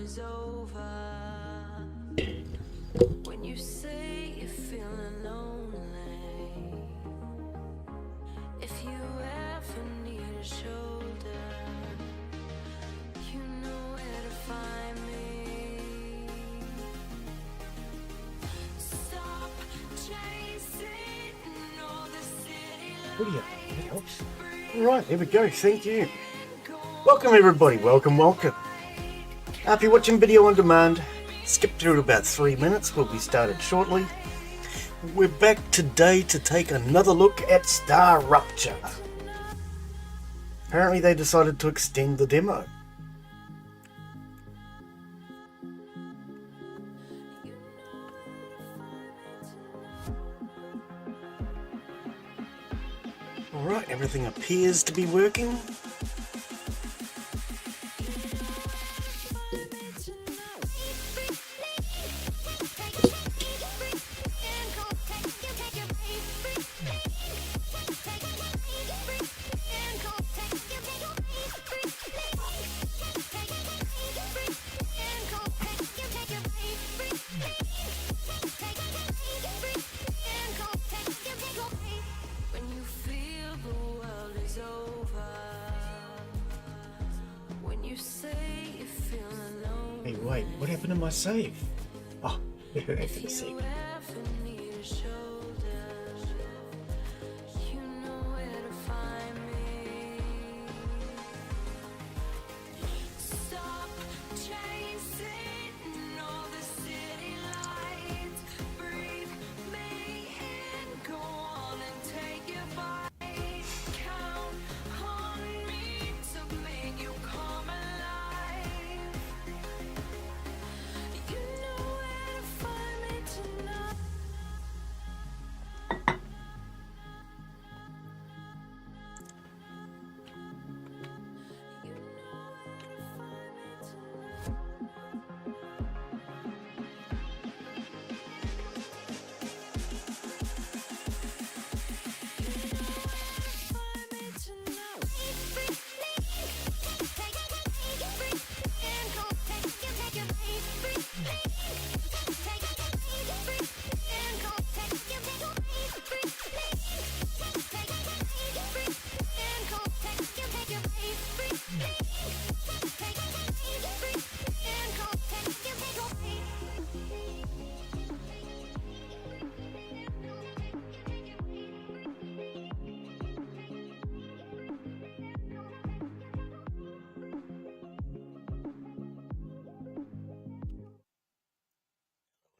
is over. When you say you're feeling lonely, if you ever need a shoulder, you know where to find me. Stop chasing all the city lights. Alright, there we go, thank you. Welcome everybody, welcome. If you're watching video on demand, skip through about 3 minutes, we'll be started shortly. We're back today to take another look at StarRupture. Apparently they decided to extend the demo. Alright, everything appears to be working. Hey, wait, what happened to my save? Oh, I can see.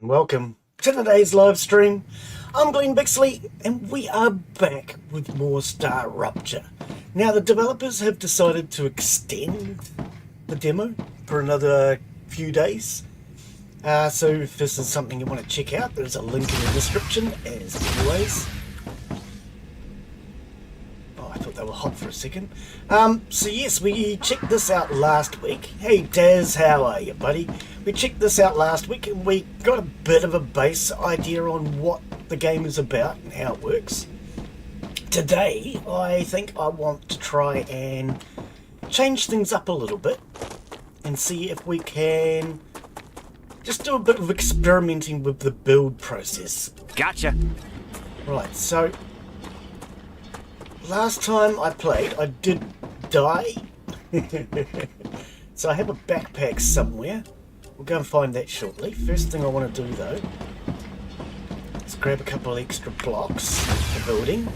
Welcome to today's live stream. I'm Glen Bixley and we are back with more StarRupture. Now the developers have decided to extend the demo for another few days. So if this is something you want to check out, there's a link in the description as always. Oh, I thought they were hot for a second. So yes, we checked this out last week. Hey Daz, how are you, buddy? We checked this out last week and we got a bit of a base idea on what the game is about and how it works. Today, I think I want to try and change things up a little bit and see if we can just do a bit of experimenting with the build process. Gotcha. Right, so last time I played, I did die. So I have a backpack somewhere. We'll go and find that shortly. First thing I want to do though is grab a couple of extra blocks for building.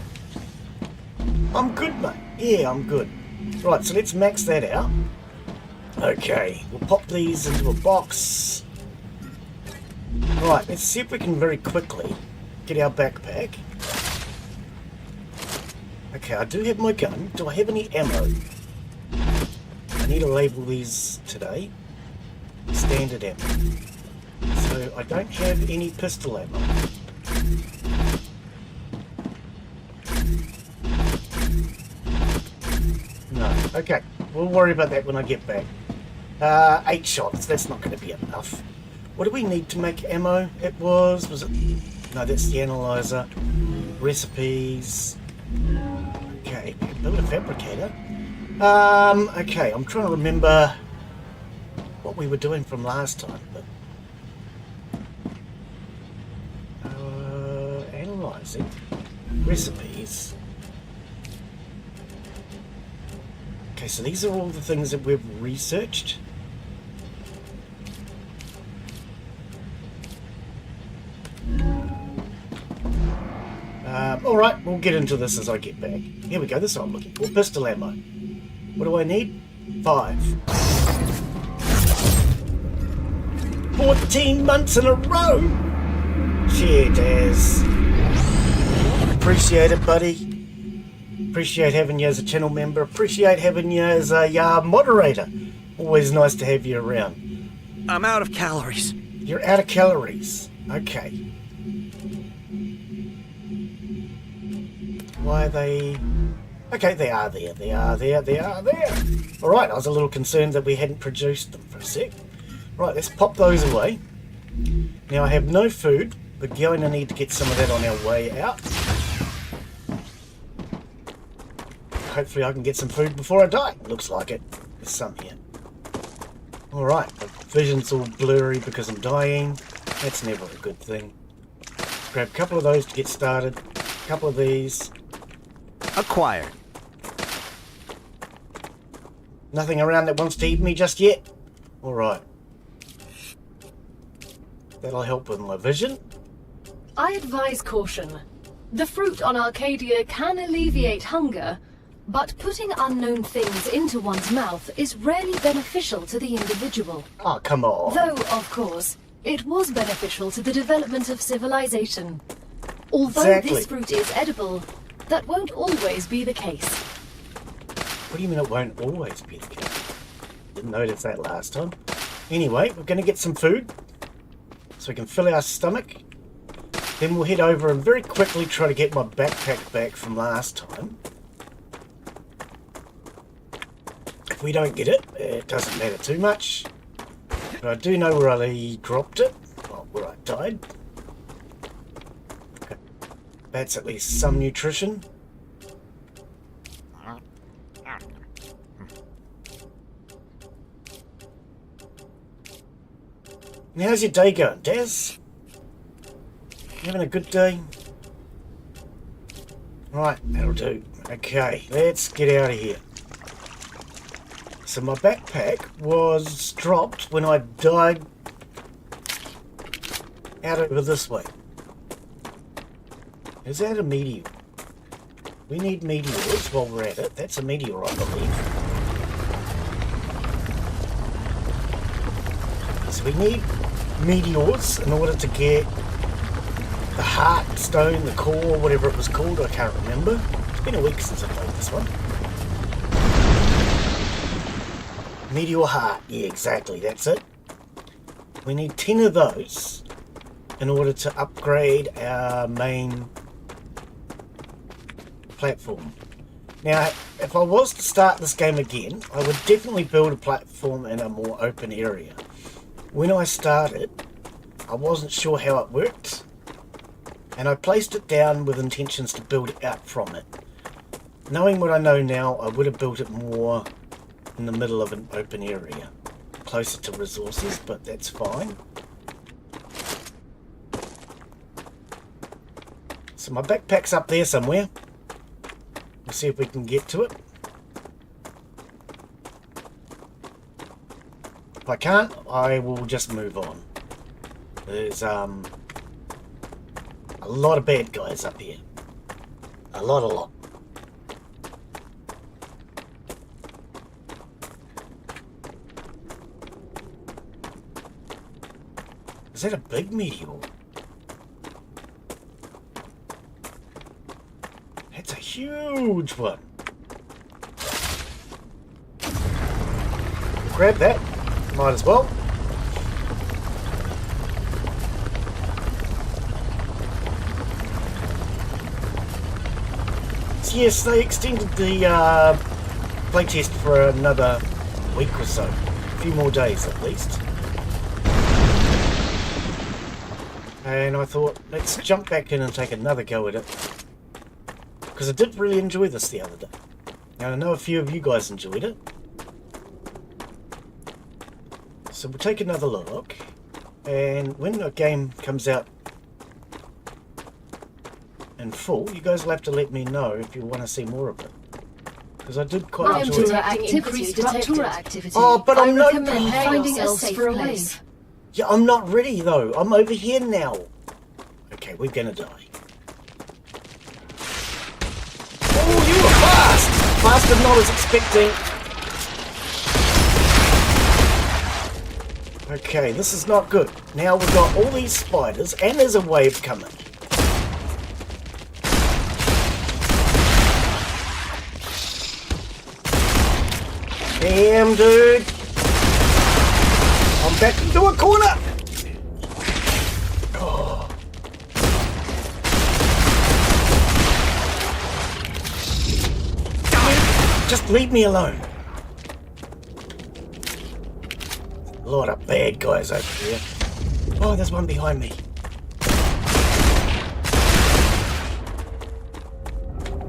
I'm good, mate. Yeah, I'm good. Right, so let's max that out. Okay, we'll pop these into a box. Right, let's see if we can very quickly get our backpack. Okay, I do have my gun. Do I have any ammo? I need to label these today. Standard ammo. So I don't have any pistol ammo. No. Okay, we'll worry about that when I get back. 8 shots, that's not going to be enough. What do we need to make ammo? It was it? No, that's the analyzer. Recipes. Okay, build a fabricator. Okay, I'm trying to remember what we were doing from last time, but analysing recipes. Okay, so these are all the things that we've researched. Alright, we'll get into this as I get back. Here we go, this is what I'm looking for. Pistol ammo. What do I need? 5. 14 months in a row! Shit, Daz. Appreciate it, buddy. Appreciate having you as a channel member. Appreciate having you as a moderator. Always nice to have you around. I'm out of calories. You're out of calories. Okay. Why are they... Okay, they are there. They are there. They are there. Alright, I was a little concerned that we hadn't produced them for a sec. Right, let's pop those away. Now I have no food. We're going to need to get some of that on our way out. Hopefully I can get some food before I die. Looks like it. There's some here. Alright, the vision's all blurry because I'm dying. That's never a good thing. Grab a couple of those to get started. A couple of these. Acquired. Nothing around that wants to eat me just yet? Alright. That'll help with my vision. I advise caution. The fruit on Arcadia can alleviate hunger, but putting unknown things into one's mouth is rarely beneficial to the individual. Oh, come on. Though, of course, it was beneficial to the development of civilization. Although Exactly. this fruit is edible, that won't always be the case. What do you mean it won't always be the case? Didn't notice that last time. Anyway, we're going to get some food so we can fill our stomach. Then we'll head over and very quickly try to get my backpack back from last time. If we don't get it, it doesn't matter too much. But I do know where I dropped it. Well, where I died. Okay. That's at least some nutrition. And how's your day going, Daz? You having a good day? Right, that'll do. Okay, let's get out of here. So my backpack was dropped when I died out over this way. Is that a meteor? We need meteors while we're at it. That's a meteor, I believe. So we need meteors in order to get the heart stone, the core, whatever it was called, I can't remember. It's been a week since I played this one. Meteor heart, yeah, exactly, that's it. We need 10 of those in order to upgrade our main platform. Now, if I was to start this game again, I would definitely build a platform in a more open area. When I started, I wasn't sure how it worked, and I placed it down with intentions to build it out from it. Knowing what I know now, I would have built it more in the middle of an open area, closer to resources, but that's fine. So my backpack's up there somewhere. We'll see if we can get to it. If I can't, I will just move on. There's a lot of bad guys up here. A lot. Is that a big meteor? That's a huge one. Grab that. Might as well. So yes, they extended the playtest for another week or so. A few more days at least. And I thought, let's jump back in and take another go at it. Because I did really enjoy this the other day. And I know a few of you guys enjoyed it. So we'll take another look, and when the game comes out in full, you guys will have to let me know if you want to see more of it. Because I did quite enjoy it. Activity. Oh, but I'm not finding a safe place. Yeah, I'm not ready though. I'm over here now. Okay, we're gonna die. Oh, you were fast! Faster than I was expecting. Okay, this is not good. Now we've got all these spiders and there's a wave coming. Damn, dude. I'm back into a corner. Oh. Just leave me alone. A lot of bad guys over here. Oh, there's one behind me.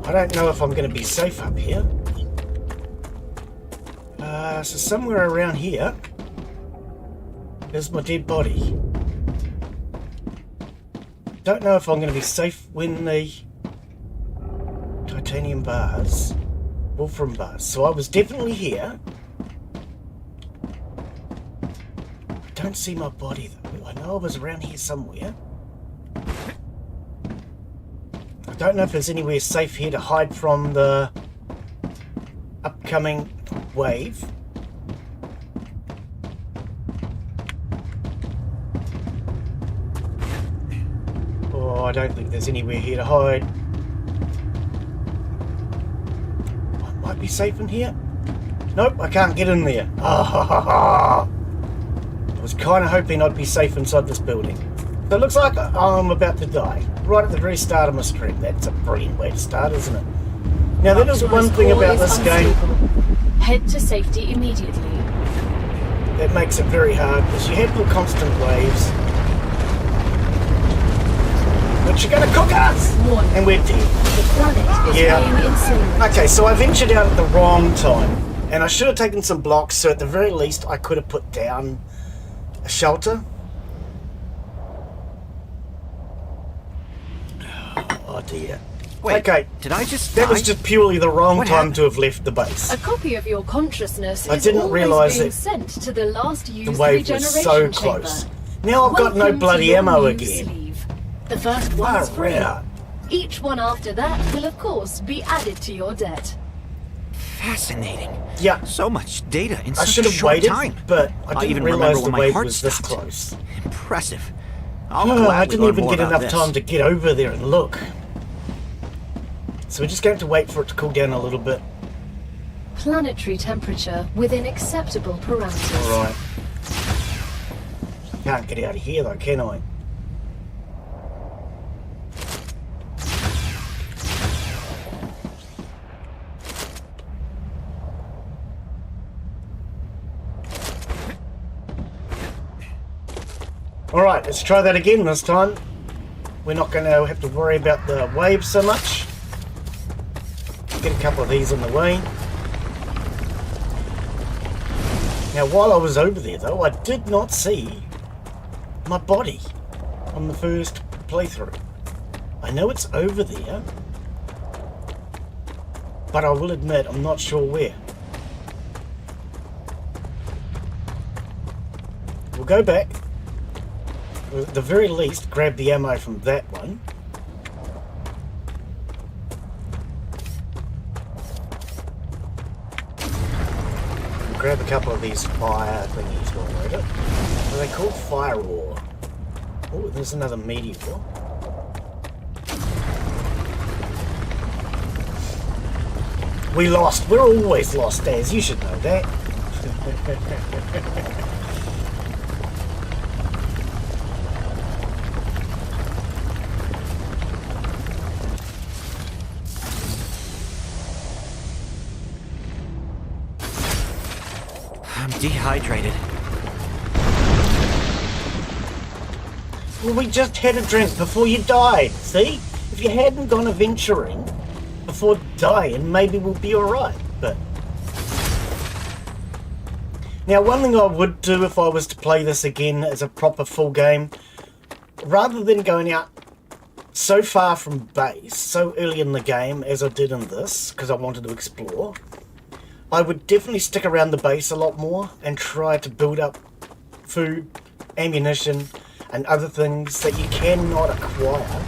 I don't know if I'm going to be safe up here. So somewhere around here is my dead body. Don't know if I'm going to be safe when the titanium bars, wolfram bars. So I was definitely here. I don't see my body though. I know I was around here somewhere. I don't know if there's anywhere safe here to hide from the upcoming wave. Oh, I don't think there's anywhere here to hide. I might be safe in here. Nope, I can't get in there. I was kind of hoping I'd be safe inside this building. So it looks like I'm about to die. Right at the very start of my stream. That's a brilliant way to start, isn't it? Now, that is one thing about this game. Head to safety immediately. That makes it very hard because you have the constant waves. But you're going to cook us! And we're dead. The planet is being incinerated. Okay, so I ventured out at the wrong time. And I should have taken some blocks, so at the very least I could have put down a shelter. Oh dear. Wait, okay, did I just that was die? just purely the wrong What time happened? to have left the base. A copy of your consciousness I is didn't always realise being it. sent to the last The used wave was so regeneration close. chamber. Now I've got no Welcome to bloody your ammo new again. sleeve. The first one's Far free. out. Each one after that will of course be added to your debt. Fascinating. Yeah, So much data in I such should a have short waited, time. but I didn't even realise remember the when my wave heart was this stopped. close. Impressive. I'll I gladly didn't learn even more get about enough this. time to get over there and look. So we're just going to wait for it to cool down a little bit. Planetary temperature within acceptable parameters. Alright. Can't get out of here though, can I? Alright, let's try that again this time. We're not going to have to worry about the waves so much. Get a couple of these on the way. Now while I was over there though, I did not see my body on the first playthrough. I know it's over there, but I will admit I'm not sure where. We'll go back. At the very least, grab the ammo from that one. Grab a couple of these fire thingies while we're at it. Are they called fire ore? Oh, there's another meteor. We lost. We're always lost, Daz. You should know that. I'm dehydrated. Well, we just had a drink before you died, see? If you hadn't gone adventuring before dying, maybe we'll be alright, but... Now, one thing I would do if I was to play this again as a proper full game, rather than going out so far from base, so early in the game as I did in this, because I wanted to explore, I would definitely stick around the base a lot more and try to build up food, ammunition, and other things that you cannot acquire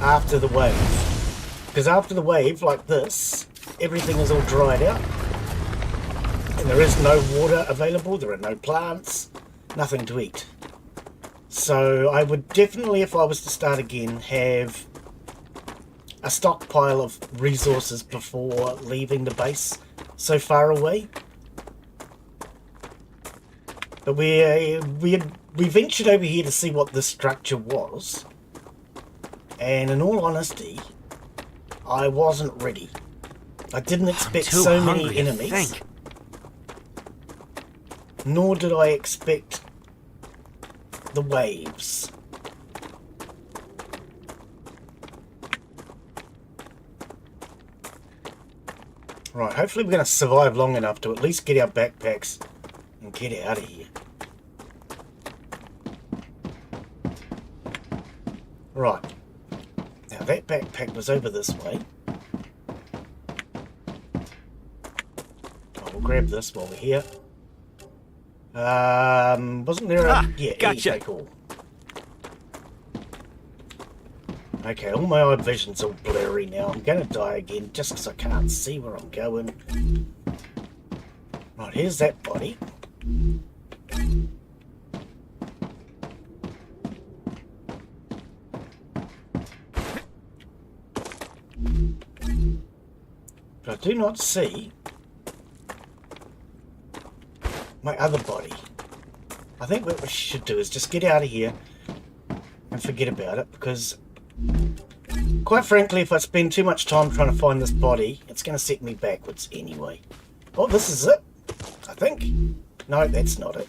after the wave. Because after the wave, like this, everything is all dried out. And there is no water available, there are no plants, nothing to eat. So I would definitely, if I was to start again, have a stockpile of resources before leaving the base so far away. But we ventured over here to see what this structure was. And in all honesty, I wasn't ready. I didn't expect so many enemies. Nor did I expect the waves. Right, hopefully we're going to survive long enough to at least get our backpacks and get out of here. Right. Now that backpack was over this way. We'll grab this while we're here. Wasn't there a... yeah, gotcha. Cool. Okay, all my eye vision's all blurry now. I'm gonna die again just because I can't see where I'm going. Right, here's that body. But I do not see my other body. I think what we should do is just get out of here and forget about it, because quite frankly, if I spend too much time trying to find this body, it's going to set me backwards anyway. Oh, this is it, I think. No, that's not it.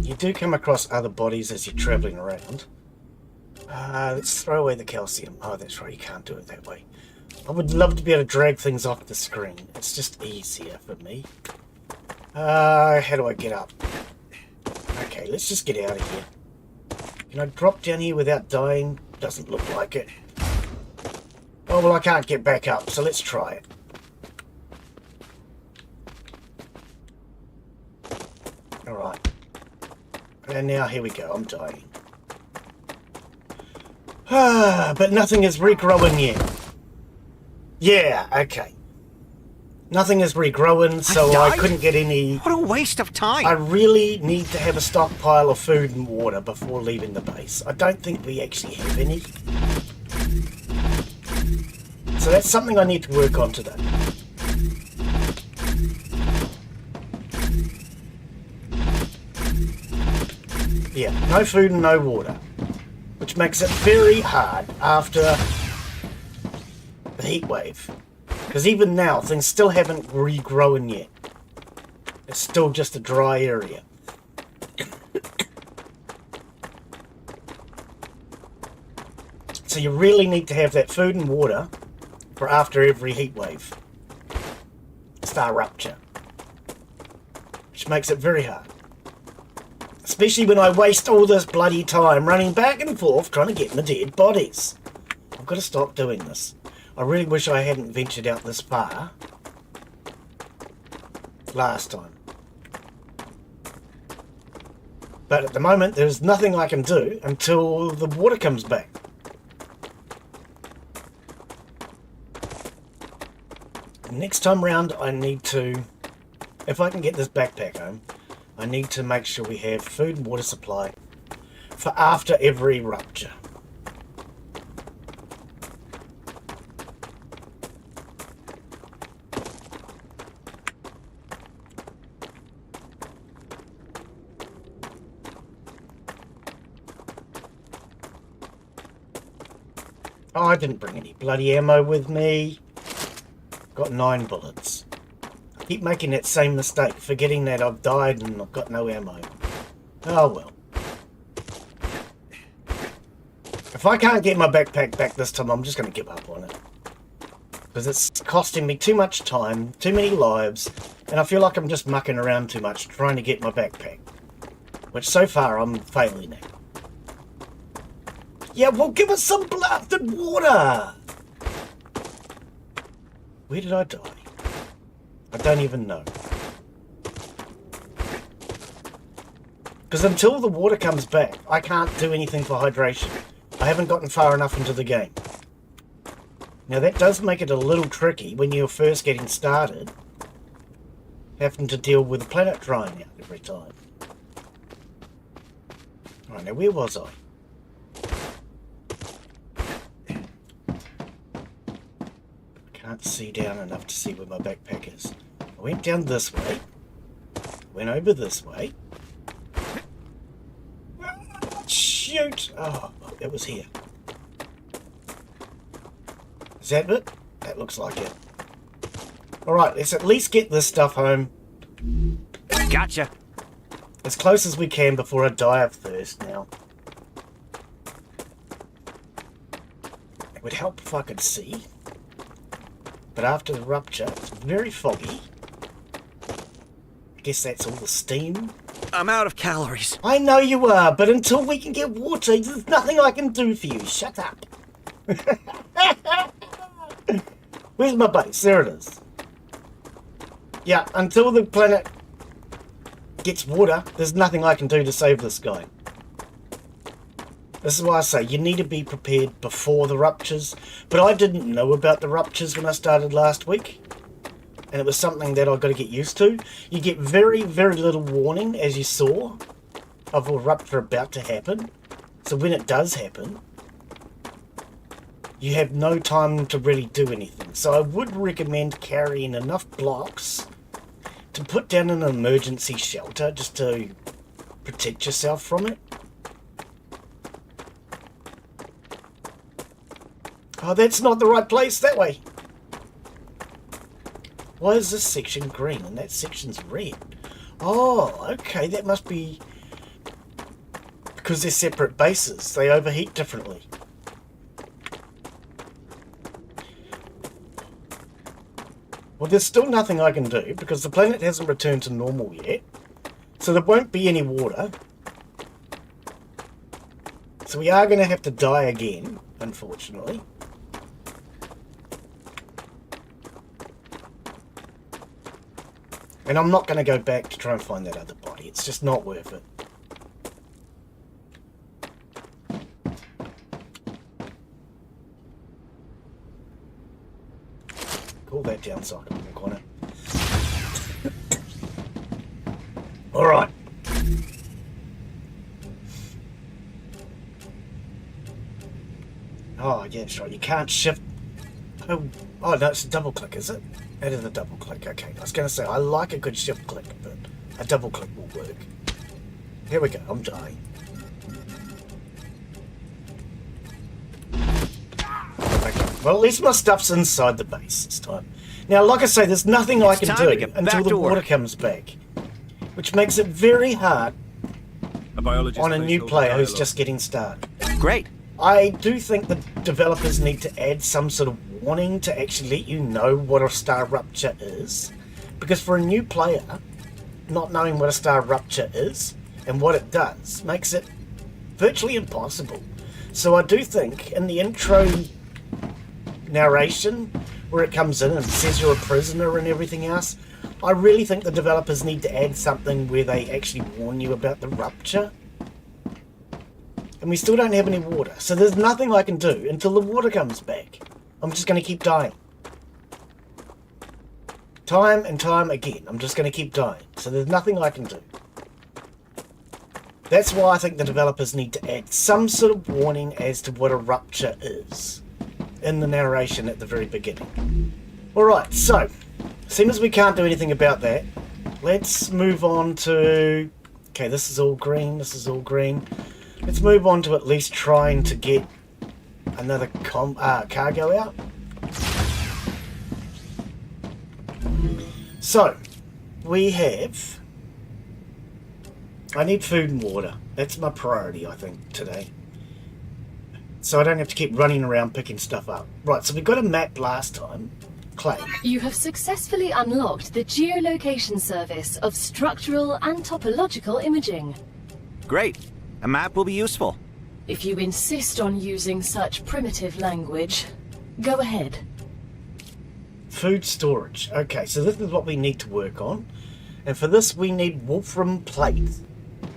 You do come across other bodies as you're travelling around. Let's throw away the calcium. Oh, that's right, you can't do it that way. I would love to be able to drag things off the screen. It's just easier for me. How do I get up? Okay, let's just get out of here. Can I drop down here without dying? Doesn't look like it. Oh, well, I can't get back up, so let's try it. Alright. And now, here we go, I'm dying. But nothing is regrowing yet. Yeah, okay. Nothing is regrowing, so I couldn't get any... What a waste of time! I really need to have a stockpile of food and water before leaving the base. I don't think we actually have any. So that's something I need to work on today. Yeah, no food and no water. Which makes it very hard after the heat wave. Because even now, things still haven't regrown yet. It's still just a dry area. So you really need to have that food and water for after every heat wave. StarRupture. Which makes it very hard. Especially when I waste all this bloody time running back and forth trying to get my dead bodies. I've got to stop doing this. I really wish I hadn't ventured out this far last time. But at the moment, there's nothing I can do until the water comes back. Next time round, I need to, if I can get this backpack home, I need to make sure we have food and water supply for after every rupture. Oh, I didn't bring any bloody ammo with me. Got 9 bullets. I keep making that same mistake, forgetting that I've died and I've got no ammo. Oh well. If I can't get my backpack back this time, I'm just going to give up on it. Because it's costing me too much time, too many lives, and I feel like I'm just mucking around too much trying to get my backpack. Which so far I'm failing at. Yeah, well, give us some blasted water! Where did I die? I don't even know. Because until the water comes back, I can't do anything for hydration. I haven't gotten far enough into the game. Now that does make it a little tricky when you're first getting started, having to deal with the planet drying out every time. Right, now where was I? I can't see down enough to see where my backpack is. I went down this way, went over this way. Shoot! Oh, it was here. Is that it? That looks like it. Alright, let's at least get this stuff home. Gotcha. As close as we can before I die of thirst now. It would help if I could see. But after the rupture, it's very foggy. I guess that's all the steam. I'm out of calories. I know you are, but until we can get water, there's nothing I can do for you. Shut up. Where's my base? There it is. Yeah, until the planet gets water, there's nothing I can do to save this guy. This is why I say you need to be prepared before the ruptures. But I didn't know about the ruptures when I started last week. And it was something that I've got to get used to. You get very, very little warning, as you saw, of a rupture about to happen. So when it does happen, you have no time to really do anything. So I would recommend carrying enough blocks to put down an emergency shelter just to protect yourself from it. Oh, that's not the right place. That way. Why is this section green and that section's red? Oh, okay. That must be because they're separate bases. They overheat differently. Well, there's still nothing I can do because the planet hasn't returned to normal yet. So there won't be any water. So we are going to have to die again, unfortunately. And I'm not going to go back to try and find that other body. It's just not worth it. Call that downside of the corner. Alright. Oh, yeah, that's right. You can't shift. Oh, no, it's a double click, is it? It is a double click. Okay, I was going to say, I like a good shift click, but a double click will work. Here we go. I'm dying. Okay. Well, at least my stuff's inside the base this time. Now, like I say, there's nothing I can do until the water comes back, which makes it very hard on a new player who's just getting started. Great. I do think the developers need to add some sort of warning to actually let you know what a StarRupture is. Because for a new player, not knowing what a StarRupture is and what it does makes it virtually impossible. So I do think in the intro narration, where it comes in and says you're a prisoner and everything else, I really think the developers need to add something where they actually warn you about the rupture. And we still don't have any water, so there's nothing I can do until the water comes back. I'm just going to keep dying. Time and time again, I'm just going to keep dying. So there's nothing I can do. That's why I think the developers need to add some sort of warning as to what a rupture is in the narration at the very beginning. Alright, so, seeing as we can't do anything about that, let's move on to... Okay, this is all green, this is all green. Let's move on to at least trying to get another cargo out. So, we have... I need food and water. That's my priority, I think, today. so I don't have to keep running around picking stuff up. Right, so we got a map last time. Claim. You have successfully unlocked the geolocation service of structural and topological imaging. Great. A map will be useful. If you insist on using such primitive language, go ahead. Food storage. Okay, so this is what we need to work on. And for this we need wolfram plate.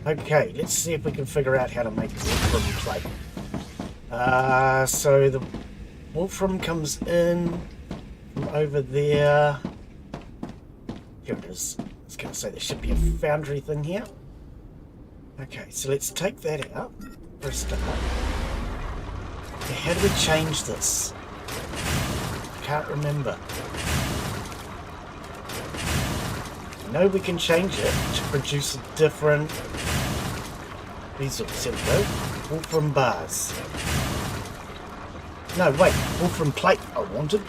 Okay, let's see if we can figure out how to make wolfram plate. So the wolfram comes in from over there. Here it is. I was going to say there should be a foundry thing here. Okay, so let's take that out for a start. Okay, how do we change this? Can't remember. I know we can change it to produce a different... These are, there we go. Wolfram bars. No, wait. Wolfram plate I wanted.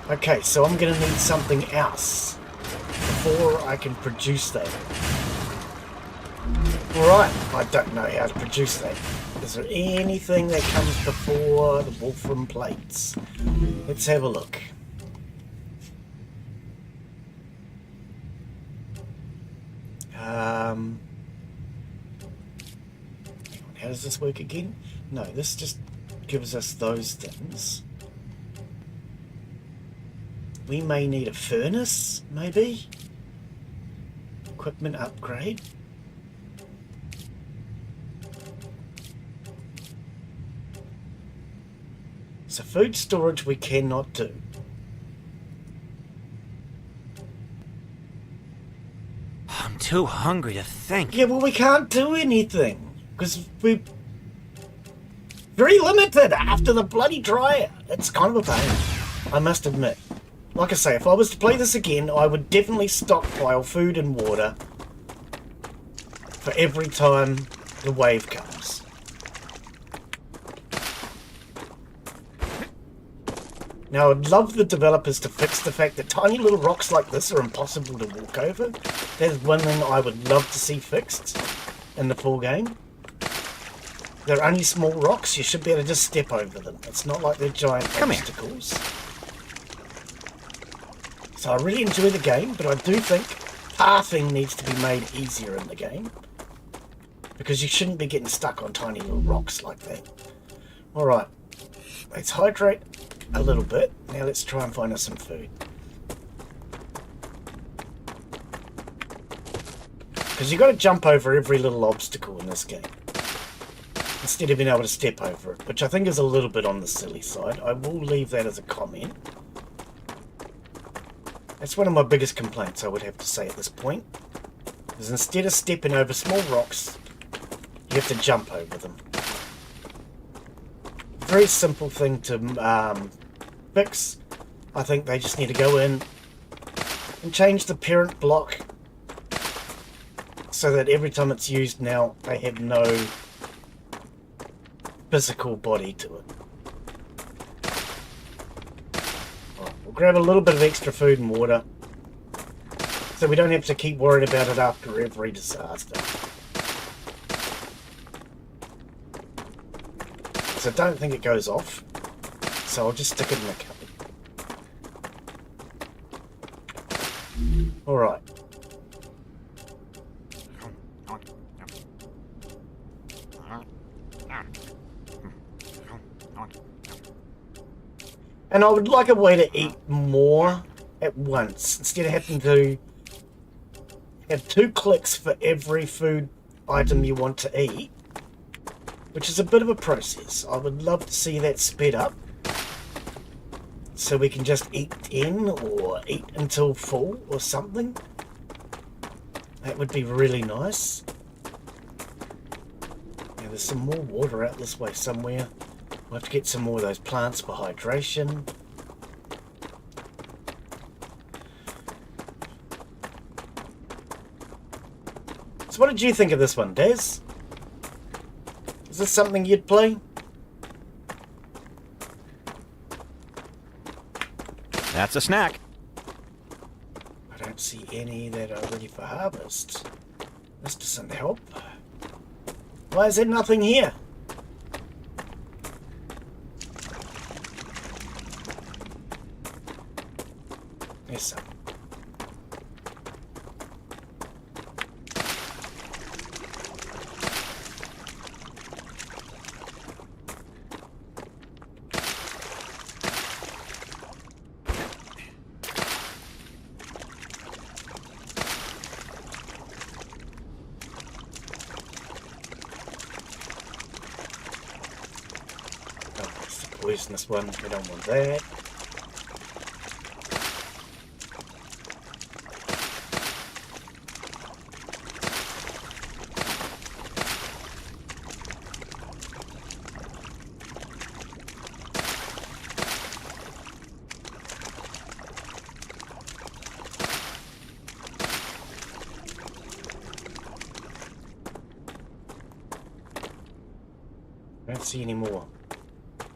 Okay, so I'm going to need something else before I can produce that. Alright, I don't know how to produce that. Is there anything that comes before the wolfram plates? Let's have a look. How does this work again? No, this just gives us those things. We may need a furnace, maybe? Equipment upgrade. So food storage we cannot do. I'm too hungry to think. Yeah, well we can't do anything. Because we're very limited after the bloody dryer. It's kind of a pain, I must admit. Like I say, if I was to play this again, I would definitely stockpile food and water for every time the wave comes. Now, I'd love the developers to fix the fact that tiny little rocks like this are impossible to walk over. That's one thing I would love to see fixed in the full game. They're only small rocks, you should be able to just step over them. It's not like they're giant obstacles. So I really enjoy the game, but I do think pathing needs to be made easier in the game. Because you shouldn't be getting stuck on tiny little rocks like that. Alright, let's hydrate a little bit. Now let's try and find us some food. Because you've got to jump over every little obstacle in this game, instead of being able to step over it, which I think is a little bit on the silly side. I will leave that as a comment. That's one of my biggest complaints, I would have to say at this point. Is instead of stepping over small rocks, you have to jump over them. Very simple thing to fix. I think they just need to go in and change the parent block so that every time it's used now, they have no physical body to it. Right, we'll grab a little bit of extra food and water so we don't have to keep worrying about it after every disaster. So I don't think it goes off, so I'll just stick it in the cupboard. Alright. And I would like a way to eat more at once, instead of having to have 2 clicks for every food item you want to eat, which is a bit of a process. I would love to see that sped up, so we can just eat 10 or eat until full or something. That would be really nice. Now there's some more water out this way somewhere. We'll have to get some more of those plants for hydration. So what did you think of this one, Daz? Is this something you'd play? That's a snack. I don't see any that are ready for harvest. This doesn't help. Why is there nothing here? Here's some. Poisonous one, we don't want that. I don't see any more.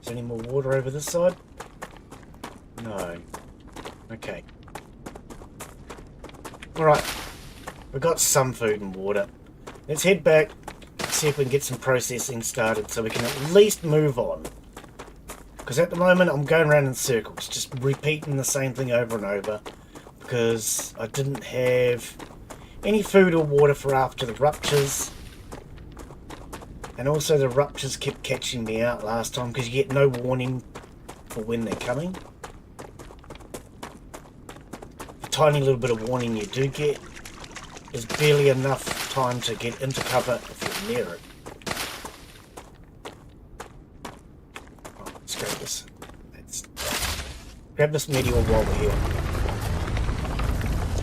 Is there any more water over this side? No. Okay. Alright. We've got some food and water. Let's head back, see if we can get some processing started so we can at least move on. Because at the moment I'm going around in circles, just repeating the same thing over and over. Because I didn't have any food or water for after the ruptures. And also the ruptures kept catching me out last time because you get no warning for when they're coming. The tiny little bit of warning you do get is barely enough time to get into cover if you're near it. Oh, let's grab this. Let's grab this meteor while we're here.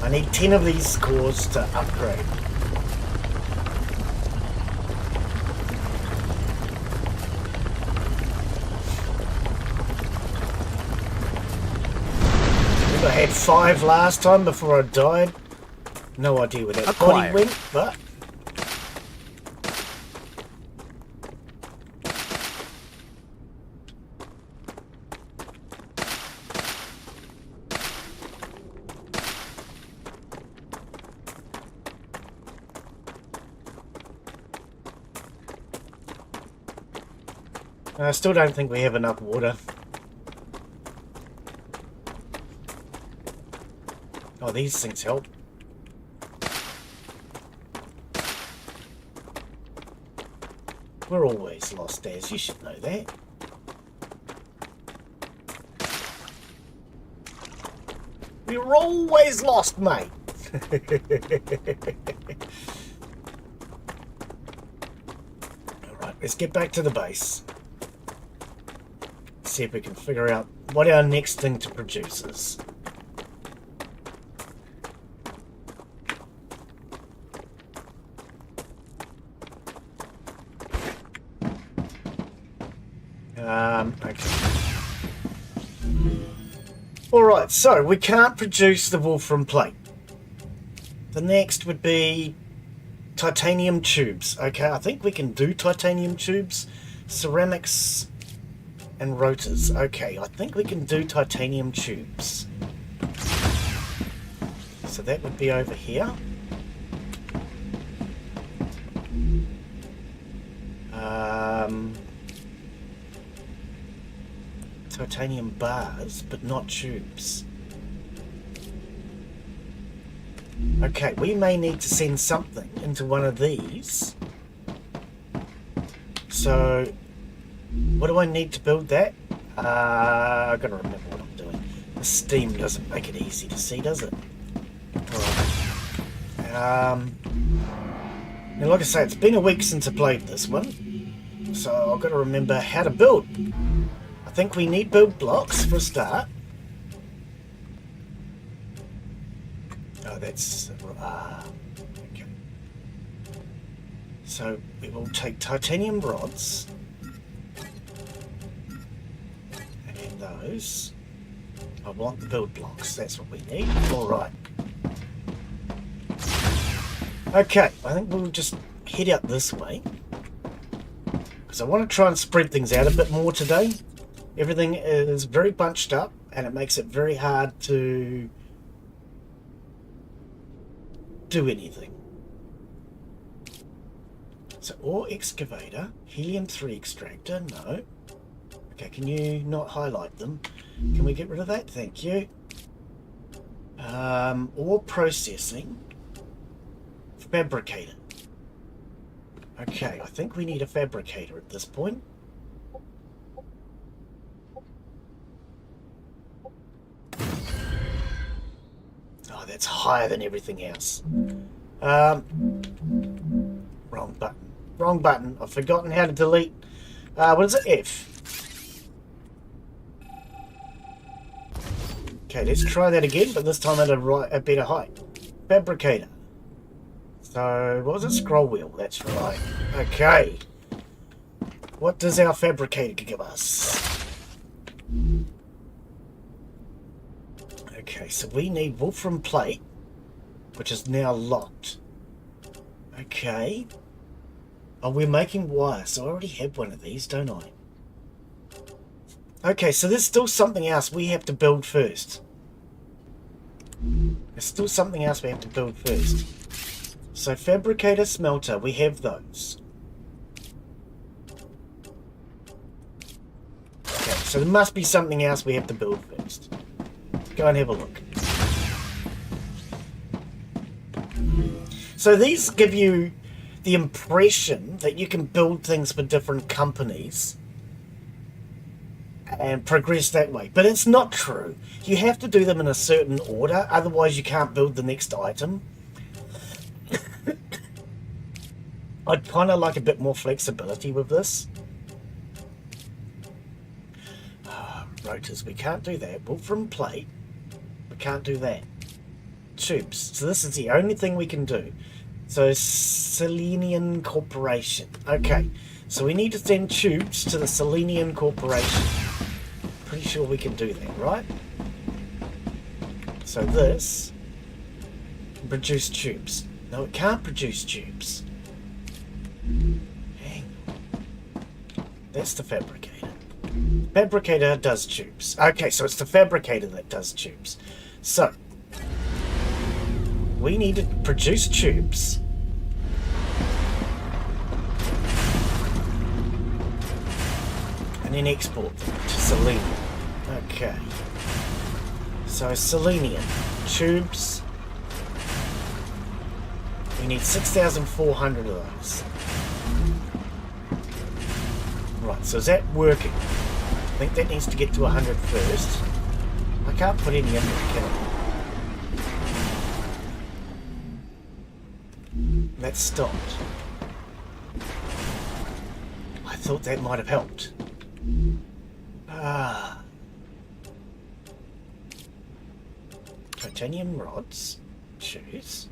I need 10 of these cores to upgrade. I had 5 last time before I died. No idea where that body went, but... I still don't think we have enough water. Oh, these things help. We're always lost, Daz. You should know that. We're always lost, mate. Alright, let's get back to the base. See if we can figure out what our next thing to produce is. Okay. Alright, so we can't produce the wolfram plate. The next would be titanium tubes. Okay, I think we can do titanium tubes, ceramics, and rotors. Okay, I think we can do titanium tubes. So that would be over here. Titanium bars, but not tubes. Okay, we may need to send something into one of these. So, what do I need to build that? I've got to remember what I'm doing. The steam doesn't make it easy to see, does it? Alright. Now, like I say, it's been a week since I played this one. So, I've got to remember how to build. I think we need build blocks for a start. Oh, that's... okay. So we will take titanium rods. And in those, I want the build blocks. That's what we need. Alright. Okay, I think we'll just head out this way. Because I want to try and spread things out a bit more today. Everything is very bunched up and it makes it very hard to do anything. So ore excavator, helium-3 extractor, no. Okay, can you not highlight them? Can we get rid of that? Thank you. Ore processing. Fabricator. Okay, I think we need a fabricator at this point. Oh, that's higher than everything else. Wrong button. Wrong button. I've forgotten how to delete. What is it? F. Okay, let's try that again, but this time at a better height. Fabricator. So, what was it? Scroll wheel. That's right. Okay. What does our fabricator give us? Okay, so we need wolfram plate, which is now locked. Okay. Oh, we're making wire, so I already have one of these, don't I? Okay, so there's still something else we have to build first. There's still something else we have to build first. So fabricator, smelter, we have those. Okay, so there must be something else we have to build first. Go and have a look. So these give you the impression that you can build things for different companies and progress that way. But it's not true. You have to do them in a certain order, otherwise you can't build the next item. I'd kind of like a bit more flexibility with this. Rotors, we can't do that. Wolfram plate, we can't do that. Tubes, so this is the only thing we can do. So Selenian Corporation. Okay, so we need to send tubes to the Selenian Corporation. Pretty sure we can do that, right? So this can produce tubes. No, it can't produce tubes. Hang on. That's the fabricator. Fabricator does tubes. Okay, so it's the fabricator that does tubes. So we need to produce tubes. And then export them to Selenium. Okay. So Selenium. Tubes. We need 6,400 of those. Right, so is that working? I think that needs to get to 100 first. I can't put any in there, can I? That's stopped. I thought that might have helped. Titanium rods. Choose.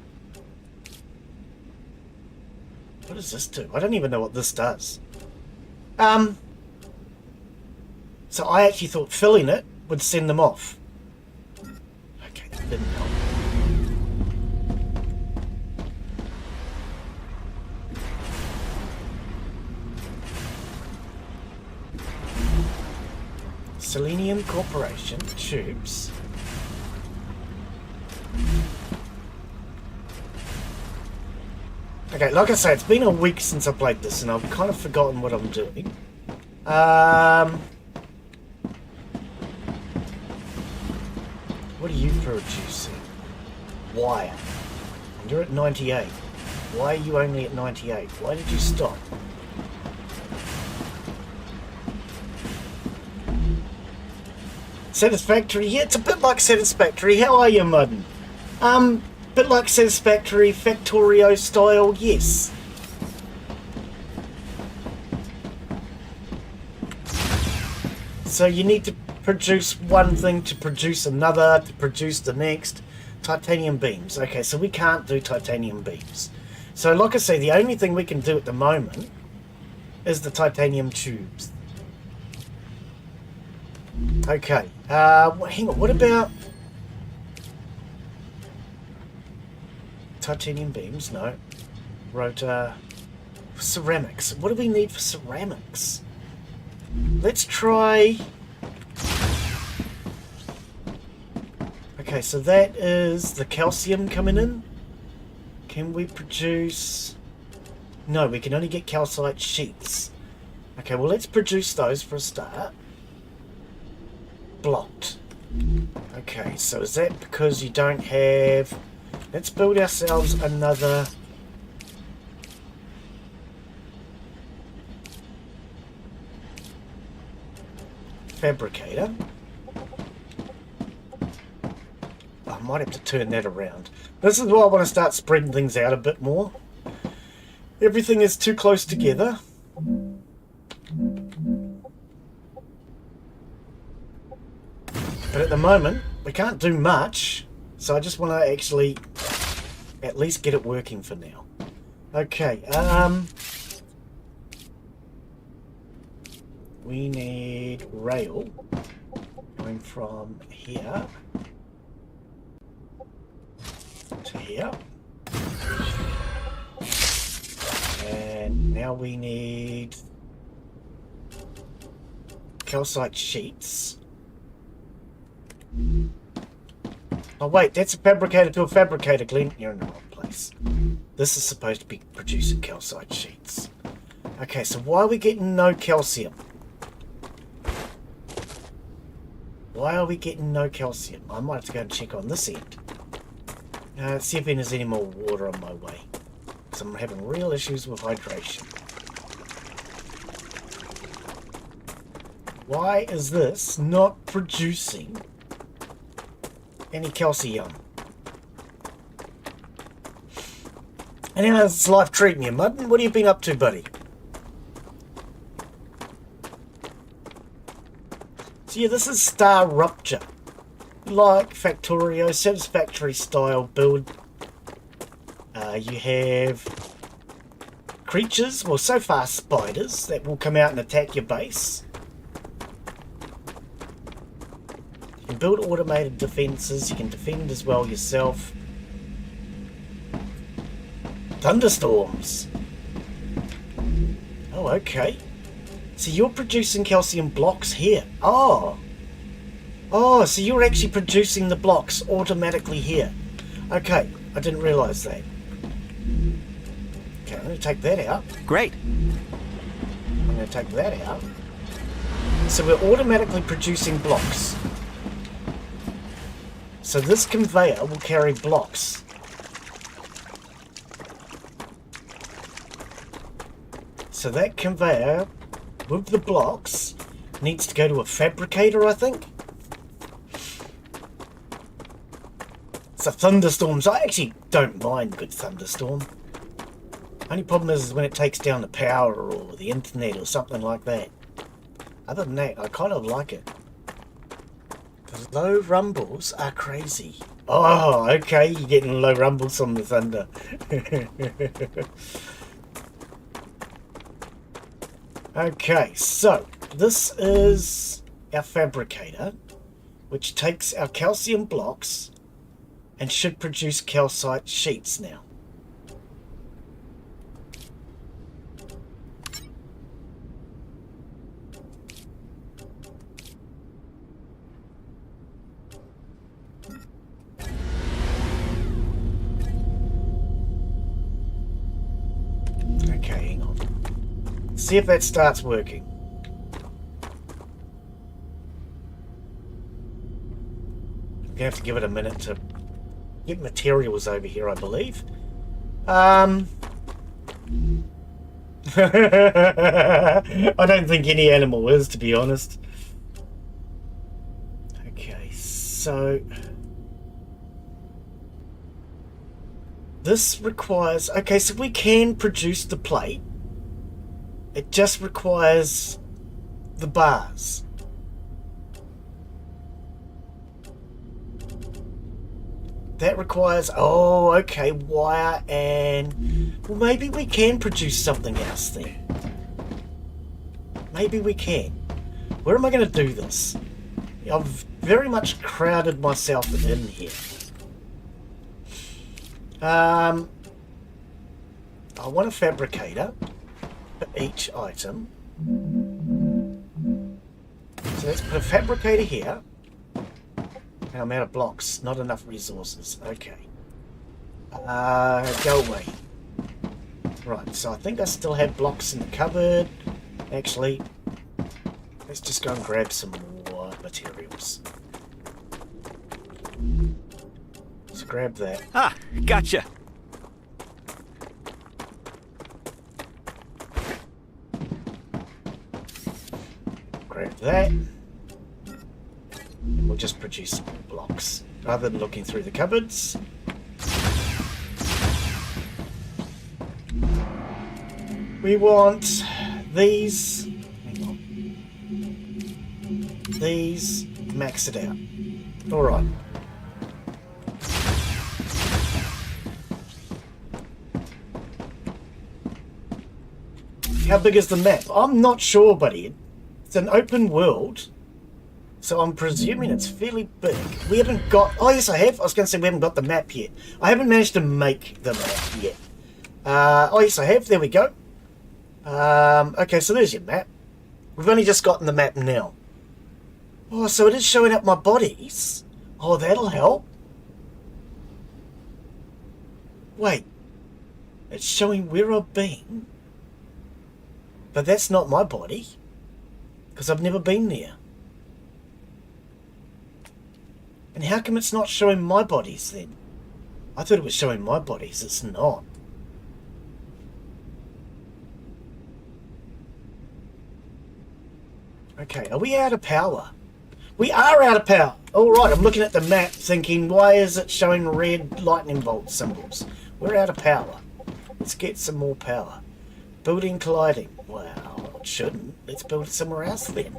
What does this do? I don't even know what this does. So I actually thought filling it would send them off. Okay, that didn't help. Selenium Corporation, tubes. Okay, like I say, it's been a week since I played this and I've kind of forgotten what I'm doing. What are you producing? Wire. And you're at 98. Why are you only at 98? Why did you stop? Satisfactory? Yeah, it's a bit like Satisfactory. How are you, Mudden? Bit like Satisfactory, Factorio style, yes. So you need to produce one thing to produce another, to produce the next. Titanium beams. Okay, so we can't do titanium beams. So like I say, the only thing we can do at the moment is the titanium tubes. Okay, hang on, what about titanium beams? No. Rotor. Ceramics. What do we need for ceramics? Let's try... Okay, so that is the calcium coming in. Can we produce... No, we can only get calcite sheets. Okay, well let's produce those for a start. Blocked. Okay, so is that because you don't have... Let's build ourselves another... fabricator. I might have to turn that around. This is why I want to start spreading things out a bit more. Everything is too close together. But at the moment, we can't do much. So I just want to actually at least get it working for now. Okay, we need rail going from here to here. And now we need calcite sheets. Oh wait, that's a fabricator to a fabricator, Glen. You're in the wrong place. This is supposed to be producing calcite sheets. Okay, so why are we getting no calcium? Why are we getting no calcium? I might have to go and check on this end. Let's see if there's any more water on my way. Because I'm having real issues with hydration. Why is this not producing any calcium? And how's this life treating you, Mud? What have you been up to, buddy? So yeah, this is StarRupture. Like Factorio, satisfactory style build. You have creatures, well so far spiders, that will come out and attack your base. You can build automated defences, you can defend as well yourself. Thunderstorms. Oh, okay. So you're producing calcium blocks here. Oh, so you're actually producing the blocks automatically here. Okay, I didn't realise that. Okay, I'm going to take that out. Great. I'm going to take that out. So we're automatically producing blocks. So this conveyor will carry blocks. So that conveyor with the blocks needs to go to a fabricator, I think. So thunderstorms, I actually don't mind good thunderstorm. Only problem is when it takes down the power or the internet or something like that. Other than that, I kind of like it. The low rumbles are crazy. Oh, okay, you're getting low rumbles from the thunder. Okay, so this is our fabricator, which takes our calcium blocks and should produce calcite sheets now. Okay, hang on. See if that starts working. I'm gonna have to give it a minute to get materials over here, I believe. I don't think any animal is, to be honest. Okay, so this requires... Okay, so we can produce the plate. It just requires the bars. That requires... Oh, okay, wire and... Well, maybe we can produce something else then. Maybe we can. Where am I going to do this? I've very much crowded myself in here. I want a fabricator for each item. So let's put a fabricator here. And I'm out of blocks. Not enough resources. Okay. Go away. Right, so I think I still have blocks in the cupboard. Actually, let's just go and grab some more materials. Let's grab that. Ah, gotcha. Grab that. We'll just produce blocks rather than looking through the cupboards. We want these. Hang on. These. Max it out. Alright. How big is the map? I'm not sure, buddy. It's an open world. So I'm presuming it's fairly big. We haven't got... Oh, yes, I have. I was going to say we haven't got the map yet. I haven't managed to make the map yet. Oh, yes, I have. There we go. Okay, so there's your map. We've only just gotten the map now. Oh, so it is showing up my bodies. Oh, that'll help. Wait. It's showing where I've been. But that's not my body. Because I've never been there. And how come it's not showing my bodies then? I thought it was showing my bodies. It's not. Okay, are we out of power? We are out of power. Alright, I'm looking at the map thinking, why is it showing red lightning bolt symbols? We're out of power. Let's get some more power. Building colliding. Well, it shouldn't. Let's build it somewhere else then.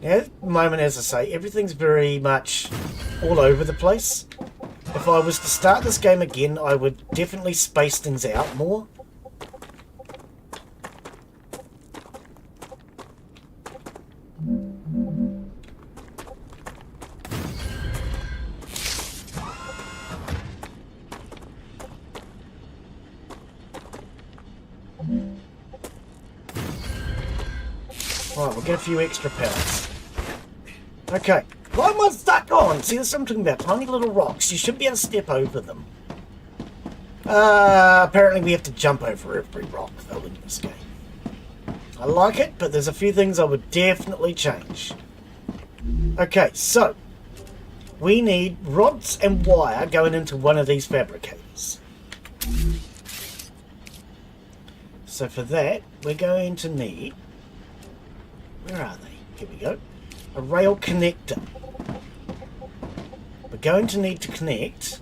Now, at the moment, as I say, everything's very much all over the place. If I was to start this game again, I would definitely space things out more. Right, we'll get a few extra pellets. Okay, why am I stuck on? See, there's something about tiny little rocks. You should be able to step over them. Apparently we have to jump over every rock, though, in this game. I like it, but there's a few things I would definitely change. Okay, so we need rods and wire going into one of these fabricators. So for that, we're going to need... Where are they? Here we go. A rail connector. We're going to need to connect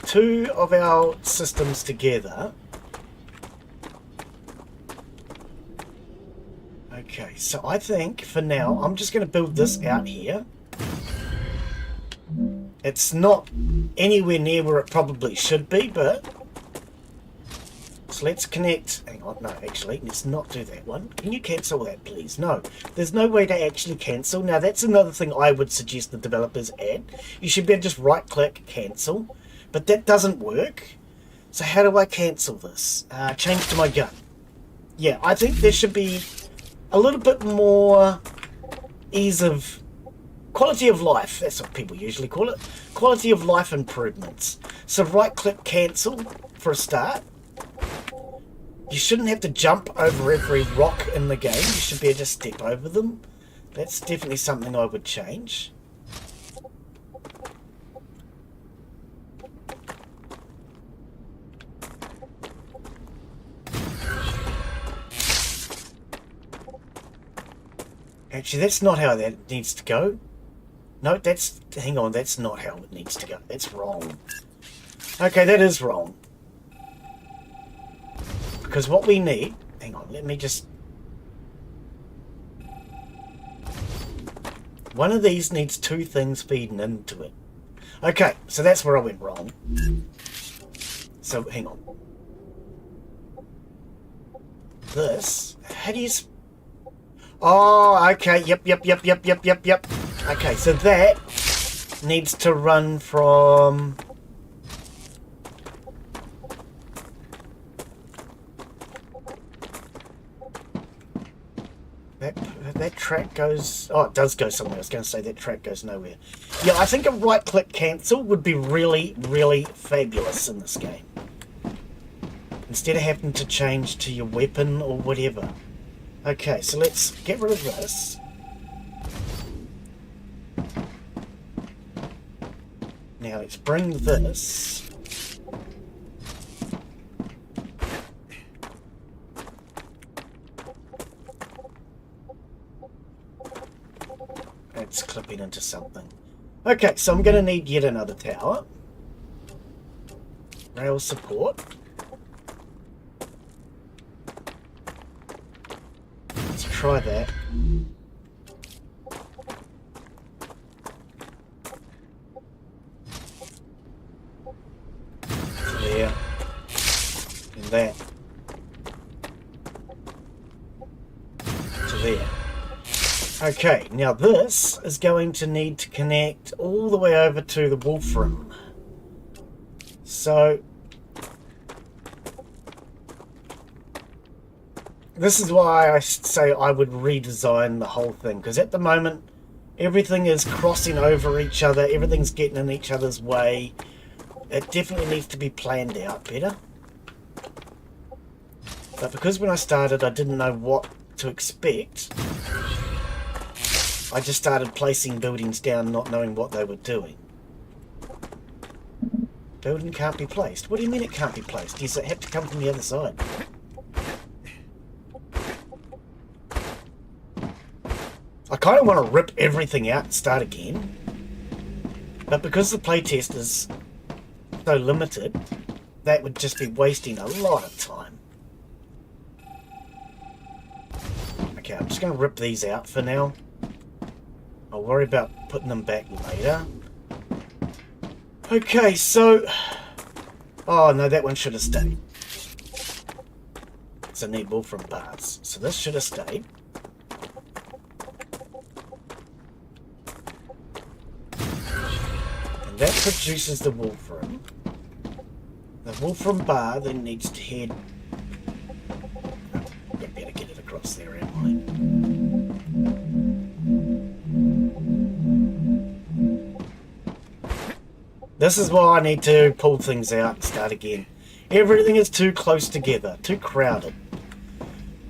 two of our systems together. Okay, so I think for now I'm just going to build this out here. It's not anywhere near where it probably should be, but... So let's connect... Hang on, no, actually, let's not do that one. Can you cancel that, please? No, there's no way to actually cancel. Now, that's another thing I would suggest the developers add. You should be able to just right-click, cancel. But that doesn't work. So how do I cancel this? Change to my gun. Yeah, I think there should be a little bit more ease of... Quality of life, that's what people usually call it. Quality of life improvements. So right-click, cancel for a start. You shouldn't have to jump over every rock in the game. You should be able to step over them. That's definitely something I would change. Actually, that's not how that needs to go. No, that's... Hang on, that's not how it needs to go. That's wrong. Okay, that is wrong. Because what we need... Hang on, let me just... One of these needs two things feeding into it. Okay, so that's where I went wrong. So, hang on. This... How do you... Oh, okay, yep. Okay, so that needs to run from... That track goes... Oh, it does go somewhere. I was going to say that track goes nowhere. Yeah, I think a right-click cancel would be really, really fabulous in this game. Instead of having to change to your weapon or whatever. Okay, so let's get rid of this. Now let's bring this. It's clipping into something. Okay, so I'm going to need yet another tower. Rail support. Let's try that. There. And that. To there. Okay, now this is going to need to connect all the way over to the wolf room. So, this is why I say I would redesign the whole thing, because at the moment everything is crossing over each other, everything's getting in each other's way. It definitely needs to be planned out better. But because when I started I didn't know what to expect, I just started placing buildings down not knowing what they were doing. Building can't be placed. What do you mean it can't be placed? Does it have to come from the other side? I kind of want to rip everything out and start again. But because the playtest is so limited, that would just be wasting a lot of time. Okay, I'm just going to rip these out for now. I'll worry about putting them back later. Okay, so... Oh, no, that one should have stayed. It's a need wolfram bars. So this should have stayed. And that produces the wolfram. The wolfram bar then needs to head... I better get it across there, am I? This is why I need to pull things out and start again. Everything is too close together, too crowded.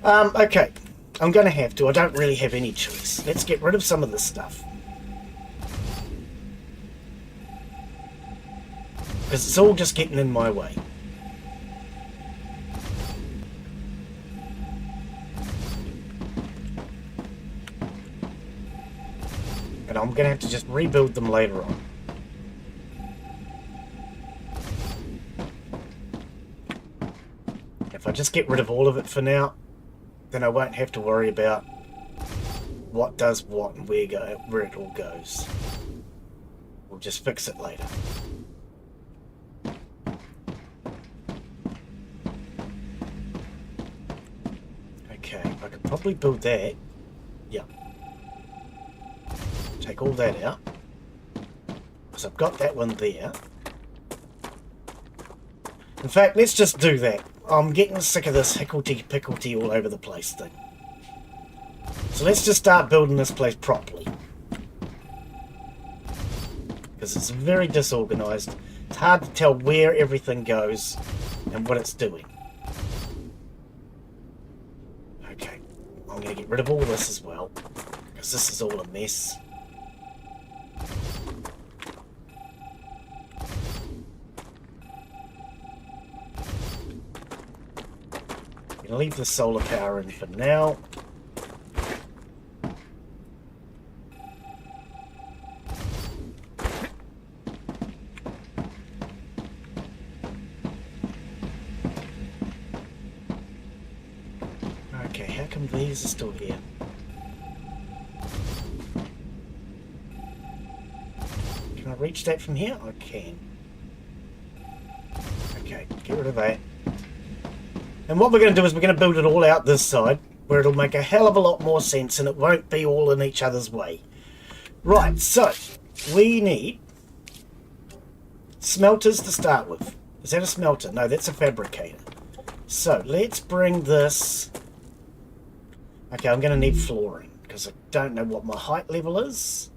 Okay, I'm going to have to. I don't really have any choice. Let's get rid of some of this stuff. Because it's all just getting in my way. And I'm going to have to just rebuild them later on. If I just get rid of all of it for now, then I won't have to worry about what does what and where it all goes. We'll just fix it later. Okay, I could probably build that. Yeah. Take all that out. Because I've got that one there. In fact, let's just do that. I'm getting sick of this hicklety-picklety all over the place thing. So let's just start building this place properly. Because it's very disorganised. It's hard to tell where everything goes and what it's doing. Okay, I'm going to get rid of all this as well. Because this is all a mess. Leave the solar power in for now. Okay, how come these are still here? Can I reach that from here? I can. Okay, get rid of that. And what we're going to do is we're going to build it all out this side, where it'll make a hell of a lot more sense and it won't be all in each other's way. Right, so we need smelters to start with. Is that a smelter? No, that's a fabricator. So let's bring this... Okay, I'm going to need flooring because I don't know what my height level is.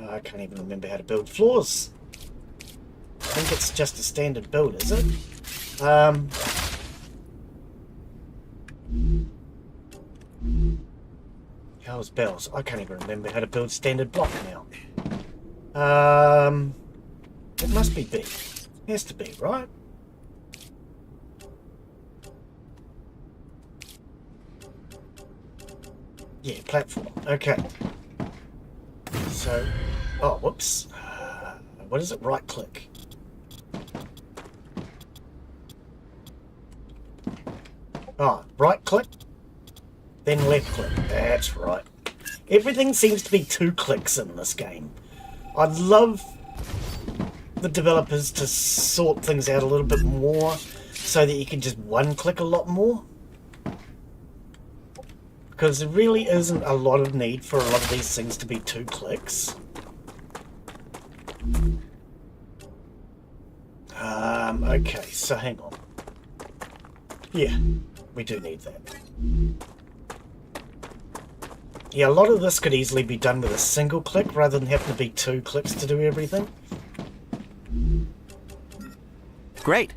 I can't even remember how to build floors. I think it's just a standard build, is it? Hell's bells. I can't even remember how to build standard block now. It must be B. It has to be, right? Yeah, platform. Okay. So, oh, whoops. What is it? Right click. Oh, right click, then left click. That's right. Everything seems to be 2 clicks in this game. I'd love the developers to sort things out a little bit more so that you can just 1 click a lot more. Because there really isn't a lot of need for a lot of these things to be 2 clicks. Okay, so hang on. Yeah, we do need that. Yeah, a lot of this could easily be done with a single click rather than having to be 2 clicks to do everything. Great.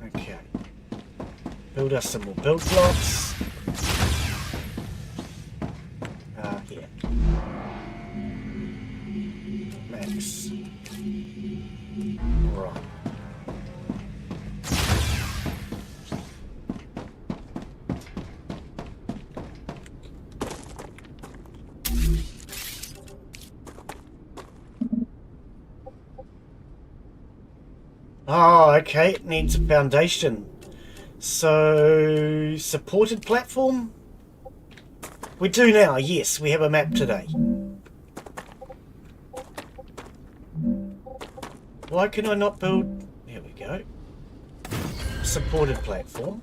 Okay. Build us some more build blocks. Here. Max. Right. Oh, okay, it needs a foundation. So, supported platform? We do now, yes, we have a map today. Why can I not build... There we go. Supported platform.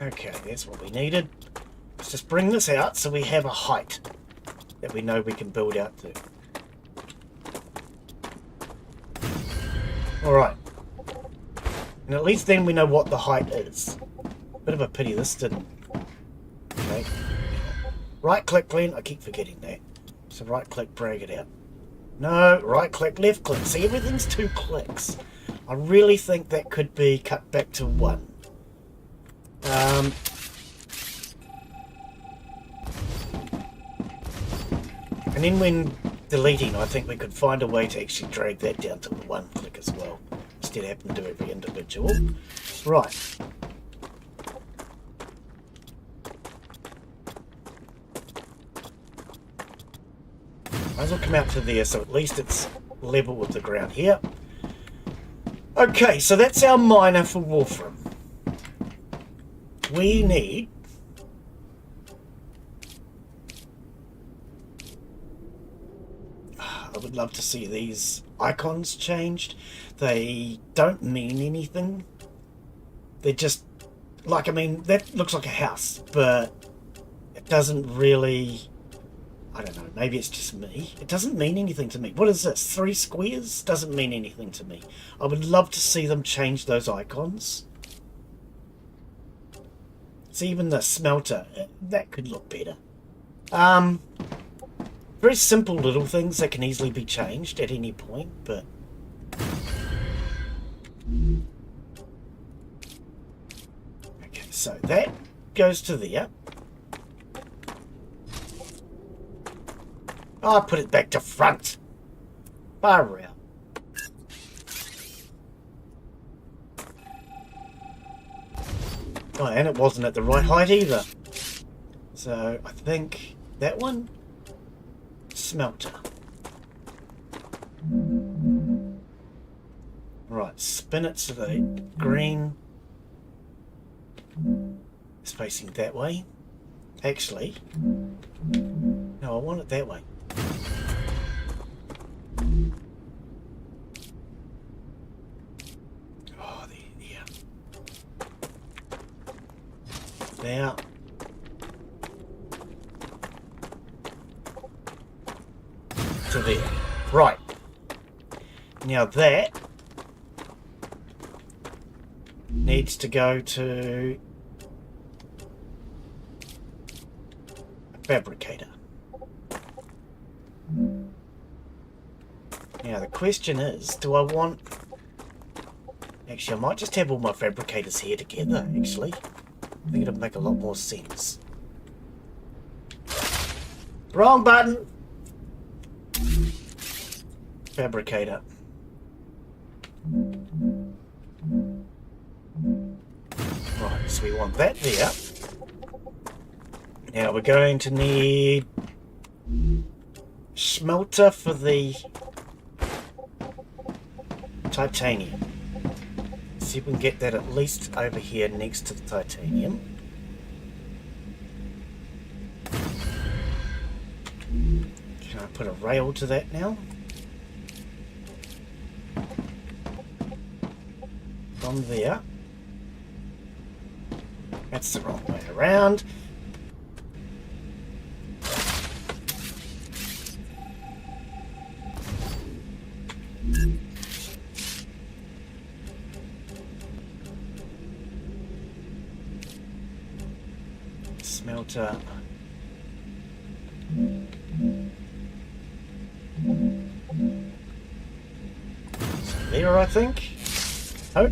Okay, that's what we needed. Let's just bring this out so we have a height that we know we can build out to. Alright. And at least then we know what the height is. Bit of a pity this didn't. Okay. Right click, Glen. I keep forgetting that. So right click, drag it out. No, right click, left click. See, everything's 2 clicks. I really think that could be cut back to 1. And then when deleting, I think we could find a way to actually drag that down to 1 click as well, instead of having to do every individual. Right. Might as well come out to there, so at least it's level with the ground here. Okay, so that's our miner for Wolfram. We need... I would love to see these icons changed. They don't mean anything. They're just... like, I mean, that looks like a house, but it doesn't really... I don't know, maybe it's just me. It doesn't mean anything to me. What is this? 3 squares? Doesn't mean anything to me. I would love to see them change those icons. See, even the smelter, that could look better. Very simple little things that can easily be changed at any point, but... Okay, so that goes to there. Oh, I put it back to front. Far out. Oh, and it wasn't at the right height either. So, I think that one... Smelter. Right, spin it so the green is facing that way. Actually, no, I want it that way. Oh, yeah. Now, to there. Right. Now that needs to go to a fabricator. Now the question is, do I want... Actually, I might just have all my fabricators here together, actually. I think it'd make a lot more sense. Wrong button! Fabricator. Right, so we want that there. Now we're going to need smelter for the titanium. See if we can get that at least over here next to the titanium. Can I put a rail to that now? From there. That's the wrong way around. Smelter. So there, I think. Oh.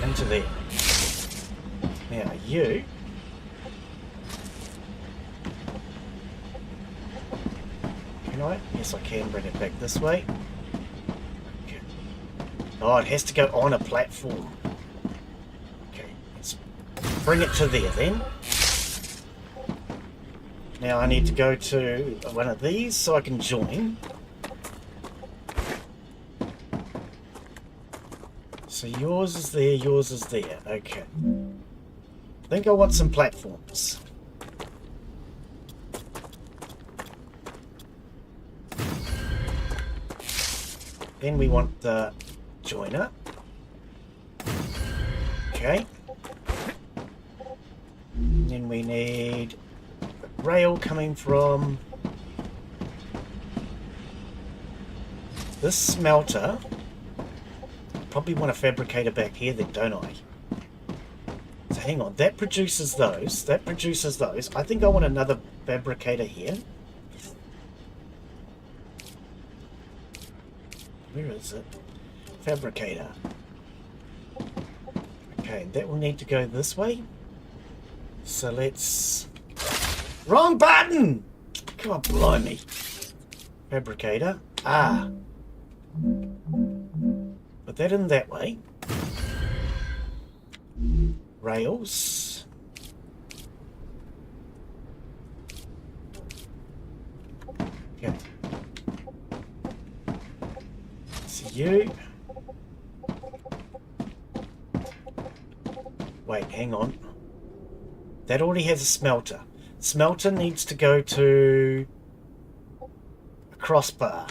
Into there. Now you. Can I? Yes, I can bring it back this way. Okay. Oh, it has to go on a platform. Okay, let's bring it to there then. Now I need to go to one of these so I can join. So yours is there, yours is there. Okay. I think I want some platforms. Then we want the joiner. Okay. Then we need the rail coming from this smelter. Probably want a fabricator back here then, don't I? So hang on, that produces those. That produces those. I think I want another fabricator here. Where is it? Fabricator. Okay, that will need to go this way. So let's... Wrong button! Come on, blimey. Fabricator. Ah. Put that in that way. Rails. Okay. So you. Wait, hang on. That already has a smelter. Smelter needs to go to a crossbar.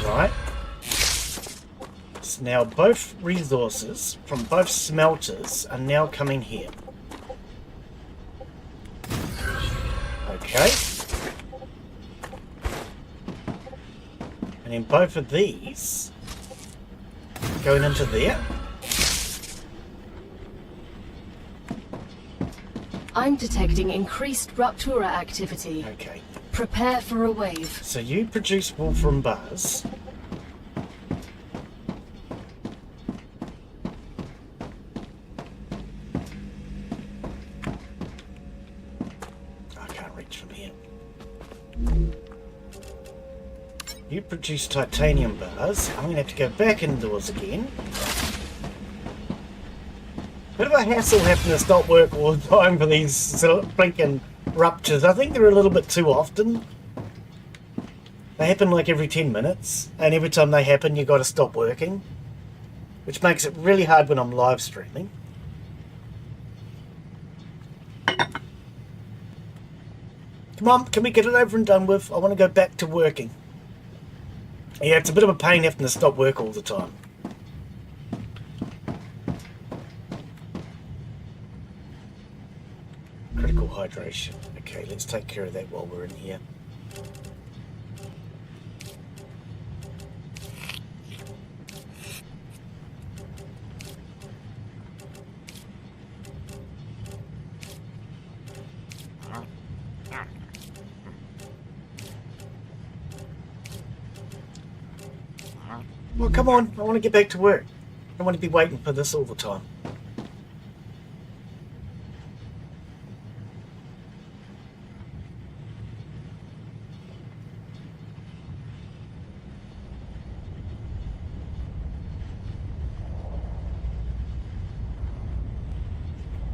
Right. So now both resources from both smelters are now coming here. Okay. And then both of these going into there. I'm detecting increased Ruptura activity. Okay. Prepare for a wave. So you produce wolfram bars. I can't reach from here. You produce titanium bars. I'm going to have to go back indoors again. Bit of a hassle having to stop work all the time for these blinking ruptures. I think they're a little bit too often. They happen like every 10 minutes, and every time they happen you got to stop working, which makes it really hard when I'm live streaming. Come on, can we get it over and done with? I want to go back to working. Yeah, it's a bit of a pain having to stop work all the time. Critical hydration. Okay, let's take care of that while we're in here. Well, come on. I want to get back to work. I don't want to be waiting for this all the time.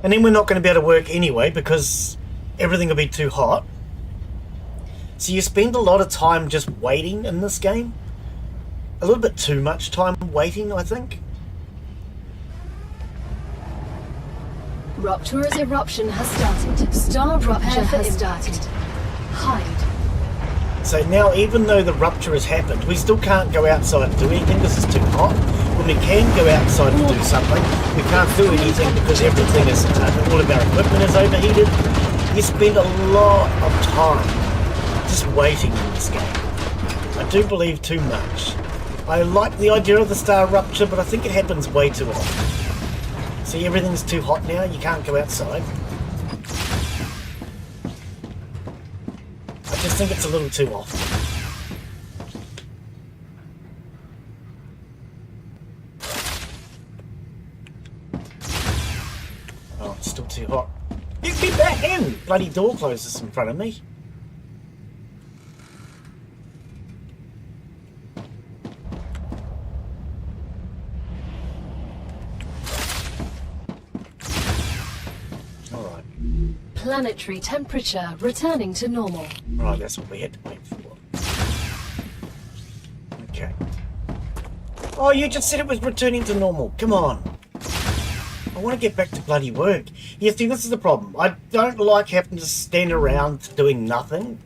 And then we're not going to be able to work anyway because everything will be too hot. So you spend a lot of time just waiting in this game. A little bit too much time waiting, I think. Rupture's eruption has started. StarRupture has started. Hide. So now, even though the rupture has happened, we still can't go outside and do anything because it's too hot. When we can go outside and do something, we can't do anything because everything is, all of our equipment is overheated. You spend a lot of time just waiting in this game. I do believe too much. I like the idea of the StarRupture, but I think it happens way too often. See, everything's too hot now, you can't go outside. I just think it's a little too often. Oh, it's still too hot. Get me back in! Bloody door closes in front of me. Alright. Planetary temperature returning to normal. Right, that's what we had to wait for. Okay. Oh, you just said it was returning to normal. Come on. I want to get back to bloody work. You see, this is the problem. I don't like having to stand around doing nothing.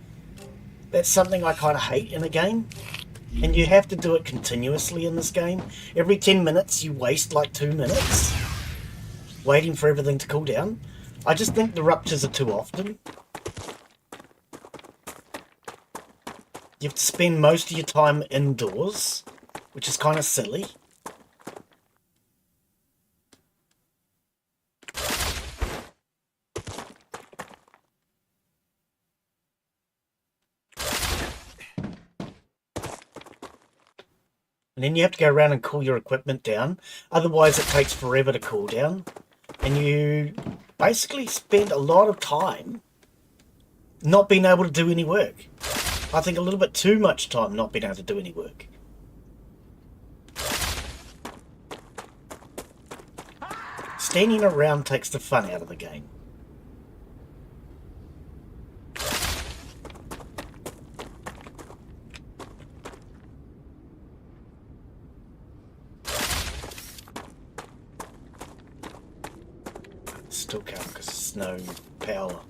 That's something I kind of hate in a game. And you have to do it continuously in this game. Every 10 minutes you waste like 2 minutes waiting for everything to cool down. I just think the ruptures are too often. You have to spend most of your time indoors, which is kind of silly. And then you have to go around and cool your equipment down. Otherwise it takes forever to cool down. And you basically spend a lot of time not being able to do any work. I think a little bit too much time not being able to do any work. Standing around takes the fun out of the game. Still can't because there's no power.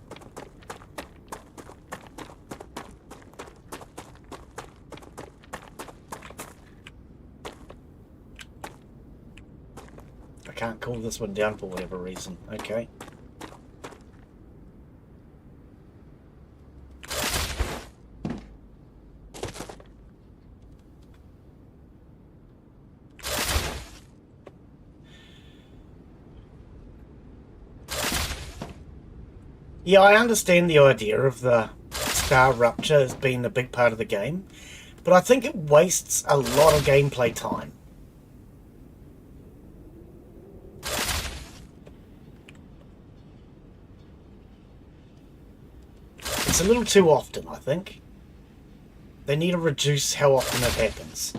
I can't cool this one down for whatever reason. Okay. Yeah, I understand the idea of the StarRupture as being a big part of the game, but I think it wastes a lot of gameplay time. It's a little too often, I think. They need to reduce how often it happens.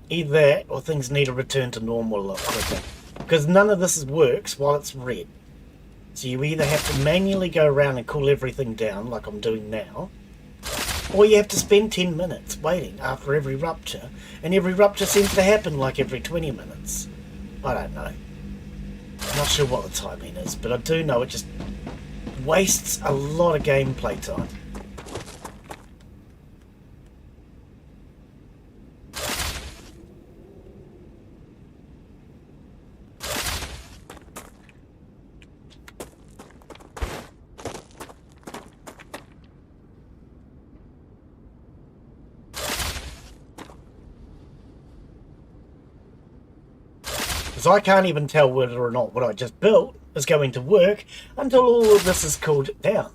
Either that, or things need to return to normal a lot quicker. Because none of this works while it's red. So you either have to manually go around and cool everything down, like I'm doing now, or you have to spend 10 minutes waiting after every rupture, and every rupture seems to happen like every 20 minutes. I don't know. I'm not sure what the timing is, but I do know it just wastes a lot of gameplay time. Because I can't even tell whether or not what I just built is going to work until all of this is cooled down.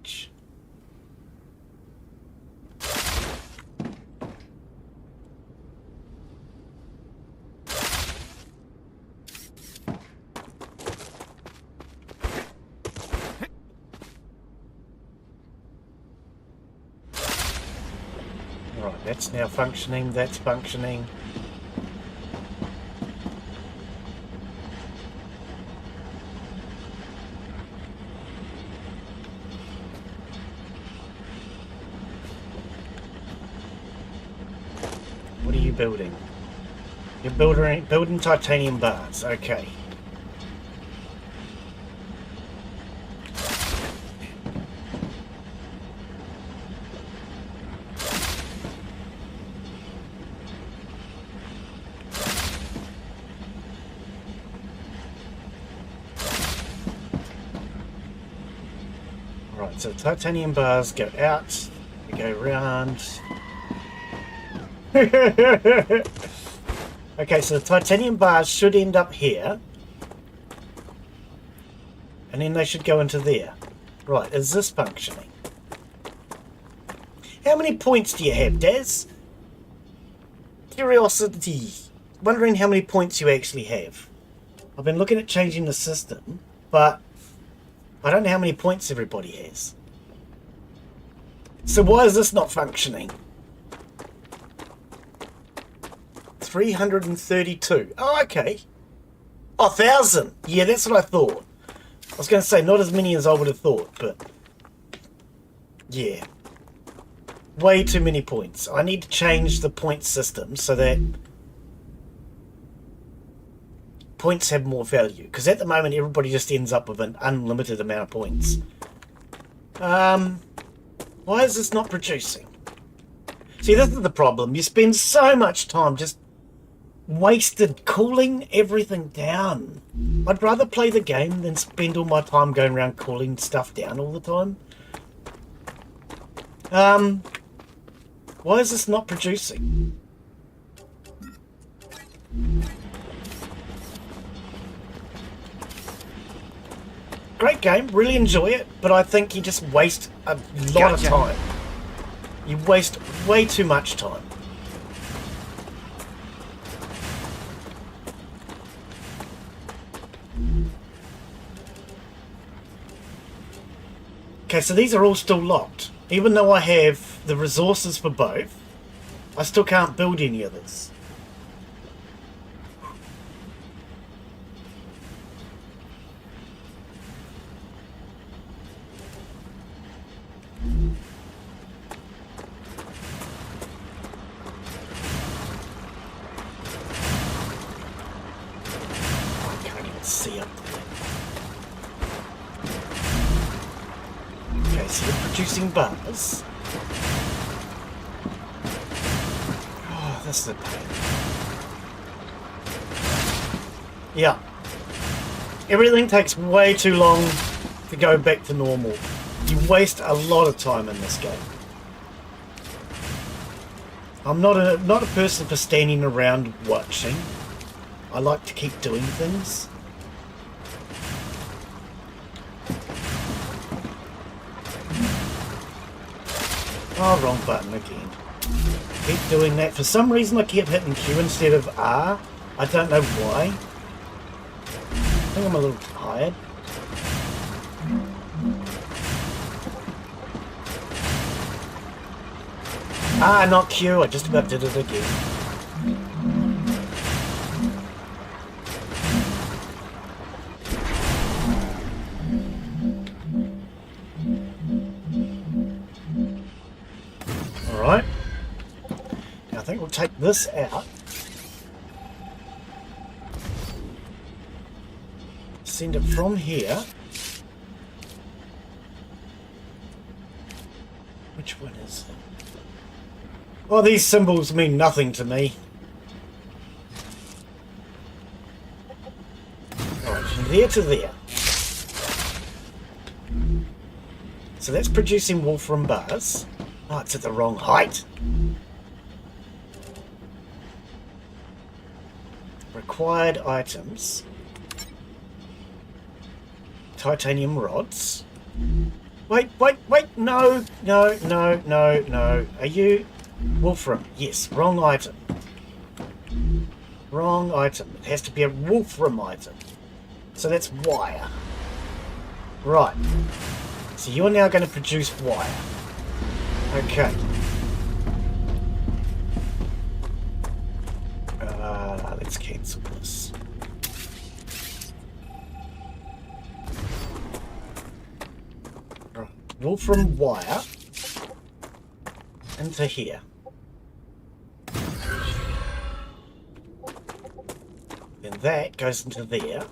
stage. Right, that's now functioning, that's functioning. What are you building? You're building titanium bars, okay. Right, so titanium bars go out, they go round. Okay, so the titanium bars should end up here. And then they should go into there. Right, is this functioning? How many points do you have, Daz? Curiosity. Wondering how many points you actually have. I've been looking at changing the system, but I don't know how many points everybody has. So why is this not functioning? 332. Oh, okay. Oh, 1,000. Yeah, that's what I thought. I was going to say, not as many as I would have thought, but... yeah. Way too many points. I need to change the point system so that... points have more value. Because at the moment, everybody just ends up with an unlimited amount of points. Why is this not producing? See, this is the problem. You spend so much time just wasted cooling everything down. I'd rather play the game than spend all my time going around cooling stuff down all the time. Why is this not producing? Great game, really enjoy it, but I think you just waste a lot of time. You waste way too much time. Okay, so these are all still locked. Even though I have the resources for both, I still can't build any others. I can't even see up there. Okay, so you're producing bars. Oh, this is a pain. Yeah. Everything takes way too long to go back to normal. You waste a lot of time in this game. I'm not a person for standing around watching. I like to keep doing things. Oh, wrong button again. Keep doing that. For some reason I keep hitting Q instead of R. I don't know why. I think I'm a little tired. Ah, not Q. I just about did it again. Alright. Now I think we'll take this out. Send it from here. Which one is it? Oh, these symbols mean nothing to me. Alright, from there to there. So that's producing Wolfram bars. Oh, it's at the wrong height. Required items. Titanium rods. Wait, no. Are you... Wolfram, yes, wrong item. Wrong item. It has to be a Wolfram item. So that's wire. Right. So you're now going to produce wire. Okay. Let's cancel this. Right. Wolfram wire into here. Then that goes into there.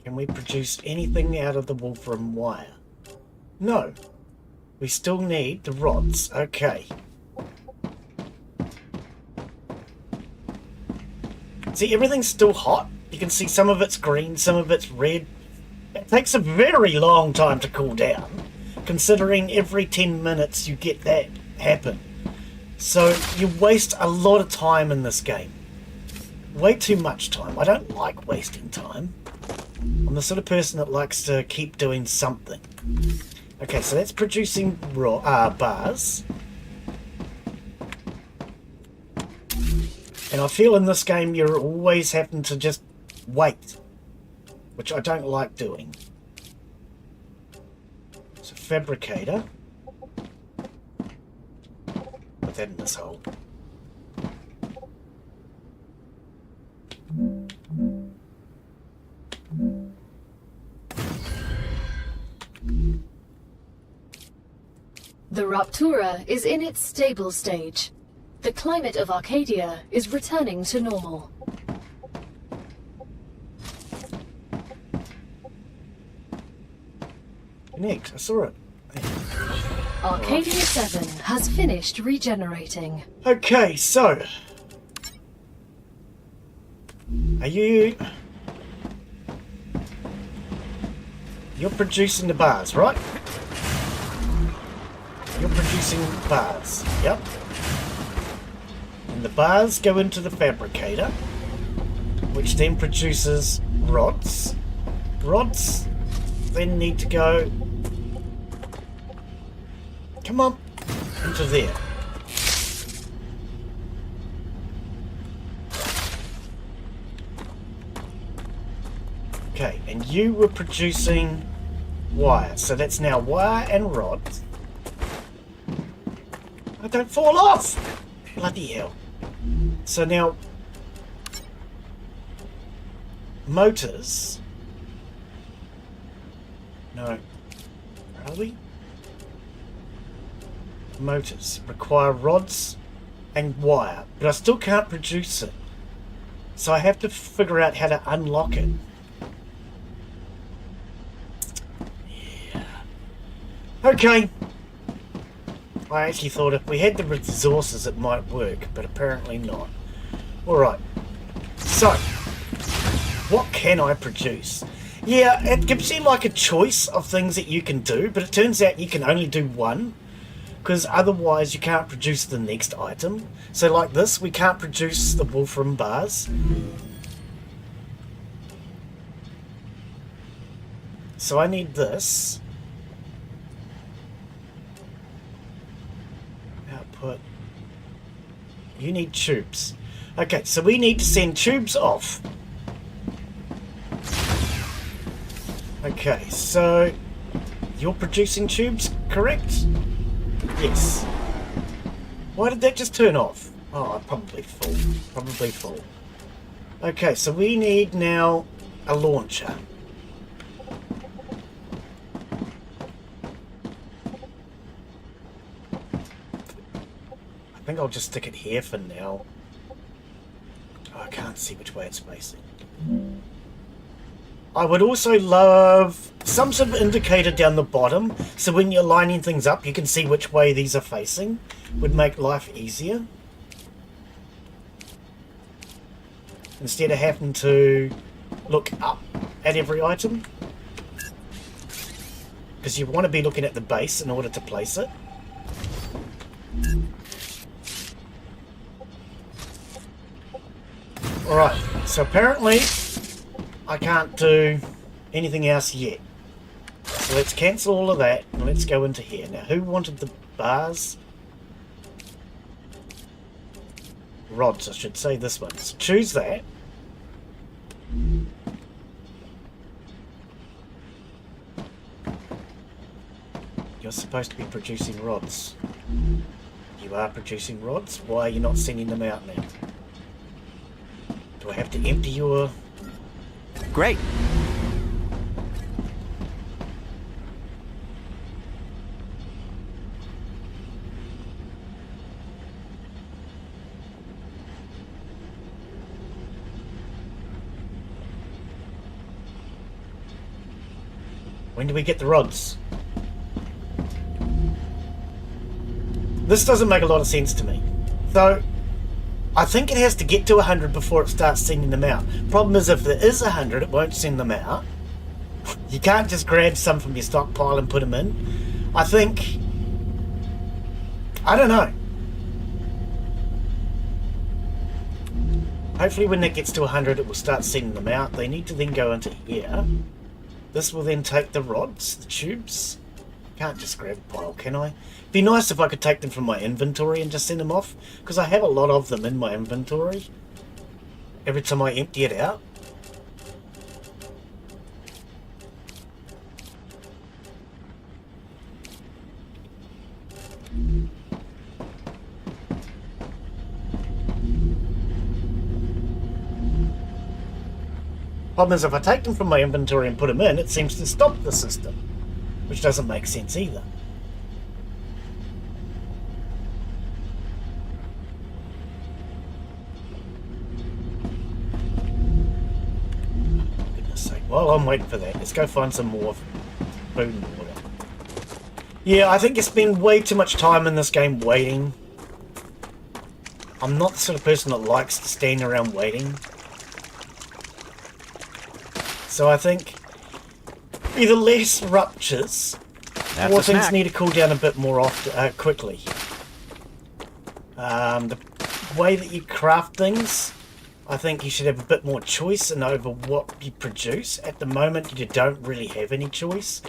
Can we produce anything out of the Wolfram wire? No. We still need the rods. Okay. See, everything's still hot. You can see some of it's green, some of it's red. It takes a very long time to cool down, considering every 10 minutes you get that happen. So you waste a lot of time in this game. Way too much time. I don't like wasting time. I'm the sort of person that likes to keep doing something. Okay, so that's producing bars. And I feel in this game you're always having to just wait, which I don't like doing. So fabricator. Put that in this hole. The Raptura is in its stable stage. The climate of Arcadia is returning to normal. Next, I saw it. Arcadia 7 has finished regenerating. Okay, so are you're producing the bars, right? You're producing bars, yep. And the bars go into the fabricator, which then produces rods. Rods then need to go, come on, into there. Okay, and you were producing wire, so that's now wire and rods. I don't fall off! Bloody hell. So now, motors. No. Are we? Motors require rods and wire, but I still can't produce it. So I have to figure out how to unlock it. Yeah. Okay. I actually thought if we had the resources it might work, but apparently not. Alright. So, what can I produce? Yeah, it gives you like a choice of things that you can do, but it turns out you can only do one, because otherwise you can't produce the next item. So like this, we can't produce the Wolfram bars. So I need this. Output. You need tubes. Okay, so we need to send tubes off. Okay, so you're producing tubes, correct? Yes. Why did that just turn off? Oh, probably full. Probably full. Okay, so we need now a launcher. I think I'll just stick it here for now. Oh, I can't see which way it's facing. I would also love some sort of indicator down the bottom, so when you're lining things up you can see which way these are facing. Would make life easier. Instead of having to look up at every item. Because you want to be looking at the base in order to place it. Alright, so apparently I can't do anything else yet. So So let's cancel all of that and let's go into here. Now, who wanted the bars? Rods, I should say this one. So choose that. You're supposed to be producing rods. You are producing rods? Why are you not sending them out now? Do I have to empty your... Great. When do we get the rods? This doesn't make a lot of sense to me. So, I think it has to get to 100 before it starts sending them out. Problem is, if there is 100, it won't send them out. You can't just grab some from your stockpile and put them in. I think... I don't know. Hopefully when that gets to 100, it will start sending them out. They need to then go into here. This will then take the rods, the tubes. Can't just grab a pile, can I? Be nice if I could take them from my inventory and just send them off, because I have a lot of them in my inventory every time I empty it out. Problem is, if I take them from my inventory and put them in, it seems to stop the system, which doesn't make sense either. Goodness sake. While I'm waiting for that, let's go find some more food and water. Yeah, I think I spend way too much time in this game waiting. I'm not the sort of person that likes to stand around waiting. So I think either less ruptures, or things need to cool down a bit more quickly. The way that you craft things, I think you should have a bit more choice over what you produce. At the moment, you don't really have any choice,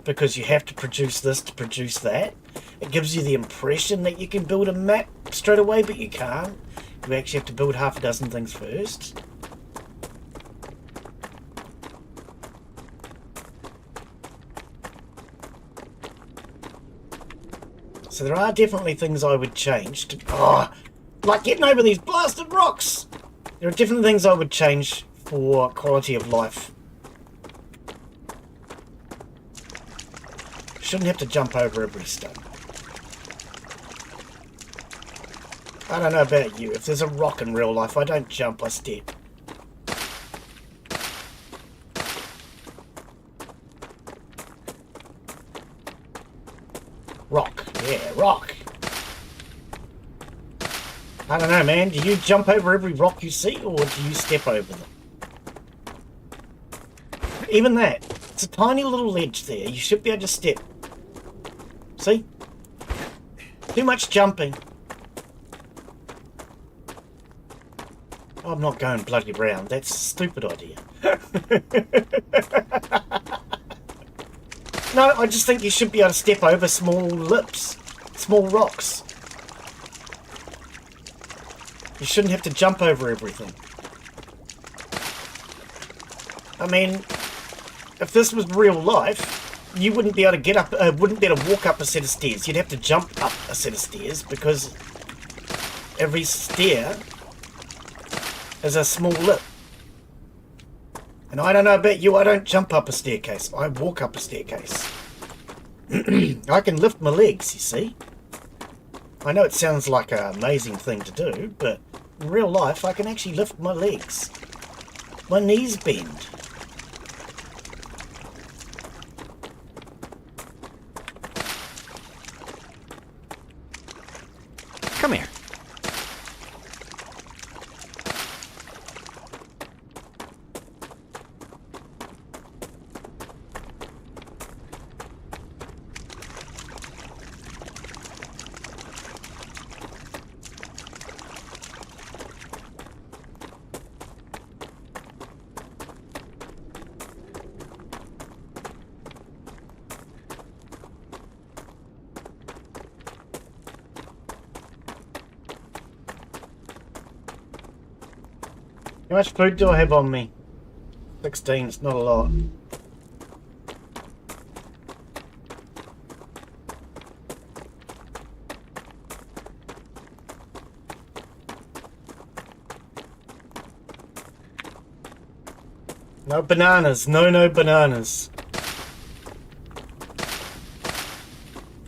because you have to produce this to produce that. It gives you the impression that you can build a map straight away, but you can't. You actually have to build half a dozen things first. So there are definitely things I would change to... like getting over these blasted rocks! There are definitely things I would change for quality of life. Shouldn't have to jump over every stone. I don't know about you. If there's a rock in real life, I don't jump, I step. Rock. Yeah, rock. I don't know, man. Do you jump over every rock you see, or do you step over them? Even that. It's a tiny little ledge there. You should be able to step. See? Too much jumping. I'm not going bloody round. That's a stupid idea. No, I just think you should be able to step over small lips, small rocks. You shouldn't have to jump over everything. I mean, if this was real life, you wouldn't be able to get up, wouldn't be able to walk up a set of stairs. You'd have to jump up a set of stairs, because every stair is a small lip. And I don't know about you, I don't jump up a staircase. I walk up a staircase. I can lift my legs, you see. I know it sounds like an amazing thing to do, but in real life I can actually lift my legs. My knees bend. Come here. How much food do I have on me? 16, it's not a lot. No bananas. No bananas.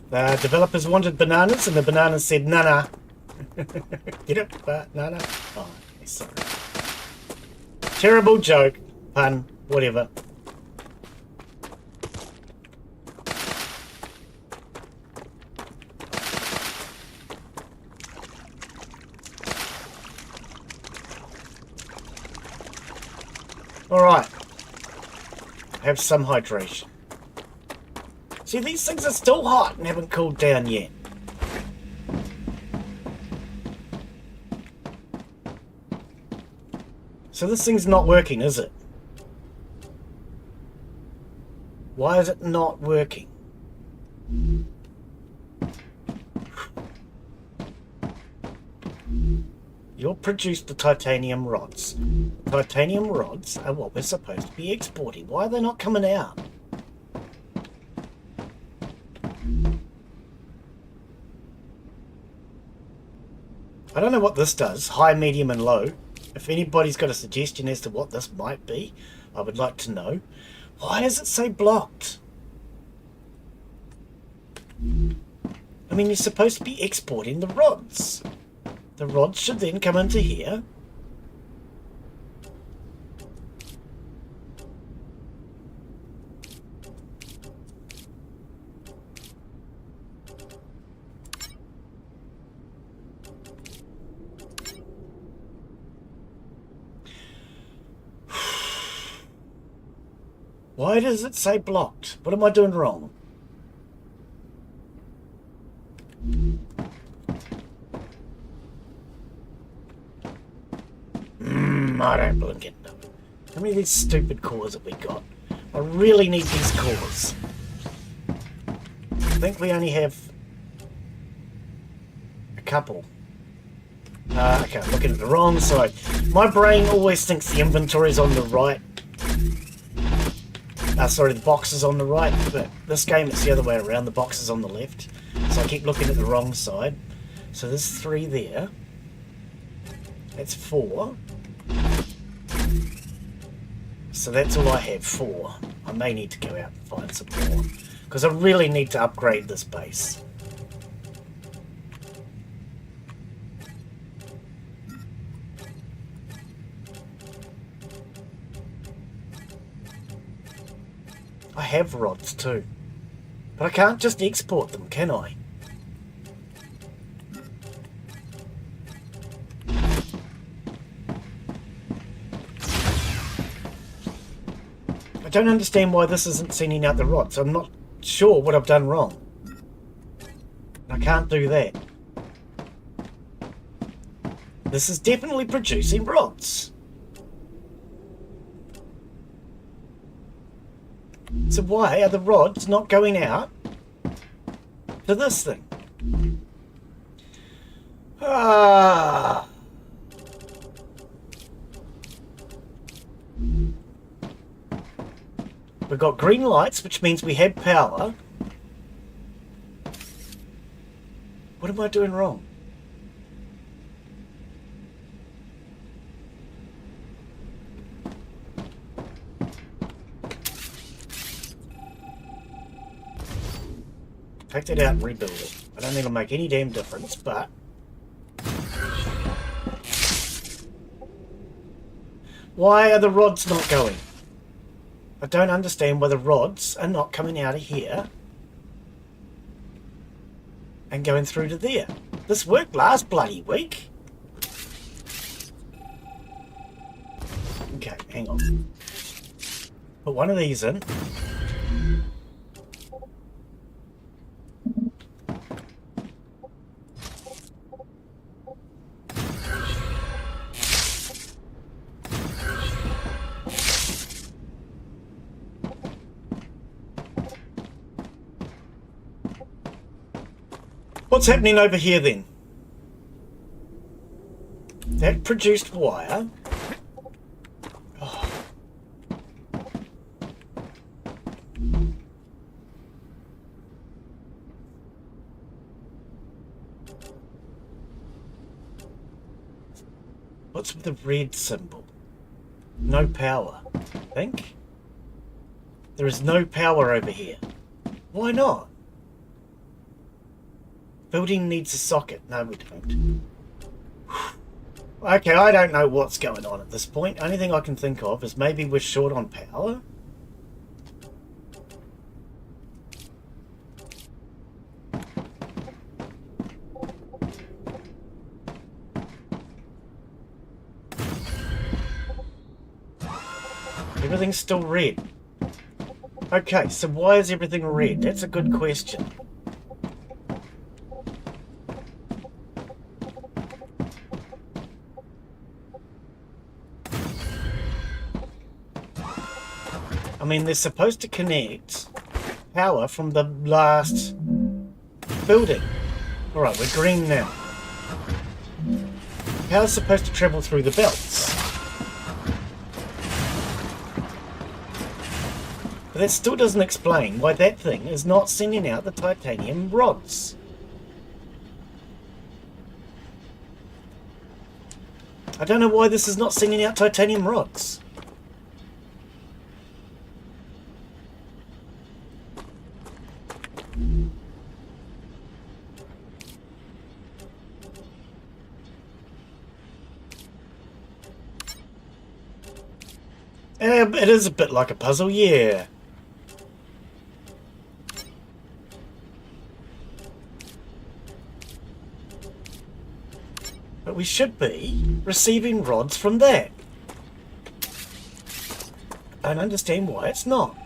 The developers wanted bananas and the bananas said, nah. Get it? Banana? Oh, okay, sorry. Terrible joke. Pun. Whatever. Alright. Have some hydration. See, these things are still hot and haven't cooled down yet. So this thing's not working, is it? Why is it not working? You'll produce the titanium rods. Titanium rods are what we're supposed to be exporting. Why are they not coming out? I don't know what this does. High, medium and low. If anybody's got a suggestion as to what this might be, I would like to know. Why does it say blocked? I mean, you're supposed to be exporting the rods. The rods should then come into here. Why does it say blocked? What am I doing wrong? I don't blink it. How many of these stupid cores have we got? I really need these cores. I think we only have a couple. Okay, I'm looking at the wrong side. My brain always thinks the inventory's on the right. Sorry, the box is on the right, but this game it's the other way around. The box is on the left. So I keep looking at the wrong side. So there's 3 there. That's 4. So that's all I have, 4. I may need to go out and find some more. Because I really need to upgrade this base. I have rods too. But I can't just export them, can I? I don't understand why this isn't sending out the rods. I'm not sure what I've done wrong. I can't do that. This is definitely producing rods. So why are the rods not going out to this thing? Ah. We've got green lights, which means we have power. What am I doing wrong? Take that out and rebuild it. I don't think it'll make any damn difference, but... Why are the rods not going? I don't understand why the rods are not coming out of here and going through to there. This worked last bloody week. Okay, hang on. Put one of these in. What's happening over here then? That produced wire. What's with the red symbol? No power. I think? There is no power over here. Why not? Building needs a socket. No, we don't. Okay, I don't know what's going on at this point. Only thing I can think of is maybe we're short on power. Everything's still red. Okay, so why is everything red? That's a good question. I mean, they're supposed to connect power from the last building. Alright, we're green now. Power's supposed to travel through the belts. But that still doesn't explain why that thing is not sending out the titanium rods. I don't know why this is not sending out titanium rods. It is a bit like a puzzle, yeah. But we should be receiving rods from that. I don't understand why it's not.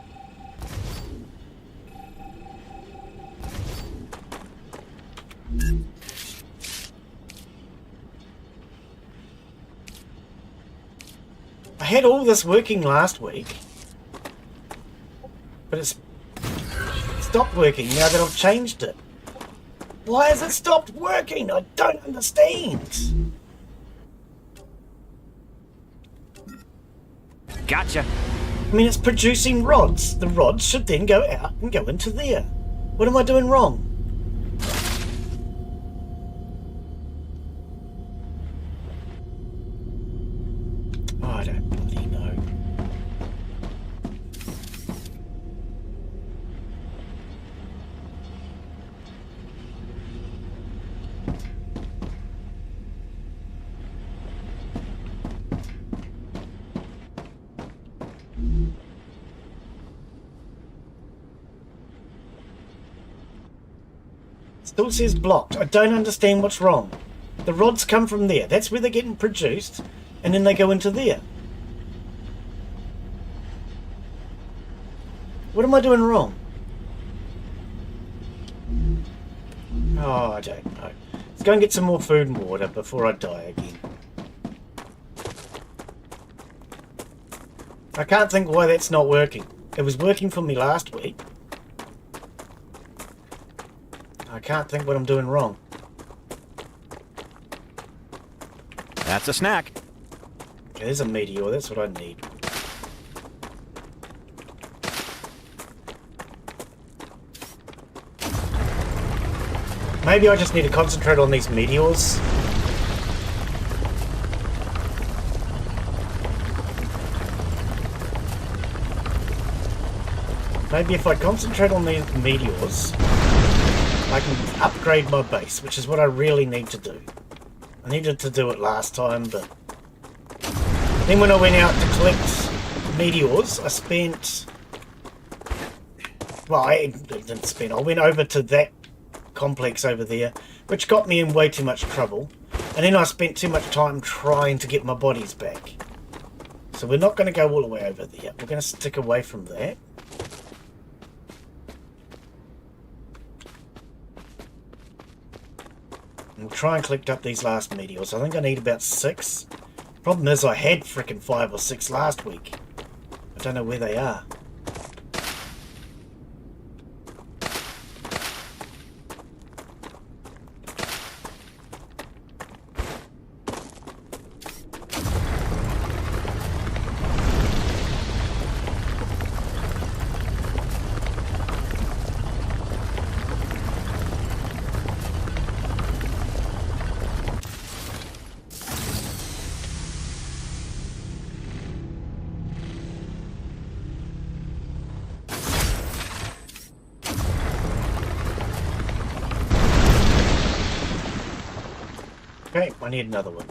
I had all this working last week, but it's stopped working now that I've changed it. Why has it stopped working? I don't understand. Gotcha. I mean, it's producing rods. The rods should then go out and go into there. What am I doing wrong? I don't bloody know. Still says blocked. I don't understand what's wrong. The rods come from there. That's where they're getting produced, and then they go into there. What am I doing wrong? Oh, I don't know. Let's go and get some more food and water before I die again. I can't think why that's not working. It was working for me last week. I can't think what I'm doing wrong. That's a snack. Okay, there's a meteor. That's what I need. Maybe I just need to concentrate on these meteors. Maybe if I concentrate on these meteors, I can upgrade my base, which is what I really need to do. I needed to do it last time, but then when I went out to collect meteors, I spent... Well, I didn't spend. I went over to that complex over there, which got me in way too much trouble. And then I spent too much time trying to get my bodies back. So we're not going to go all the way over there. We're going to stick away from that. We'll try and collect up these last meteors. I think I need about 6. Problem is I had frickin' 5 or 6 last week. I don't know where they are. Okay, I need another one.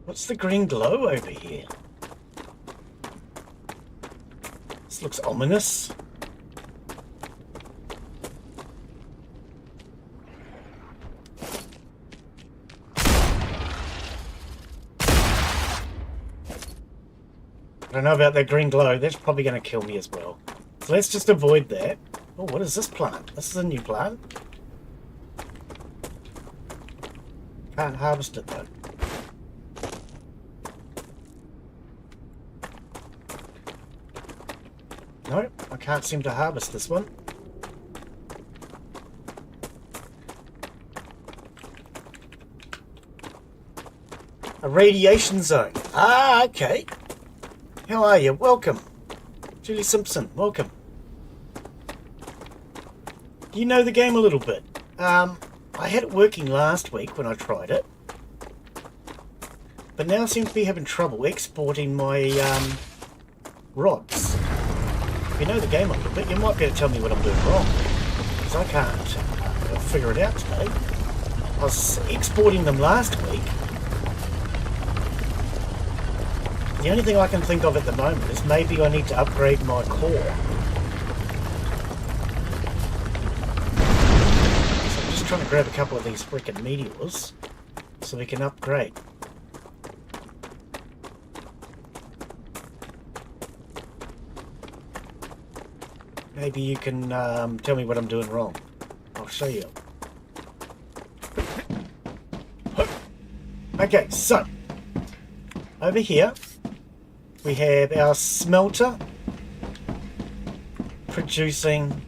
What's the green glow over here? This looks ominous. I don't know about that green glow. That's probably going to kill me as well. So let's just avoid that. Oh, what is this plant? This is a new plant. Can't harvest it though. No, I can't seem to harvest this one. A radiation zone. Ah, okay. How are you? Welcome. Julie Simpson, welcome. You know the game a little bit. I had it working last week when I tried it. But now I seem to be having trouble exporting my rods. If you know the game a little bit, you might be able to tell me what I'm doing wrong. Because I can't figure it out today. I was exporting them last week. The only thing I can think of at the moment is maybe I need to upgrade my core. So I'm just trying to grab a couple of these freaking meteors so we can upgrade. Maybe you can tell me what I'm doing wrong. I'll show you. Okay, so over here we have our smelter producing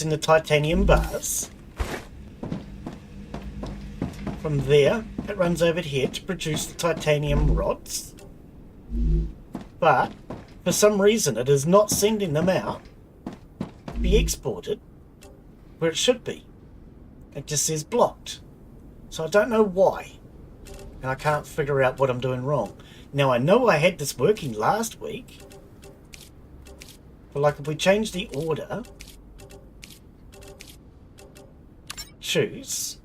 the titanium bars. From there, it runs over here to produce the titanium rods. But for some reason, it is not sending them out to be exported where it should be. It just says blocked. So I don't know why. And I can't figure out what I'm doing wrong. Now I know I had this working last week. But like if we change the order, choose,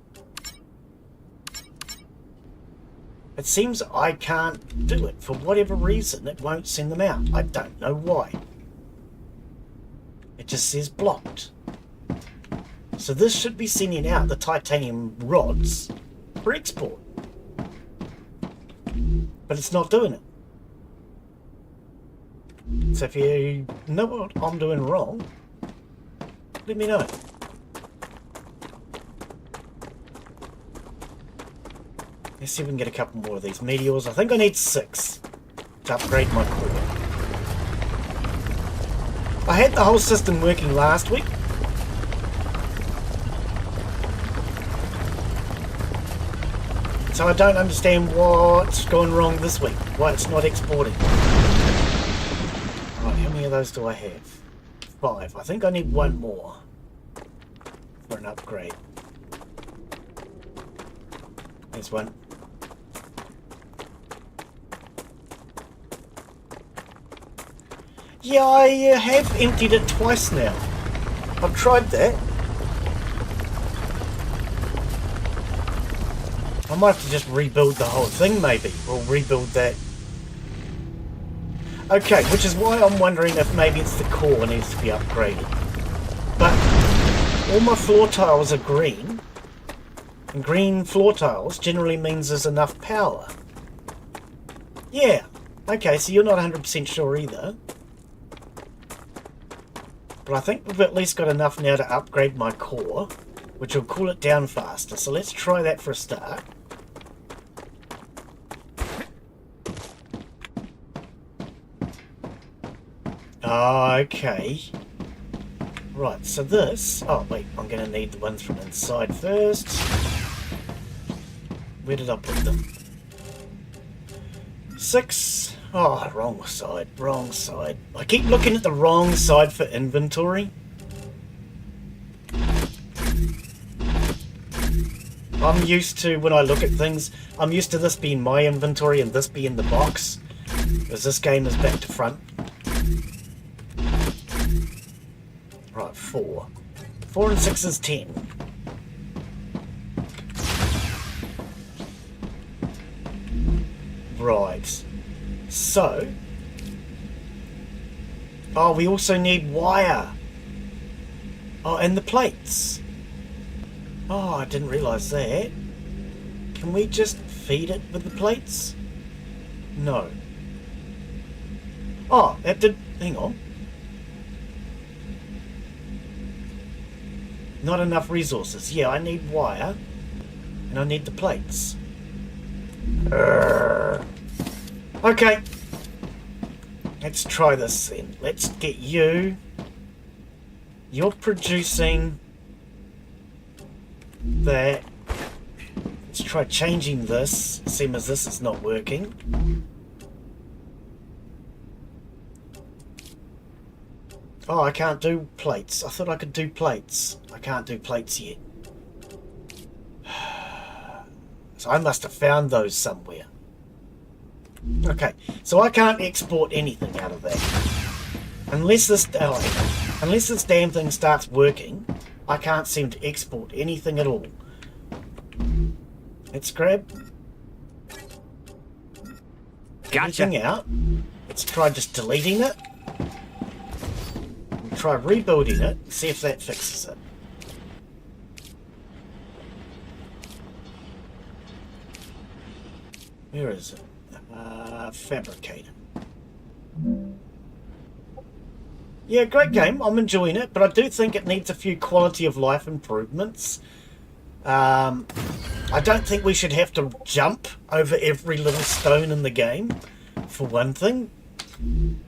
it seems I can't do it. For whatever reason, it won't send them out. I don't know why. It just says blocked. So this should be sending out the titanium rods for export. But it's not doing it. So if you know what I'm doing wrong, let me know. Let's see if we can get a couple more of these meteors. I think I need 6 to upgrade my core. I had the whole system working last week. So I don't understand what's gone wrong this week. Why it's not exporting. Right, how many of those do I have? 5. I think I need 1 more for an upgrade. There's one. Yeah, I have emptied it twice now. I've tried that. I might have to just rebuild the whole thing maybe, or rebuild that. Okay, which is why I'm wondering if maybe it's the core needs to be upgraded. But all my floor tiles are green, and green floor tiles generally means there's enough power. Yeah, okay, so you're not 100% sure either. But I think we've at least got enough now to upgrade my core, which will cool it down faster. So let's try that for a start. Okay. Right, so this... Oh, wait, I'm going to need the ones from inside first. Where did I put them? 6. Oh, wrong side, wrong side. I keep looking at the wrong side for inventory. I'm used to, when I look at things, I'm used to this being my inventory and this being the box. Because this game is back to front. Right, 4. 4 and 6 is 10. Right. So. Oh, we also need wire. Oh, and the plates. Oh, I didn't realise that. Can we just feed it with the plates? No. Oh, that did... Hang on. Not enough resources. Yeah, I need wire. And I need the plates. Okay. Let's try this then. Let's get you. You're producing that. Let's try changing this. Seeing as this is not working. Oh, I can't do plates. I thought I could do plates. I can't do plates yet. So I must have found those somewhere. Okay, so I can't export anything out of that. Unless this damn thing starts working, I can't seem to export anything at all. Let's grab everything out. Let's try just deleting it. We'll try rebuilding it, see if that fixes it. Where is it? Fabricator. Yeah, great game. I'm enjoying it, but I do think it needs a few quality of life improvements. I don't think we should have to jump over every little stone in the game, for one thing.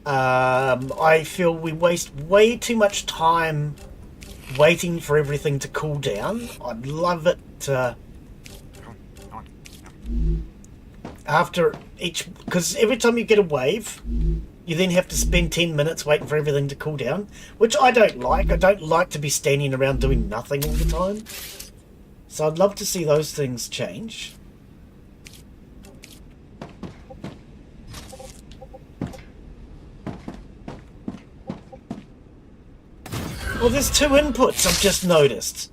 I feel we waste way too much time waiting for everything to cool down. I'd love it to... After each... Because every time you get a wave, you then have to spend 10 minutes waiting for everything to cool down, which I don't like. I don't like to be standing around doing nothing all the time. So I'd love to see those things change. Well, there's 2 inputs, I've just noticed.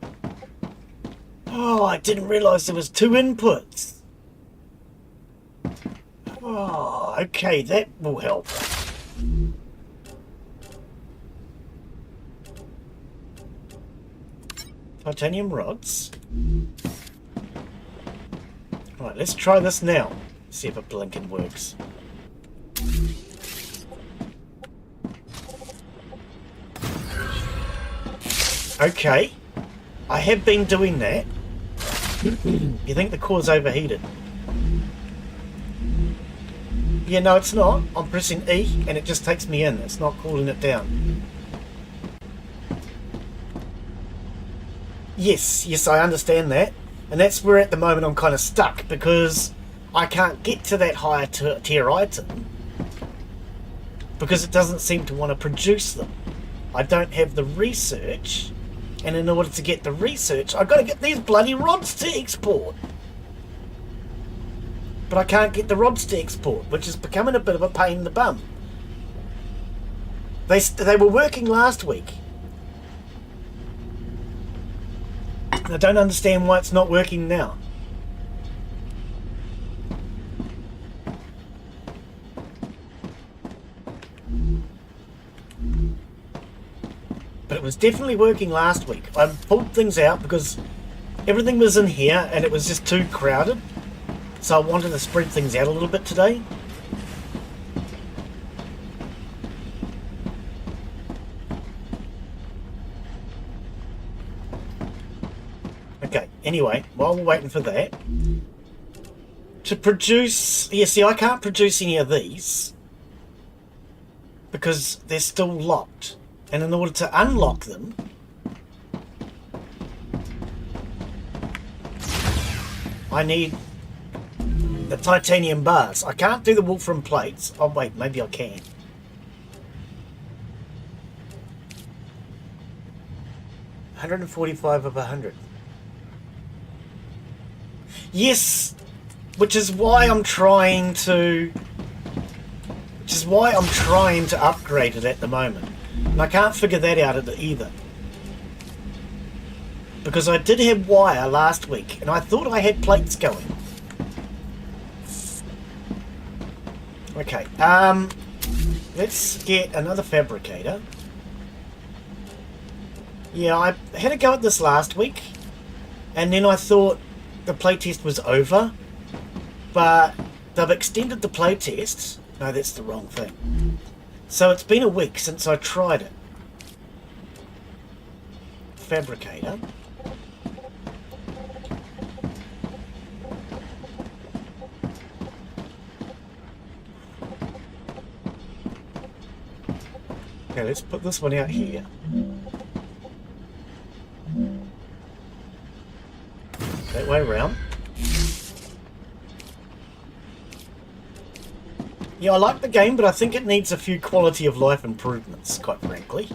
Oh, I didn't realise there was 2 inputs. Oh, okay, that will help. Titanium rods. Right, let's try this now. See if it blinking works. Okay. I have been doing that. You think the core's overheated? Yeah, no, it's not. I'm pressing E and it just takes me in. It's not cooling it down. Yes, I understand that. And that's where at the moment I'm kind of stuck, because I can't get to that higher tier item because it doesn't seem to want to produce them. I don't have the research, and in order to get the research, I've got to get these bloody rods to export. But I can't get the rods to export, which is becoming a bit of a pain in the bum. They were working last week. I don't understand why it's not working now. But it was definitely working last week. I pulled things out because everything was in here and it was just too crowded. So I wanted to spread things out a little bit today. Okay, anyway, while we're waiting for that, to produce... Yeah, see, I can't produce any of these because they're still locked. And in order to unlock them, I need the titanium bars. I can't do the Wolfram plates. Oh wait, maybe I can. $145 of 100. Yes, which is why I'm trying to upgrade it at the moment. And I can't figure that out either. Because I did have wire last week, and I thought I had plates going. Okay, let's get another fabricator. Yeah, I had a go at this last week, and then I thought the playtest was over, but they've extended the playtest. No, that's the wrong thing. So it's been a week since I tried it. Fabricator. Okay, let's put this one out here. That way around. Yeah, I like the game, but I think it needs a few quality of life improvements, quite frankly.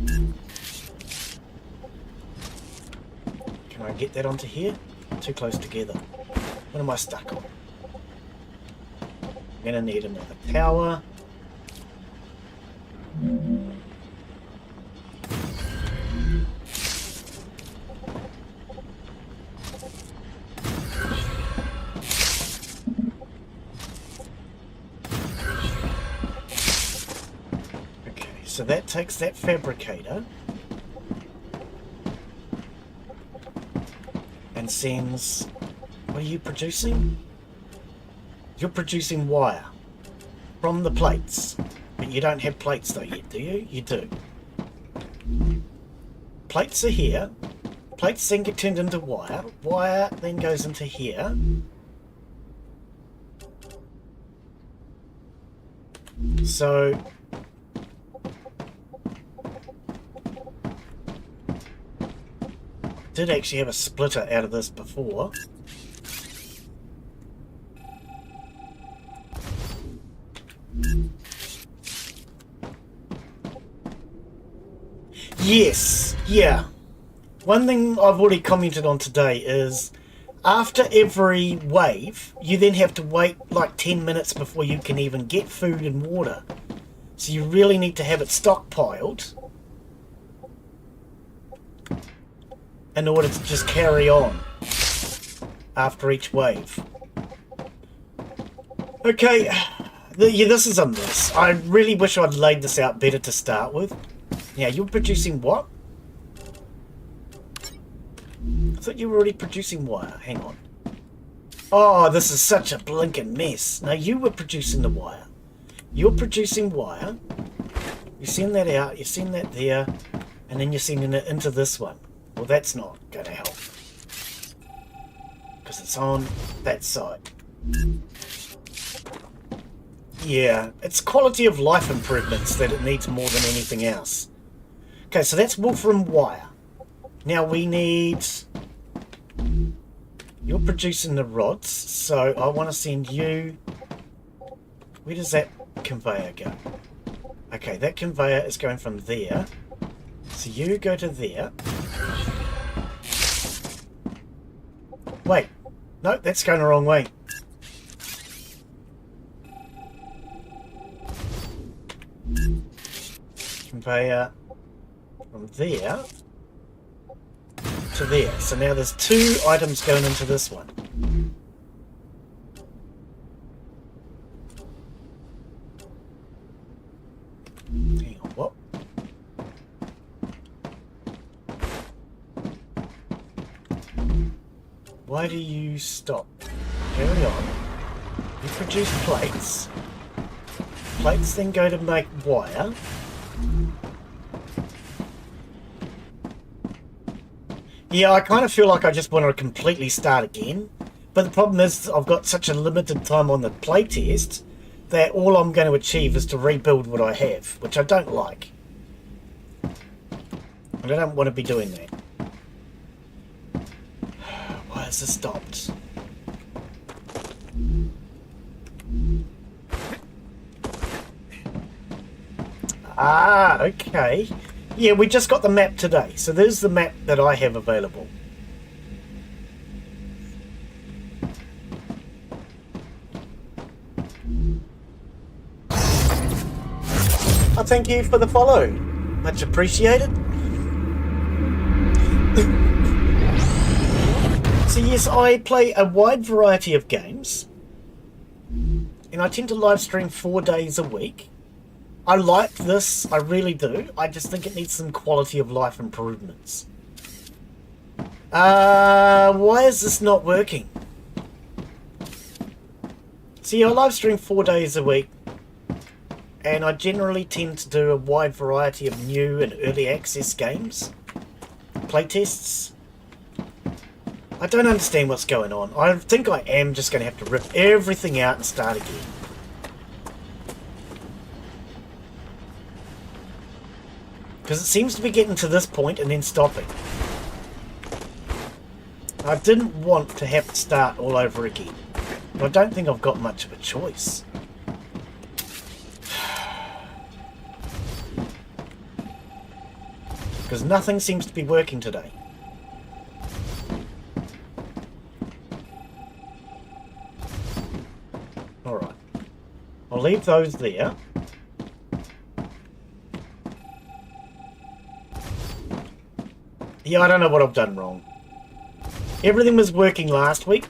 Can I get that onto here? Too close together. What am I stuck on? I'm gonna need another tower. Okay, so that takes that fabricator and sends... What are you producing? You're producing wire from the plates. But you don't have plates though yet, do you? You do. Plates are here. Plates then get turned into wire. Wire then goes into here. So... did actually have a splitter out of this before. Yes, yeah. One thing I've already commented on today is after every wave, you then have to wait like 10 minutes before you can even get food and water. So you really need to have it stockpiled in order to just carry on after each wave. Okay, yeah, this is a mess. I really wish I'd laid this out better to start with. Now, you're producing what? I thought you were already producing wire. Hang on. Oh, this is such a blinking mess. Now, you were producing the wire. You're producing wire. You send that out. You send that there. And then you're sending it into this one. Well, that's not going to help. Because it's on that side. Yeah, it's quality of life improvements that it needs more than anything else. Okay, so that's Wolfram wire. Now we need... You're producing the rods, so I want to send you... Where does that conveyor go? Okay, that conveyor is going from there. So you go to there. Wait. No, that's going the wrong way. Conveyor from there to there. So now there's 2 items going into this one. Hang on, what? Why do you stop? Carry on. You produce plates. Plates then go to make wire. Yeah, I kind of feel like I just want to completely start again. But the problem is I've got such a limited time on the playtest that all I'm going to achieve is to rebuild what I have, which I don't like. And I don't want to be doing that. Why has this stopped? Ah, okay. Yeah, we just got the map today. So there's the map that I have available. Oh, thank you for the follow. Much appreciated. So yes, I play a wide variety of games. And I tend to live stream 4 days a week. I like this, I really do. I just think it needs some quality of life improvements. Why is this not working? See, I live stream 4 days a week. And I generally tend to do a wide variety of new and early access games. Playtests. I don't understand what's going on. I think I am just going to have to rip everything out and start again. Because it seems to be getting to this point and then stopping. I didn't want to have to start all over again. But I don't think I've got much of a choice. Because nothing seems to be working today. Alright. I'll leave those there. Yeah, I don't know what I've done wrong. Everything was working last week.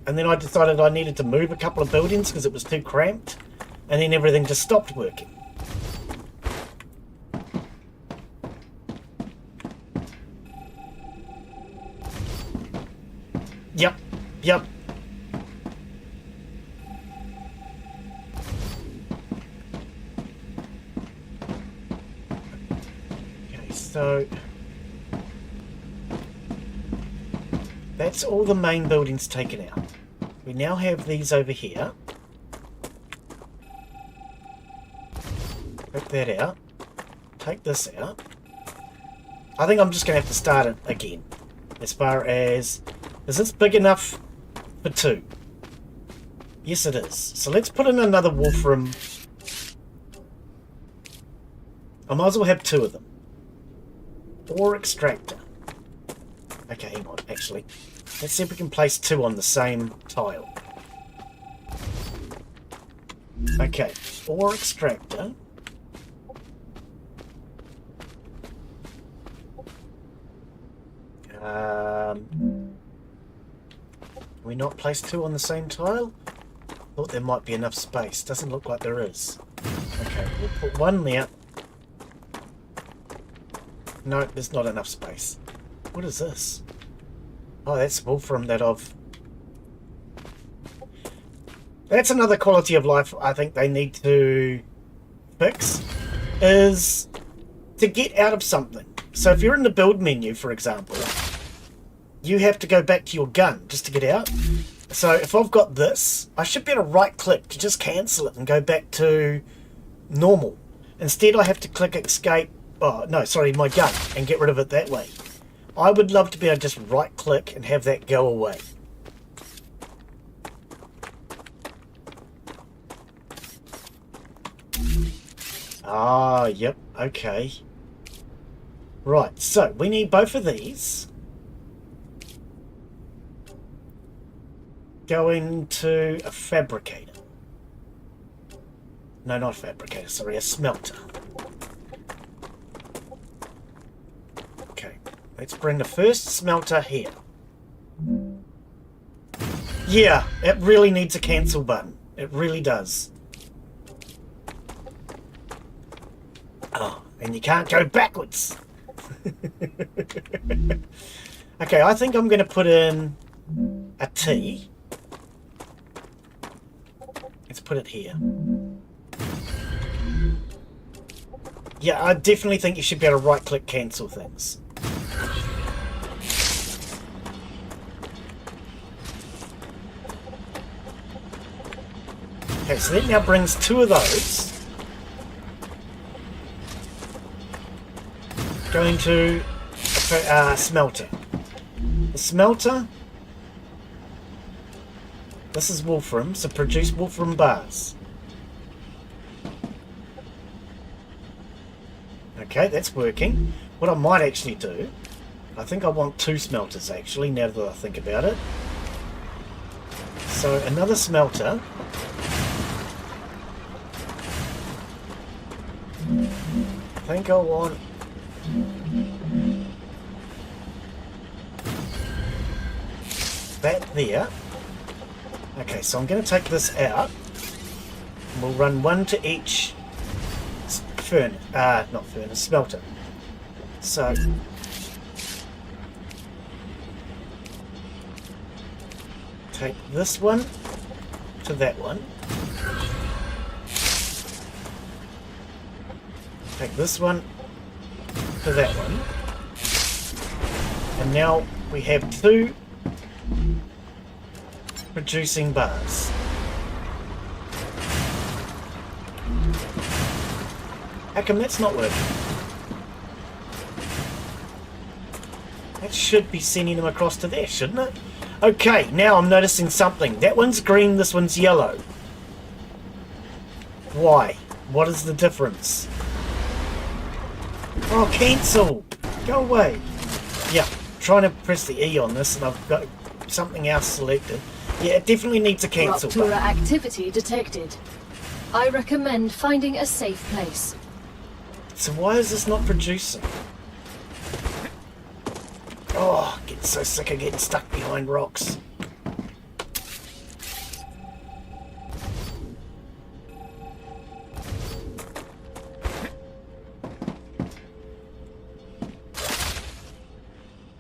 And then I decided I needed to move a couple of buildings because it was too cramped. And then everything just stopped working. Yep. Okay, so that's all the main buildings taken out. We now have these over here. Take that out. Take this out. I think I'm just going to have to start it again. As far as... Is this big enough for 2? Yes, it is. So let's put in another wolf room. I might as well have 2 of them. Or extractor. Okay, hang on, actually. Let's see if we can place 2 on the same tile. Okay, 4 extractor. Can we not place 2 on the same tile? Thought there might be enough space. Doesn't look like there is. Okay, we'll put 1 there. No, there's not enough space. What is this? Oh, that's wolf room that I've... That's another quality of life I think they need to fix, is to get out of something. So if you're in the build menu, for example, you have to go back to your gun just to get out. So if I've got this, I should be able to right click to just cancel it and go back to normal. Instead I have to click escape, oh no, sorry, my gun, and get rid of it that way. I would love to be able to just right click and have that go away. Ah, yep, okay. Right, so we need both of these. Go into a fabricator. No, not a fabricator, sorry, a smelter. Okay, let's bring the first smelter here. Yeah, it really needs a cancel button. It really does. Oh, and you can't go backwards. Okay, I think I'm going to put in a T. Let's put it here. Yeah, I definitely think you should be able to right-click cancel things. Okay, so that now brings 2 of those. going to smelter. The smelter, this is wolfram, so produce wolfram bars. Okay, that's working. What I might actually do, I think I want 2 smelters actually, now that I think about it. So another smelter. I think I want that there. Okay, so I'm going to take this out. We'll run 1 to each smelter. So take this one to that one. Take this one to that one. And now we have 2 producing bars. How come that's not working? That should be sending them across to there, shouldn't it? Okay, now I'm noticing something. That one's green, this one's yellow. Why? What is the difference? Oh, cancel! Go away! Yeah, trying to press the E on this and I've got something else selected. Yeah, it definitely needs a cancel Raptura button. activity detected. I recommend finding a safe place. So why is this not producing? Oh, I'm getting so sick of getting stuck behind rocks.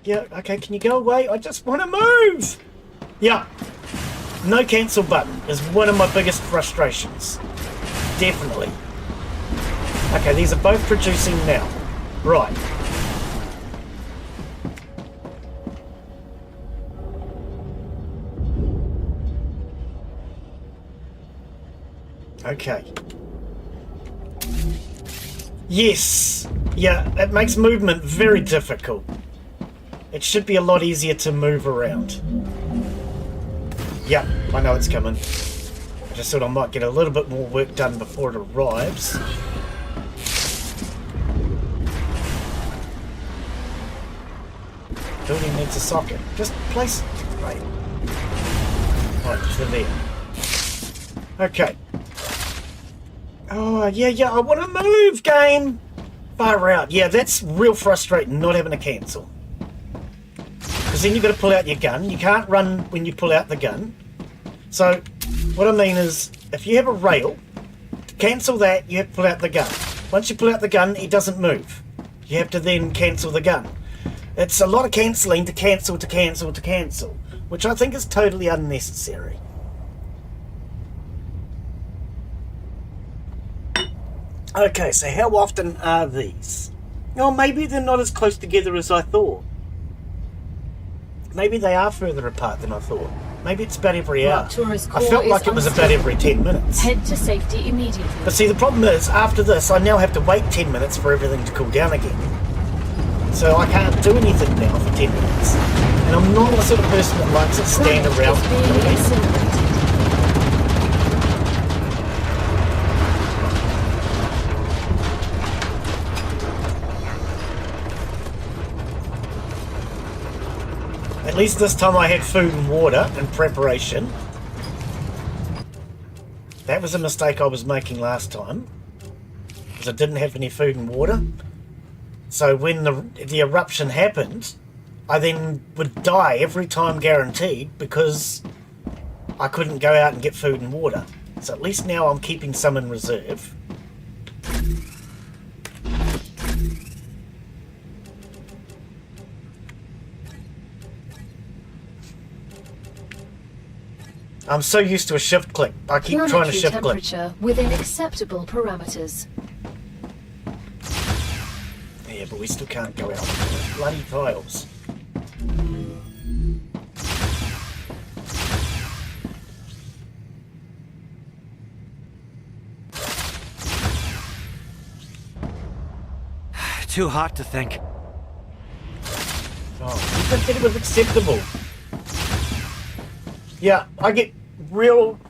Yeah, okay, can you go away? I just want to move! Yeah, no cancel button is one of my biggest frustrations. Definitely. Okay, these are both producing now. Right. Okay. Yes! Yeah, it makes movement very difficult. It should be a lot easier to move around. Yeah, I know it's coming. I just thought I might get a little bit more work done before it arrives. Building needs a socket. Just place it right to there. Okay. Oh, yeah, I want to move, game! Far out. Yeah, that's real frustrating, not having a cancel. Because then you've got to pull out your gun. You can't run when you pull out the gun. So, what I mean is, if you have a rail, to cancel that, you have to pull out the gun. Once you pull out the gun, it doesn't move. You have to then cancel the gun. It's a lot of cancelling to cancel to cancel to cancel, which I think is totally unnecessary. Okay, so how often are these? Oh, maybe they're not as close together as I thought. Maybe they are further apart than I thought. Maybe it's about every hour. I felt like it was about every 10 minutes. Head to safety immediately. But see, the problem is, after this, I now have to wait 10 minutes for everything to cool down again. So I can't do anything now for 10 minutes. And I'm not the sort of person that likes to stand around. At least this time I had food and water in preparation. That was a mistake I was making last time, because I didn't have any food and water. So when the eruption happened, I then would die every time guaranteed, because I couldn't go out and get food and water. So at least now I'm keeping some in reserve. I'm so used to a shift click. I keep trying to shift click. Temperature within acceptable parameters. Yeah, but we still can't go out with those bloody tiles. too hot to think. Oh, you said it was acceptable. Yeah, I get real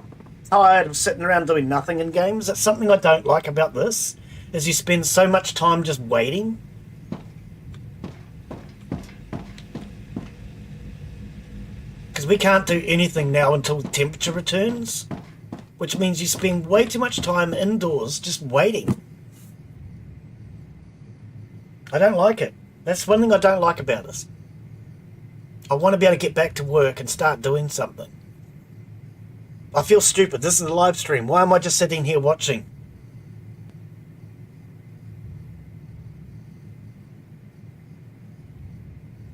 tired of sitting around doing nothing in games. That's something I don't like about this, is you spend so much time just waiting. Because we can't do anything now until the temperature returns, which means you spend way too much time indoors just waiting. I don't like it. That's one thing I don't like about this. I want to be able to get back to work and start doing something. I feel stupid. This is a live stream. Why am I just sitting here watching?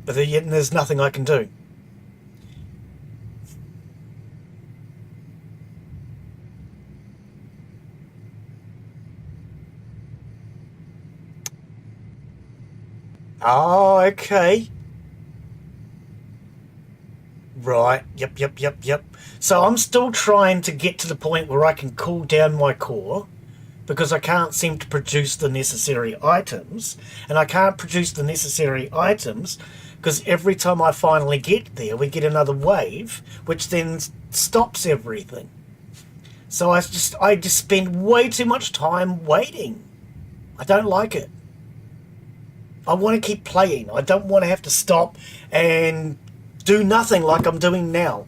But yet there's nothing I can do. Oh, okay. Right, yep. So I'm still trying to get to the point where I can cool down my core because I can't seem to produce the necessary items. And I can't produce the necessary items because every time I finally get there, we get another wave, which then stops everything. So I just spend way too much time waiting. I don't like it. I want to keep playing. I don't want to have to stop and do nothing like I'm doing now.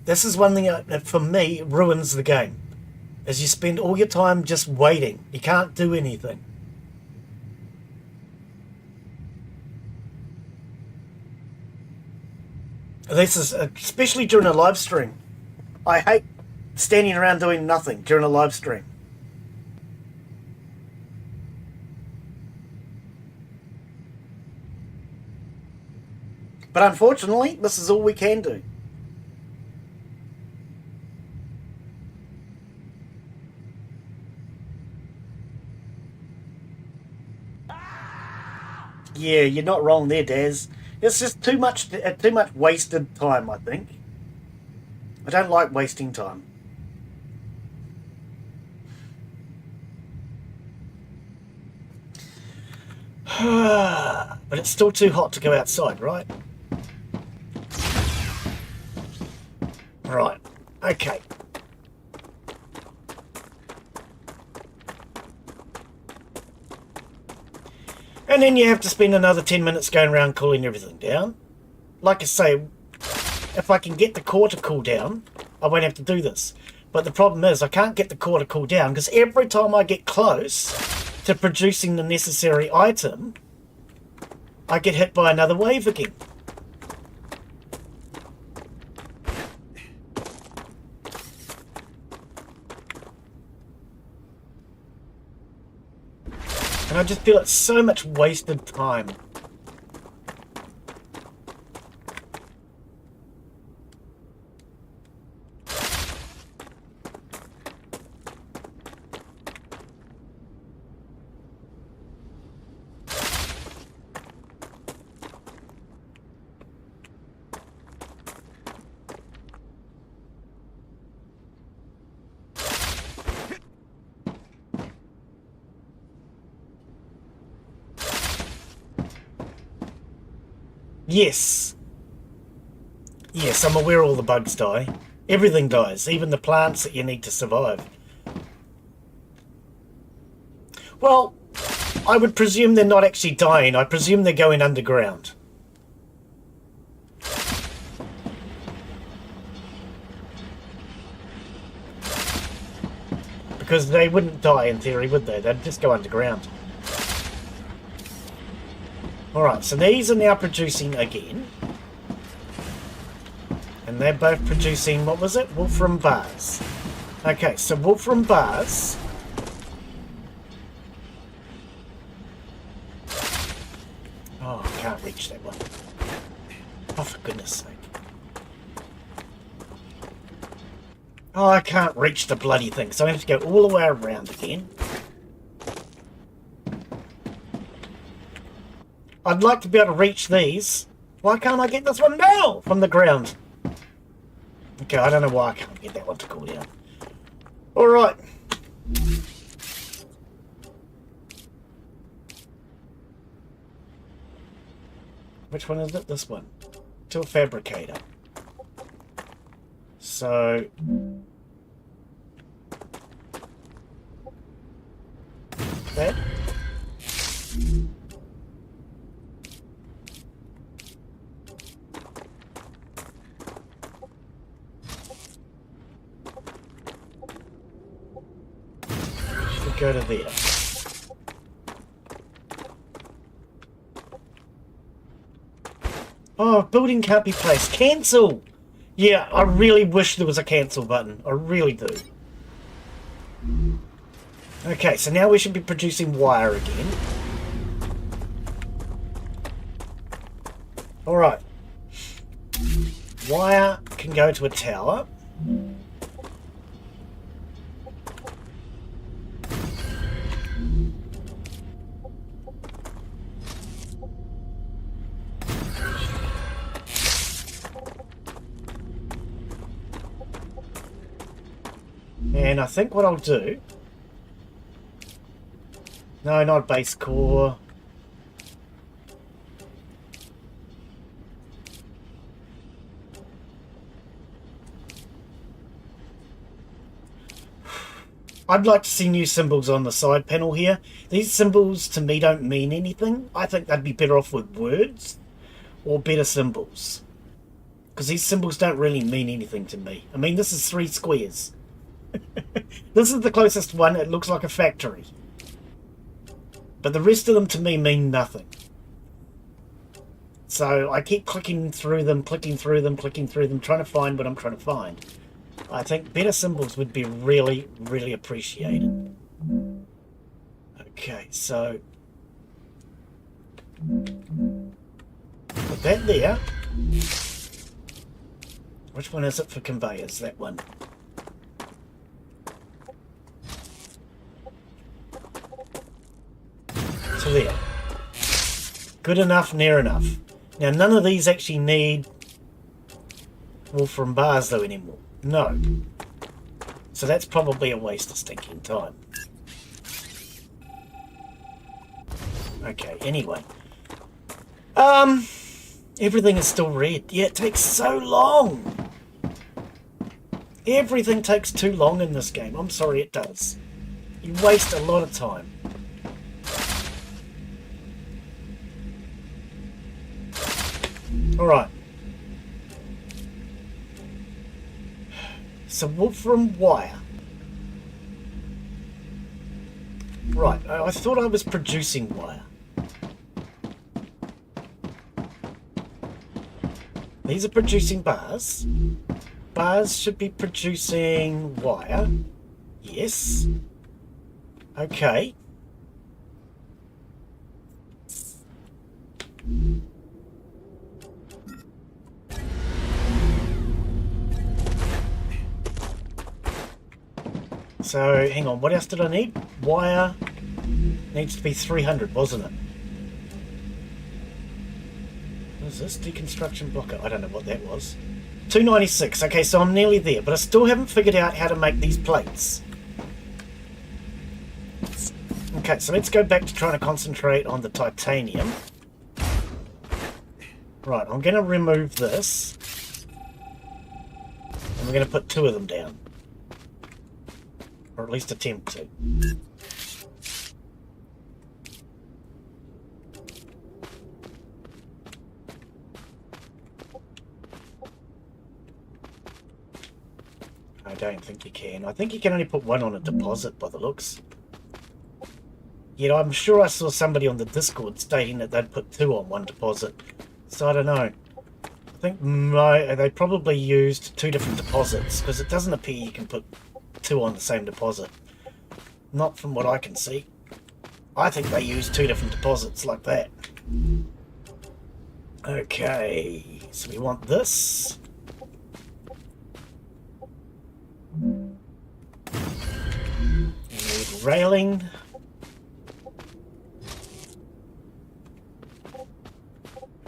This is one thing that for me ruins the game, is you spend all your time just waiting. You can't do anything. This is especially during a live stream. I hate standing around doing nothing during a live stream. But unfortunately, this is all we can do. Yeah, you're not wrong there, Daz. It's just too much wasted time, I think. I don't like wasting time. But it's still too hot to go outside, right? Right, okay. And then you have to spend another 10 minutes going around cooling everything down. Like I say, if I can get the core to cool down, I won't have to do this. But the problem is I can't get the core to cool down because every time I get close to producing the necessary item, I get hit by another wave again. And I just feel it's so much wasted time. Yes. Yes, I'm aware all the bugs die. Everything dies, even the plants that you need to survive. Well, I would presume they're not actually dying. I presume they're going underground. Because they wouldn't die in theory, would they? They'd just go underground. Alright, so these are now producing again. And they're both producing, what was it? Wolfram bars. Okay, so Wolfram bars. Oh, I can't reach that one. Oh, for goodness sake. Oh, I can't reach the bloody thing, so I have to go all the way around again. I'd like to be able to reach these. Why can't I get this one now from the ground? Okay, I don't know why I can't get that one to cool down. Alright. Which one is it? This one. To a fabricator. So... that. Should go to there. Oh, building can't be placed. Cancel! Yeah, I really wish there was a cancel button. I really do. Okay, so now we should be producing wire again. Alright. Wire can go to a tower. And I think what I'll do... No, not base core. I'd like to see new symbols on the side panel here. These symbols to me don't mean anything. I think they'd be better off with words or better symbols. Because these symbols don't really mean anything to me. I mean, this is 3 squares. This is the closest one. It looks like a factory. But the rest of them to me mean nothing. So I keep clicking through them, trying to find what I'm trying to find. I think better symbols would be really, really appreciated. Okay, so... put that there. Which one is it for conveyors? That one. So there. Good enough, near enough. Now none of these actually need wolfram bars though anymore. No. So that's probably a waste of stinking time. Okay, anyway. Everything is still red. Yeah, it takes so long. Everything takes too long in this game. I'm sorry, it does. You waste a lot of time. Alright. So wolfram wire. Right, I thought I was producing wire. These are producing bars. Bars should be producing wire. Yes. Okay. So, hang on, what else did I need? Wire needs to be 300, wasn't it? What is this? Deconstruction blocker. I don't know what that was. 296. Okay, so I'm nearly there, but I still haven't figured out how to make these plates. Okay, so let's go back to trying to concentrate on the titanium. Right, I'm going to remove this. And we're going to put 2 of them down. Or at least attempt to. I don't think you can. I think you can only put 1 on a deposit by the looks. Yet I'm sure I saw somebody on the Discord stating that they'd put 2 on 1 deposit. So I don't know. I think they probably used 2 different deposits, because it doesn't appear you can put 2 on the same deposit. Not from what I can see. I think they use 2 different deposits like that. Okay, so we want this. We need railing.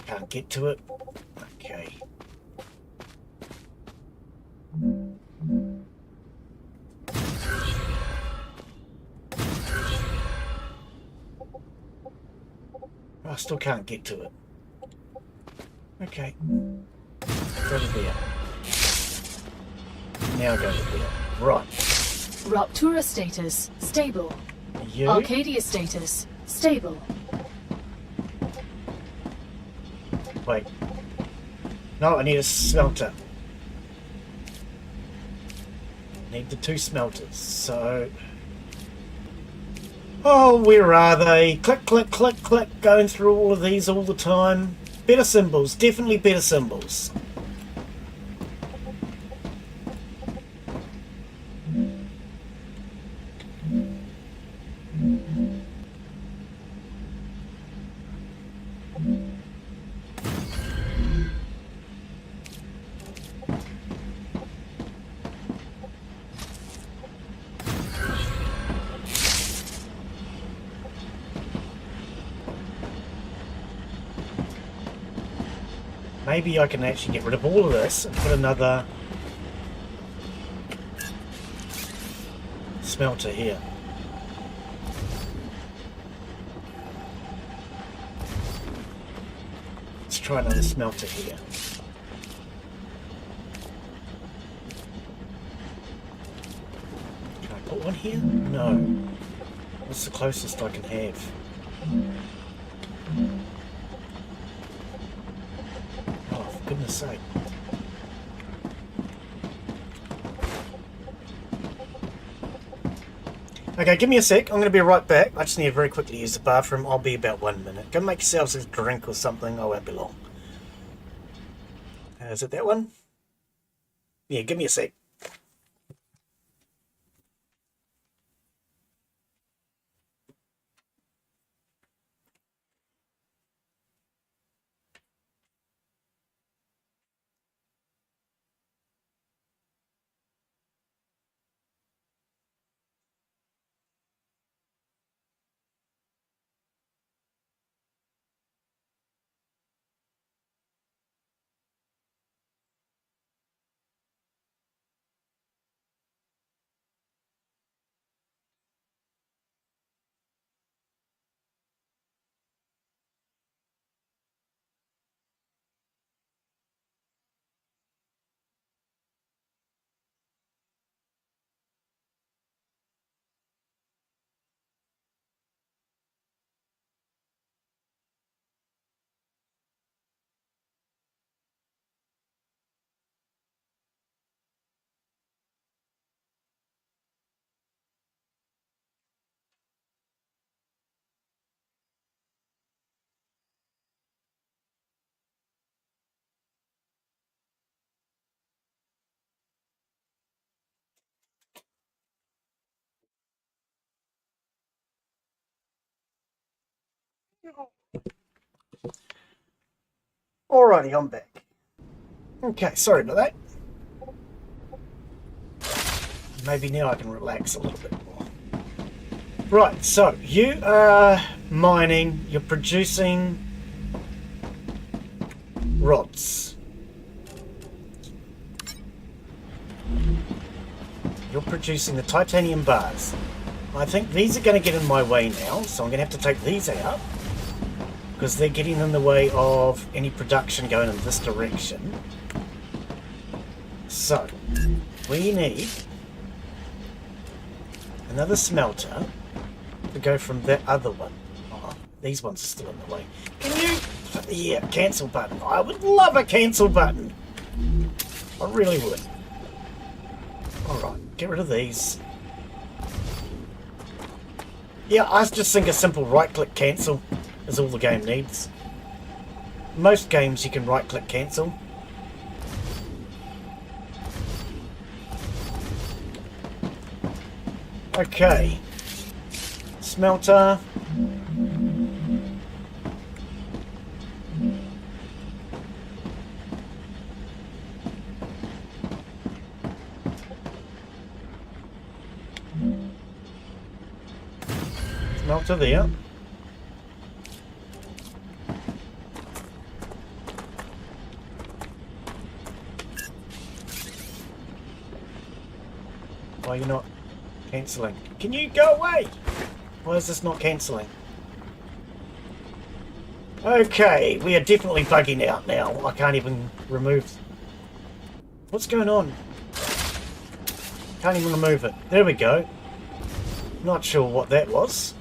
Can't get to it. Okay. I still can't get to it. Okay. Go to there. Now go to there. Right. Ruptura status, stable. You. Arcadia status, stable. Wait. No, I need a smelter. Need the 2 smelters, so... Oh, where are they? Click, click, click, click. Going through all of these all the time. Better symbols. Definitely better symbols. Maybe I can actually get rid of all of this and put another smelter here. Let's try another smelter here. Can I put one here? No. What's the closest I can have? For goodness sake. Okay, give me a sec. I'm going to be right back. I just need to very quickly use the bathroom. I'll be about 1 minute. Go make yourselves a drink or something. I won't be long. Is it that one? Yeah, give me a sec. Alrighty, I'm back. Okay, sorry about that. Maybe now I can relax a little bit more. Right, so you are mining, you're producing rods. You're producing the titanium bars. I think these are going to get in my way now, so I'm going to have to take these out because they're getting in the way of any production going in this direction. So, we need another smelter to go from that other one. Oh, these ones are still in the way. Can you... Yeah, cancel button. I would love a cancel button. I really would. Alright, get rid of these. Yeah, I just think a simple right-click cancel is all the game needs. Most games you can right-click cancel. Okay. Smelter. Smelter there. Why are you not cancelling? Can you go away? Why is this not cancelling? Okay, we are definitely bugging out now. I can't even remove... What's going on? Can't even remove it. There we go. Not sure what that was.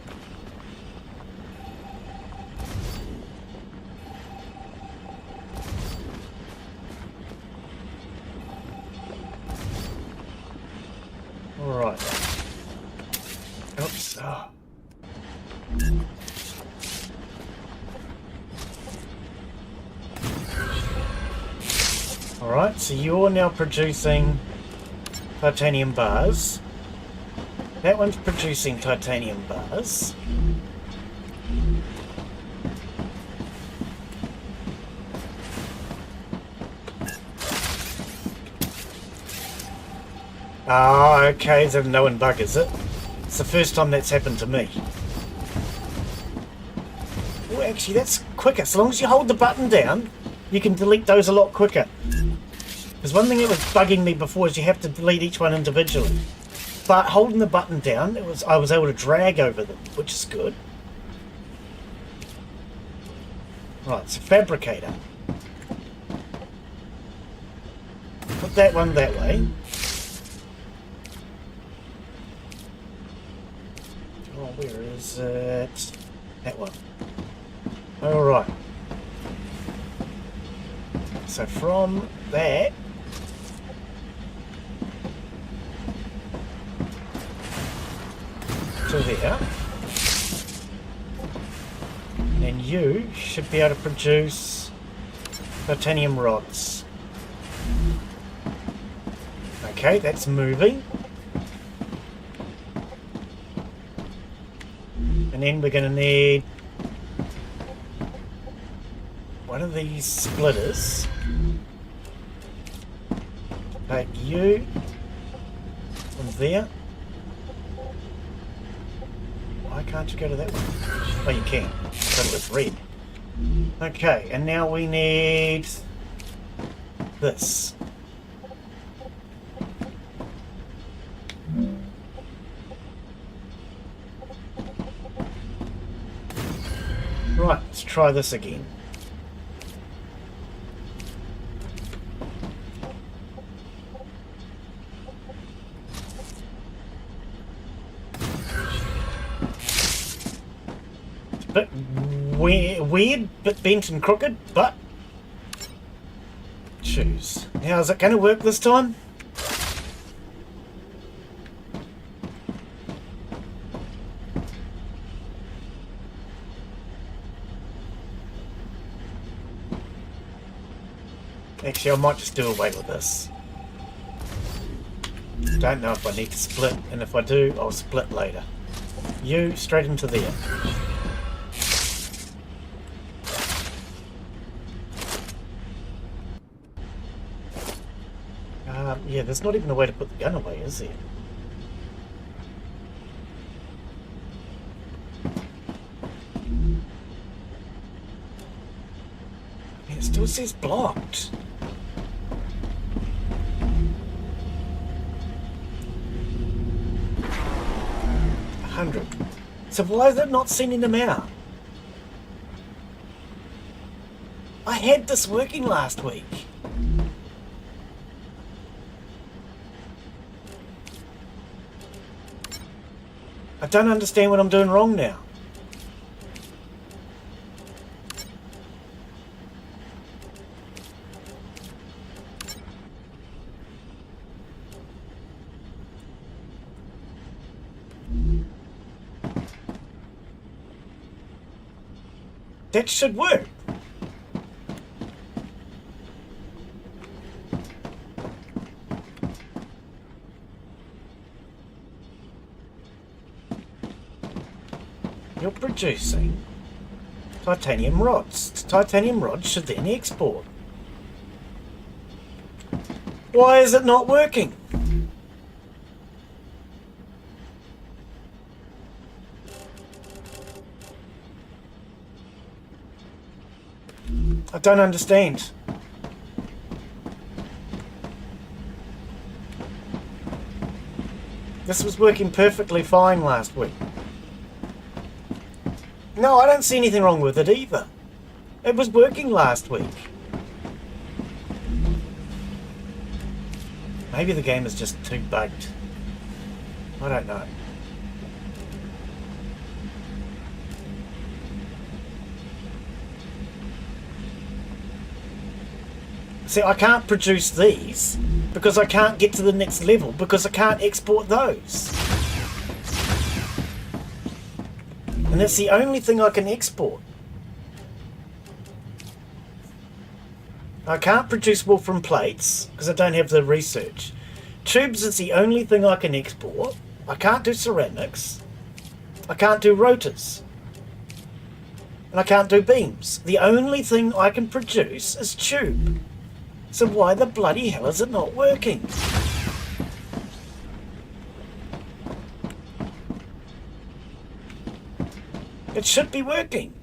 Alright. Oops. Oh. Alright, so you're now producing titanium bars. That one's producing titanium bars. Ah, okay, it's a known bug, is it? It's the first time that's happened to me. Oh, actually, that's quicker. As long as you hold the button down, you can delete those a lot quicker. Because one thing that was bugging me before is you have to delete each one individually. But holding the button down, I was able to drag over them, which is good. Right, so fabricator. Put that one that way. Oh, where is it? That one. Alright. So from that... to there. And you should be able to produce titanium rods. Okay, that's moving. And then we're going to need one of these splitters. Take you from there. Why can't you go to that one? Oh, you can. But it was red. Okay, and now we need this. Right, let's try this again. Bit weird, bit bent and crooked, but choose. Now, is it going to work this time? Actually, I might just do away with this. Don't know if I need to split, and if I do, I'll split later. You, straight into there. Yeah, there's not even a way to put the gun away, is there? It still says blocked. 100. So why is it not sending them out? I had this working last week. I don't understand what I'm doing wrong now. That should work. You're producing titanium rods. Titanium rods should then export. Why is it not working? I don't understand. This was working perfectly fine last week. No, I don't see anything wrong with it either. It was working last week. Maybe the game is just too bugged. I don't know. See, I can't produce these because I can't get to the next level because I can't export those. And that's the only thing I can export. I can't produce wolfram plates because I don't have the research. Tubes is the only thing I can export. I can't do ceramics. I can't do rotors. And I can't do beams. The only thing I can produce is tube. So why the bloody hell is it not working? It should be working.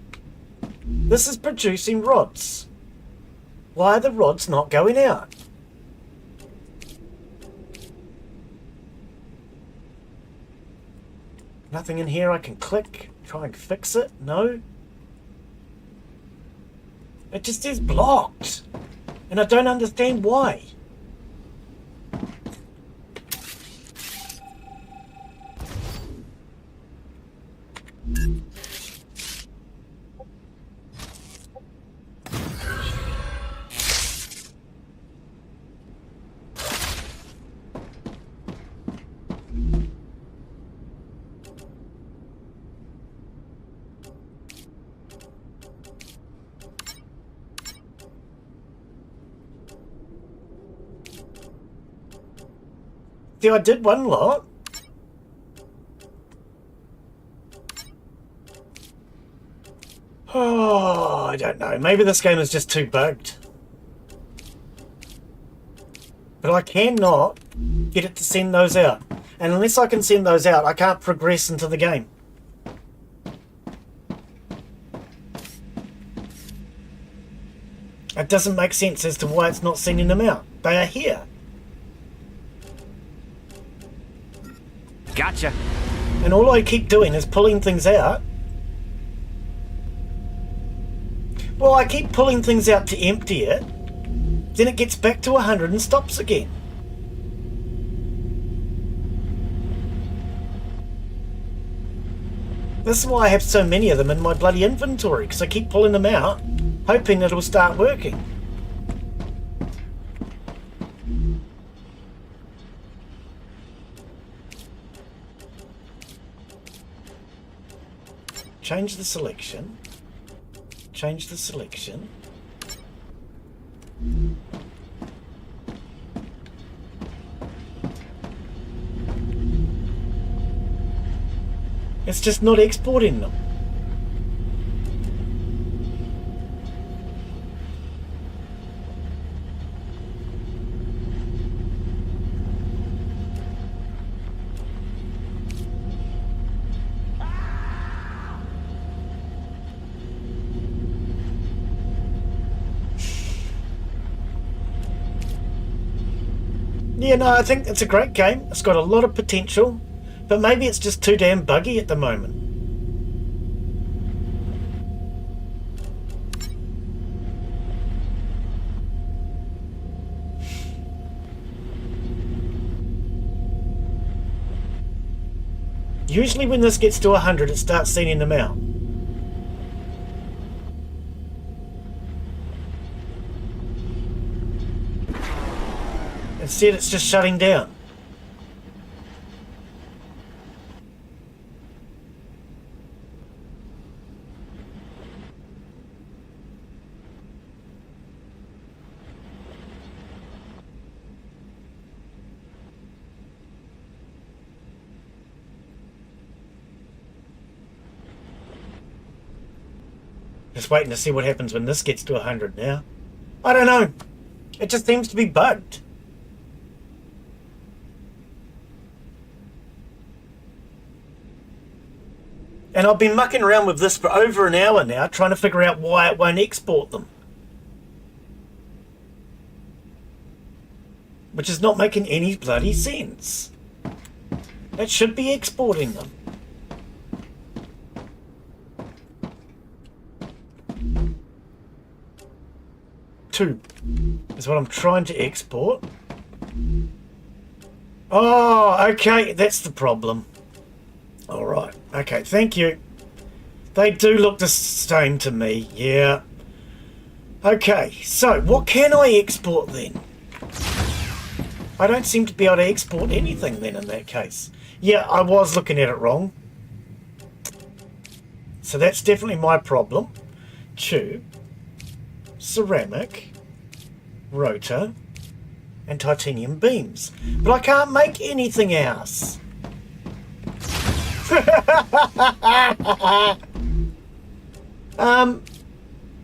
This is producing rods. Why are the rods not going out? Nothing in here I can click, try and fix it? No. It just is blocked. And I don't understand why. See, I did one lot. Oh, I don't know. Maybe this game is just too bugged. But I cannot get it to send those out. And unless I can send those out, I can't progress into the game. It doesn't make sense as to why it's not sending them out. They are here. Gotcha. And all I keep doing is pulling things out. Well, I keep pulling things out to empty it. Then it gets back to 100 and stops again. This is why I have so many of them in my bloody inventory, because I keep pulling them out, hoping it'll start working. Change the selection. Change the selection. It's just not exporting them. Yeah, no, I think it's a great game. It's got a lot of potential, but maybe it's just too damn buggy at the moment. Usually when this gets to 100, it starts sending them out. Instead, it's just shutting down. Just waiting to see what happens when this gets to 100 now. I don't know. It just seems to be bugged. And I've been mucking around with this for over an hour now, trying to figure out why it won't export them. Which is not making any bloody sense. It should be exporting them. 2 is what I'm trying to export. Oh, okay, that's the problem. Alright, okay, thank you. They do look the same to me, yeah. Okay, so what can I export then? I don't seem to be able to export anything then in that case. Yeah, I was looking at it wrong. So that's definitely my problem. Tube, ceramic, rotor, and titanium beams. But I can't make anything else.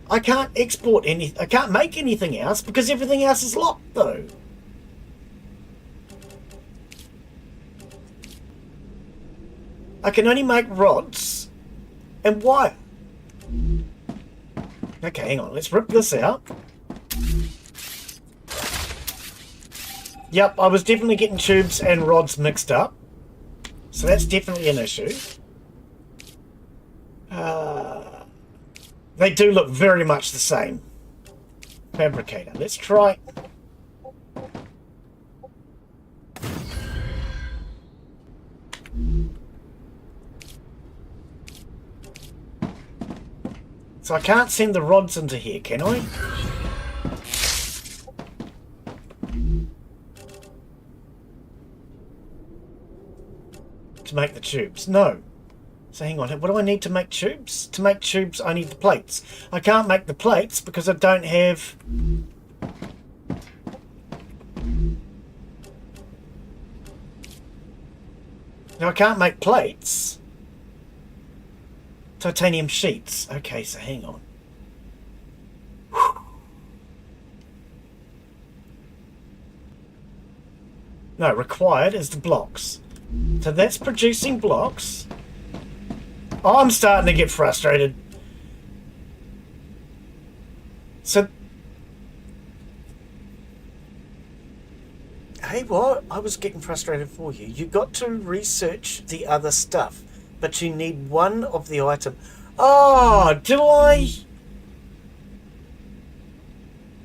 I can't export any. I can't make anything else because everything else is locked though. I can only make rods and wire. Okay, hang on. Let's rip this out. Yep, I was definitely getting tubes and rods mixed up. So that's definitely an issue. They do look very much the same. Fabricator. Let's try. So I can't send the rods into here, can I? To make the tubes? No. So hang on, what do I need to make tubes? To make tubes I need the plates. I can't make the plates because I don't have... No, I can't make plates. Titanium sheets. Okay, so hang on. No, required is the blocks. So that's producing blocks. Oh, I'm starting to get frustrated. So... Hey, what? I was getting frustrated for you. You got to research the other stuff, but you need one of the item. Oh, do I?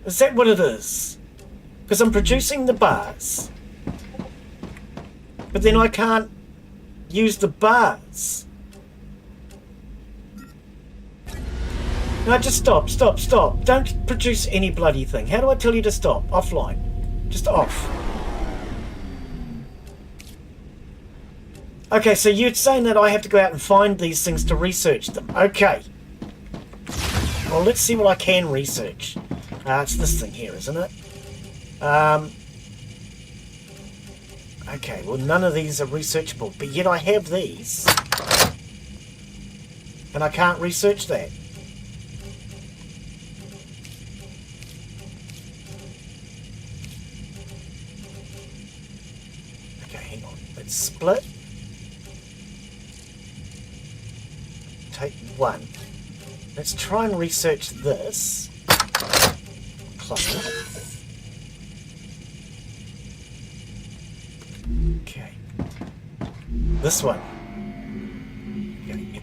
Is that what it is? Because I'm producing the bars. But then I can't use the bars. No, just stop. Don't produce any bloody thing. How do I tell you to stop? Offline. Just off. Okay, so you're saying that I have to go out and find these things to research them. Okay. Well, let's see what I can research. It's this thing here, isn't it? Okay, well, none of these are researchable, but yet I have these. And I can't research that. Okay, hang on. Let's split. Take one. Let's try and research this. Close. Okay. This one. Okay.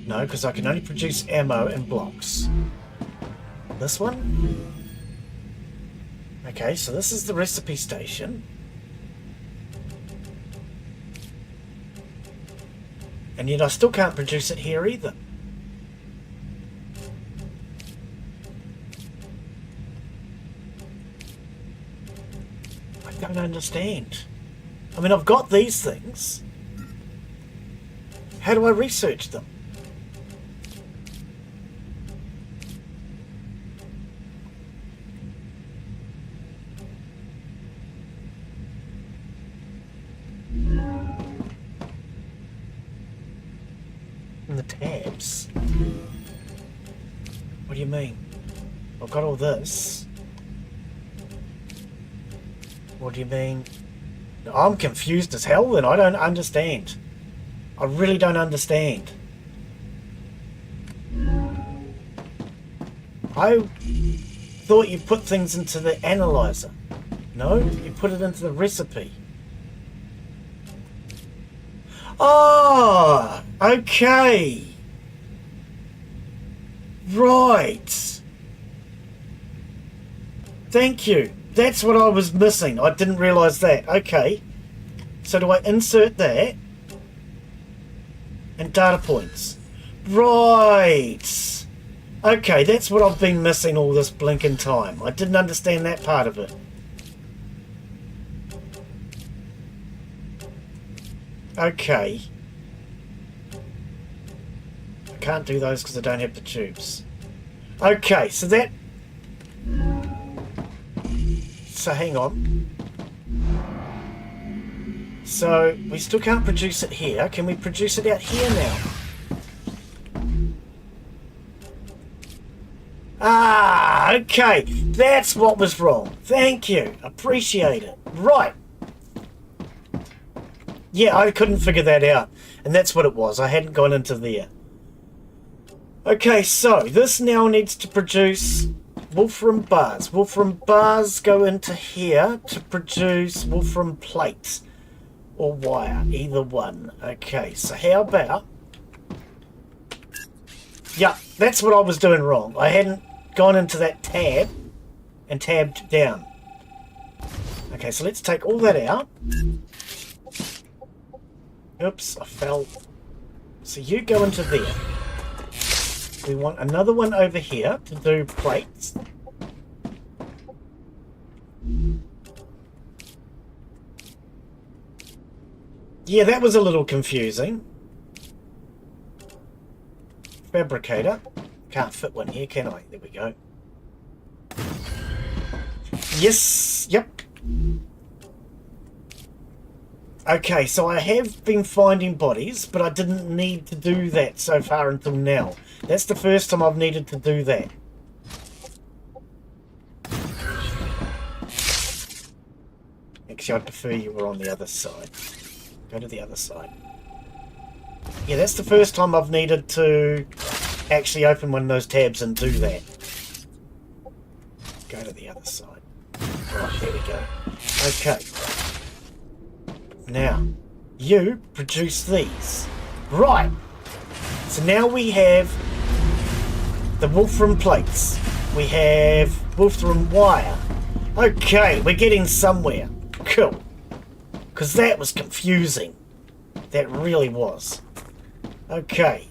No, because I can only produce ammo and blocks. This one? Okay, so this is the recipe station. And yet I still can't produce it here either. I don't understand. I mean, I've got these things. How do I research them? In the tabs? What do you mean? I've got all this. What do you mean? I'm confused as hell then. I don't understand. I really don't understand. I thought you put things into the analyzer. No, you put it into the recipe. Oh, okay. Right. Thank you. That's what I was missing. I didn't realise that. Okay. So do I insert that? And data points. Right. Okay, that's what I've been missing all this blinking time. I didn't understand that part of it. Okay. I can't do those because I don't have the tubes. Okay, so that... So hang on. So we still can't produce it here. Can we produce it out here now? Ah, okay. That's what was wrong. Thank you. Appreciate it. Right. Yeah, I couldn't figure that out. And that's what it was. I hadn't gone into there. Okay, so this now needs to produce wolfram bars. Wolfram bars go into here to produce wolfram plates. Or wire. Either one. Okay, so how about... Yeah, that's what I was doing wrong. I hadn't gone into that tab and tabbed down. Okay, so let's take all that out. Oops, I fell. So you go into there. We want another one over here to do plates. Yeah, that was a little confusing. Fabricator. Can't fit one here, can I? There we go. Yes, yep. Okay, so I have been finding bodies, but I didn't need to do that so far until now. That's the first time I've needed to do that. Actually, I'd prefer you were on the other side. Go to the other side. Yeah, that's the first time I've needed to actually open one of those tabs and do that. Go to the other side. Right, there we go. Okay. Now, you produce these. Right. So now we have the wolfram plates. We have wolfram wire. Okay, we're getting somewhere. Cool. Because that was confusing. That really was. Okay.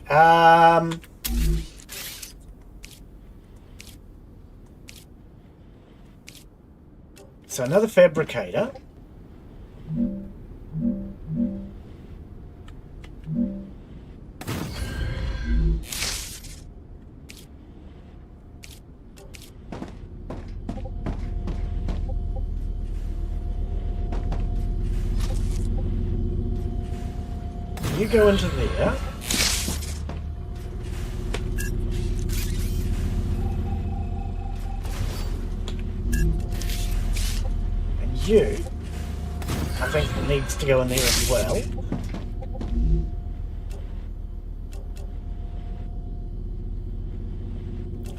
So another fabricator. You go into there. And you, I think, needs to go in there as well.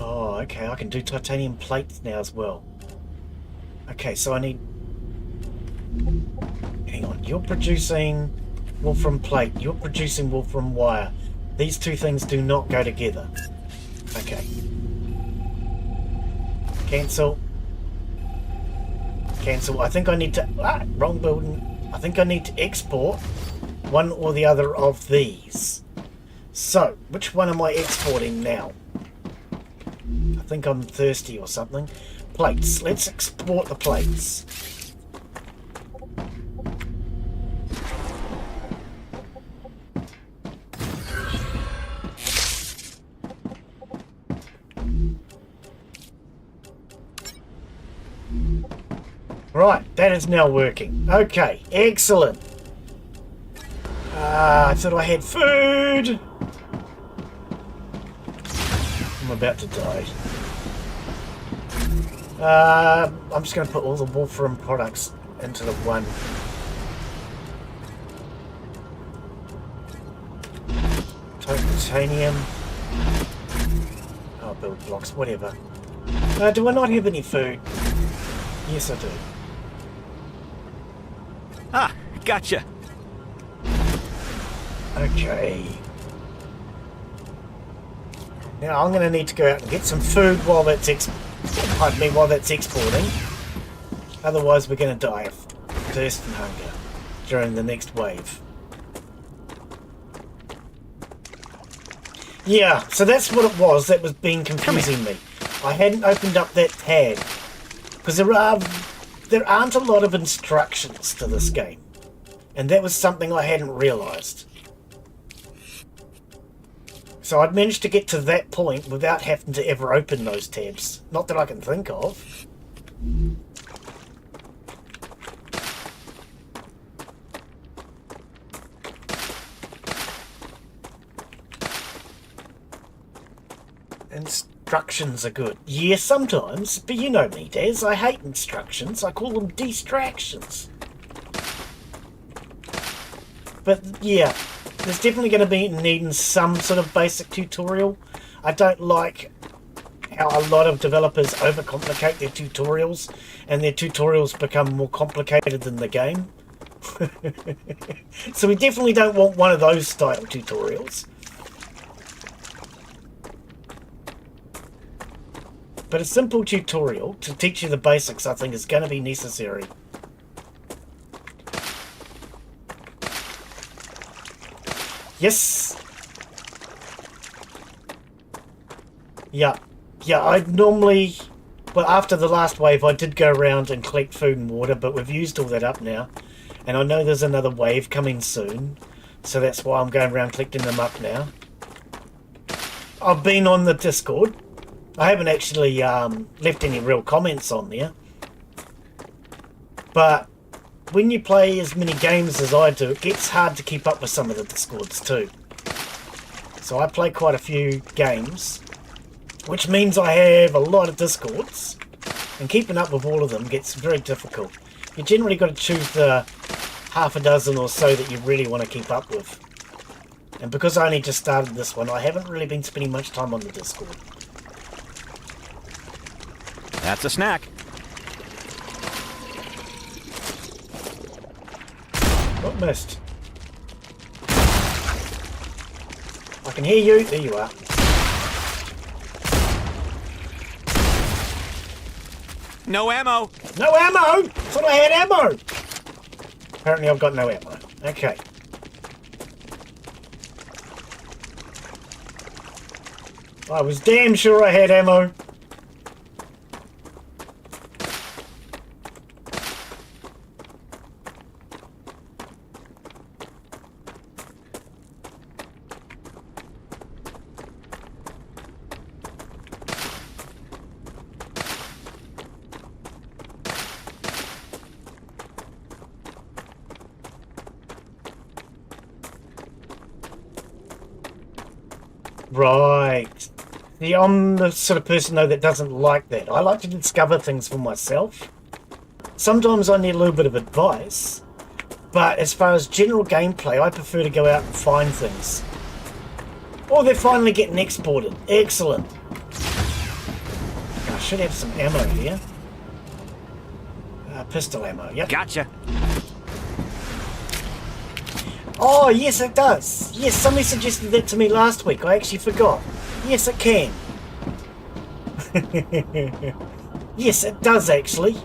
Oh, okay, I can do titanium plates now as well. Okay, so I need... Hang on, you're producing... wolfram plate, you're producing wolfram wire. These two things do not go together. Okay. Cancel. Cancel. I think I need to... Ah, wrong building. I think I need to export one or the other of these. So, which one am I exporting now? I think I'm thirsty or something. Plates. Let's export the plates. Right, that is now working. Okay, excellent. I thought I had food. I'm about to die. I'm just going to put all the wolfram products into the one. Titanium. Oh, build blocks, whatever. Do I not have any food? Yes, I do. Ah, gotcha. Okay. Now I'm going to need to go out and get some food while that's while that's exporting. Otherwise we're going to die of thirst and hunger during the next wave. Yeah, so that's what it was that was being confusing me. I hadn't opened up that tab because there aren't a lot of instructions to this game, and that was something I hadn't realised. So I'd managed to get to that point without having to ever open those tabs. Not that I can think of. Instructions are good. Yeah, sometimes, but you know me, Daz. I hate instructions. I call them distractions. But yeah, there's definitely going to be needing some sort of basic tutorial. I don't like how a lot of developers overcomplicate their tutorials, and their tutorials become more complicated than the game. So we definitely don't want one of those style tutorials. But a simple tutorial to teach you the basics, I think, is going to be necessary. Yes. Yeah, I'd normally... Well, after the last wave, I did go around and collect food and water, but we've used all that up now. And I know there's another wave coming soon, so that's why I'm going around collecting them up now. I've been on the Discord. I haven't actually left any real comments on there. But when you play as many games as I do, it gets hard to keep up with some of the Discords too. So I play quite a few games, which means I have a lot of Discords, and keeping up with all of them gets very difficult. You generally got to choose the half a dozen or so that you really want to keep up with. And because I only just started this one, I haven't really been spending much time on the Discord. That's a snack. What missed? I can hear you. There you are. No ammo. No ammo! I thought I had ammo! Apparently I've got no ammo. Okay. I was damn sure I had ammo. Right. See, I'm the sort of person, though, that doesn't like that. I like to discover things for myself. Sometimes I need a little bit of advice, but as far as general gameplay, I prefer to go out and find things. Oh, they're finally getting exported. Excellent. I should have some ammo here. Pistol ammo, yep. Gotcha. Oh, yes, it does. Yes, somebody suggested that to me last week. I actually forgot. Yes, it can. Yes, it does, actually.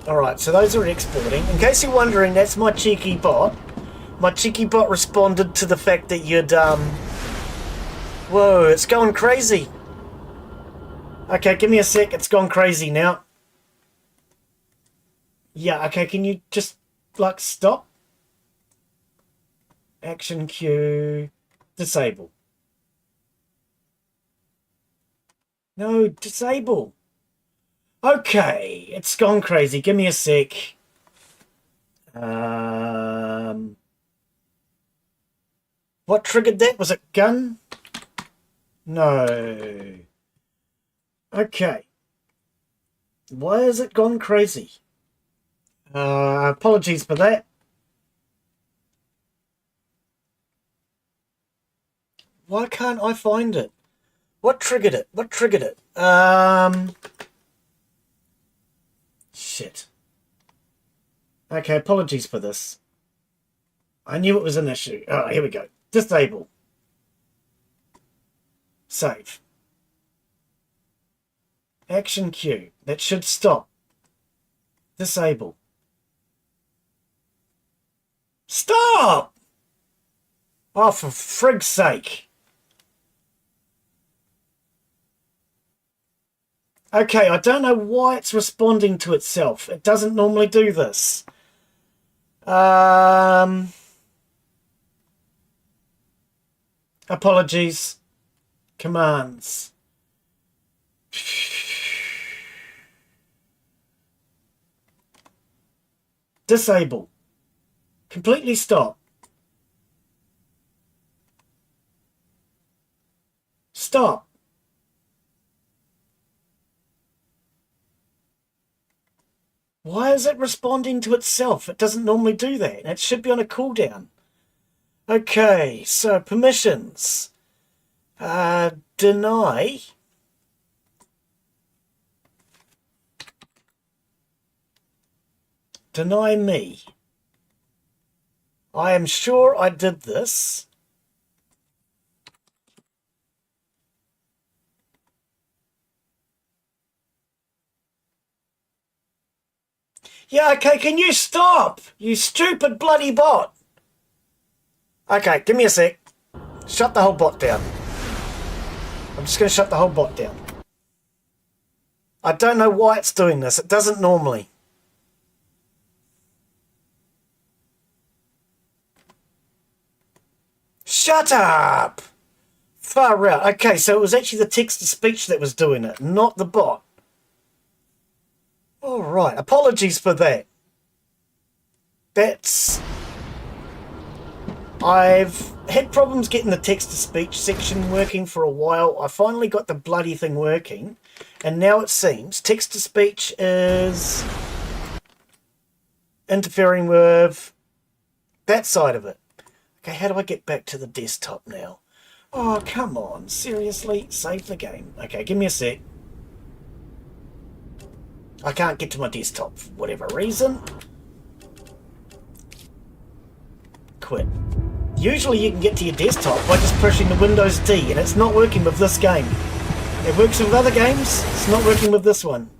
Alright, so those are exporting. In case you're wondering, that's my cheeky bot. My cheeky bot responded to the fact that you'd, Whoa, it's going crazy. Okay, give me a sec. It's gone crazy now. Yeah, okay, can you just, like, stop? Action queue. Disable. No, disable. Okay, it's gone crazy. Give me a sec. What triggered that? Was it gun? No. Okay. Why has it gone crazy? Apologies for that. Why can't I find it? What triggered it? What triggered it? Shit. Okay, apologies for this. I knew it was an issue. Oh, here we go. Disable. Save. Action queue. That should stop. Disable. Stop! Oh, for frig's sake. Okay, I don't know why it's responding to itself. It doesn't normally do this. Apologies. Commands. Disable. Completely stop. Stop. Why is it responding to itself? It doesn't normally do that. It should be on a cooldown. Okay, so permissions. Deny. Deny me. I am sure I did this. Yeah, okay, can you stop? You stupid bloody bot. Okay, give me a sec. Shut the whole bot down. I'm just going to shut the whole bot down. I don't know why it's doing this. It doesn't normally. Shut up! Far out. Okay, so it was actually the text-to-speech that was doing it, not the bot. All right, apologies for that. I've had problems getting the text-to-speech section working for a while. I finally got the bloody thing working, and now it seems text-to-speech is interfering with that side of it. Okay, how do I get back to the desktop now? Oh, come on, seriously? Save the game. Okay, give me a sec. I can't get to my desktop for whatever reason. Quit. Usually you can get to your desktop by just pushing the Windows D, and it's not working with this game. It works with other games, it's not working with this one.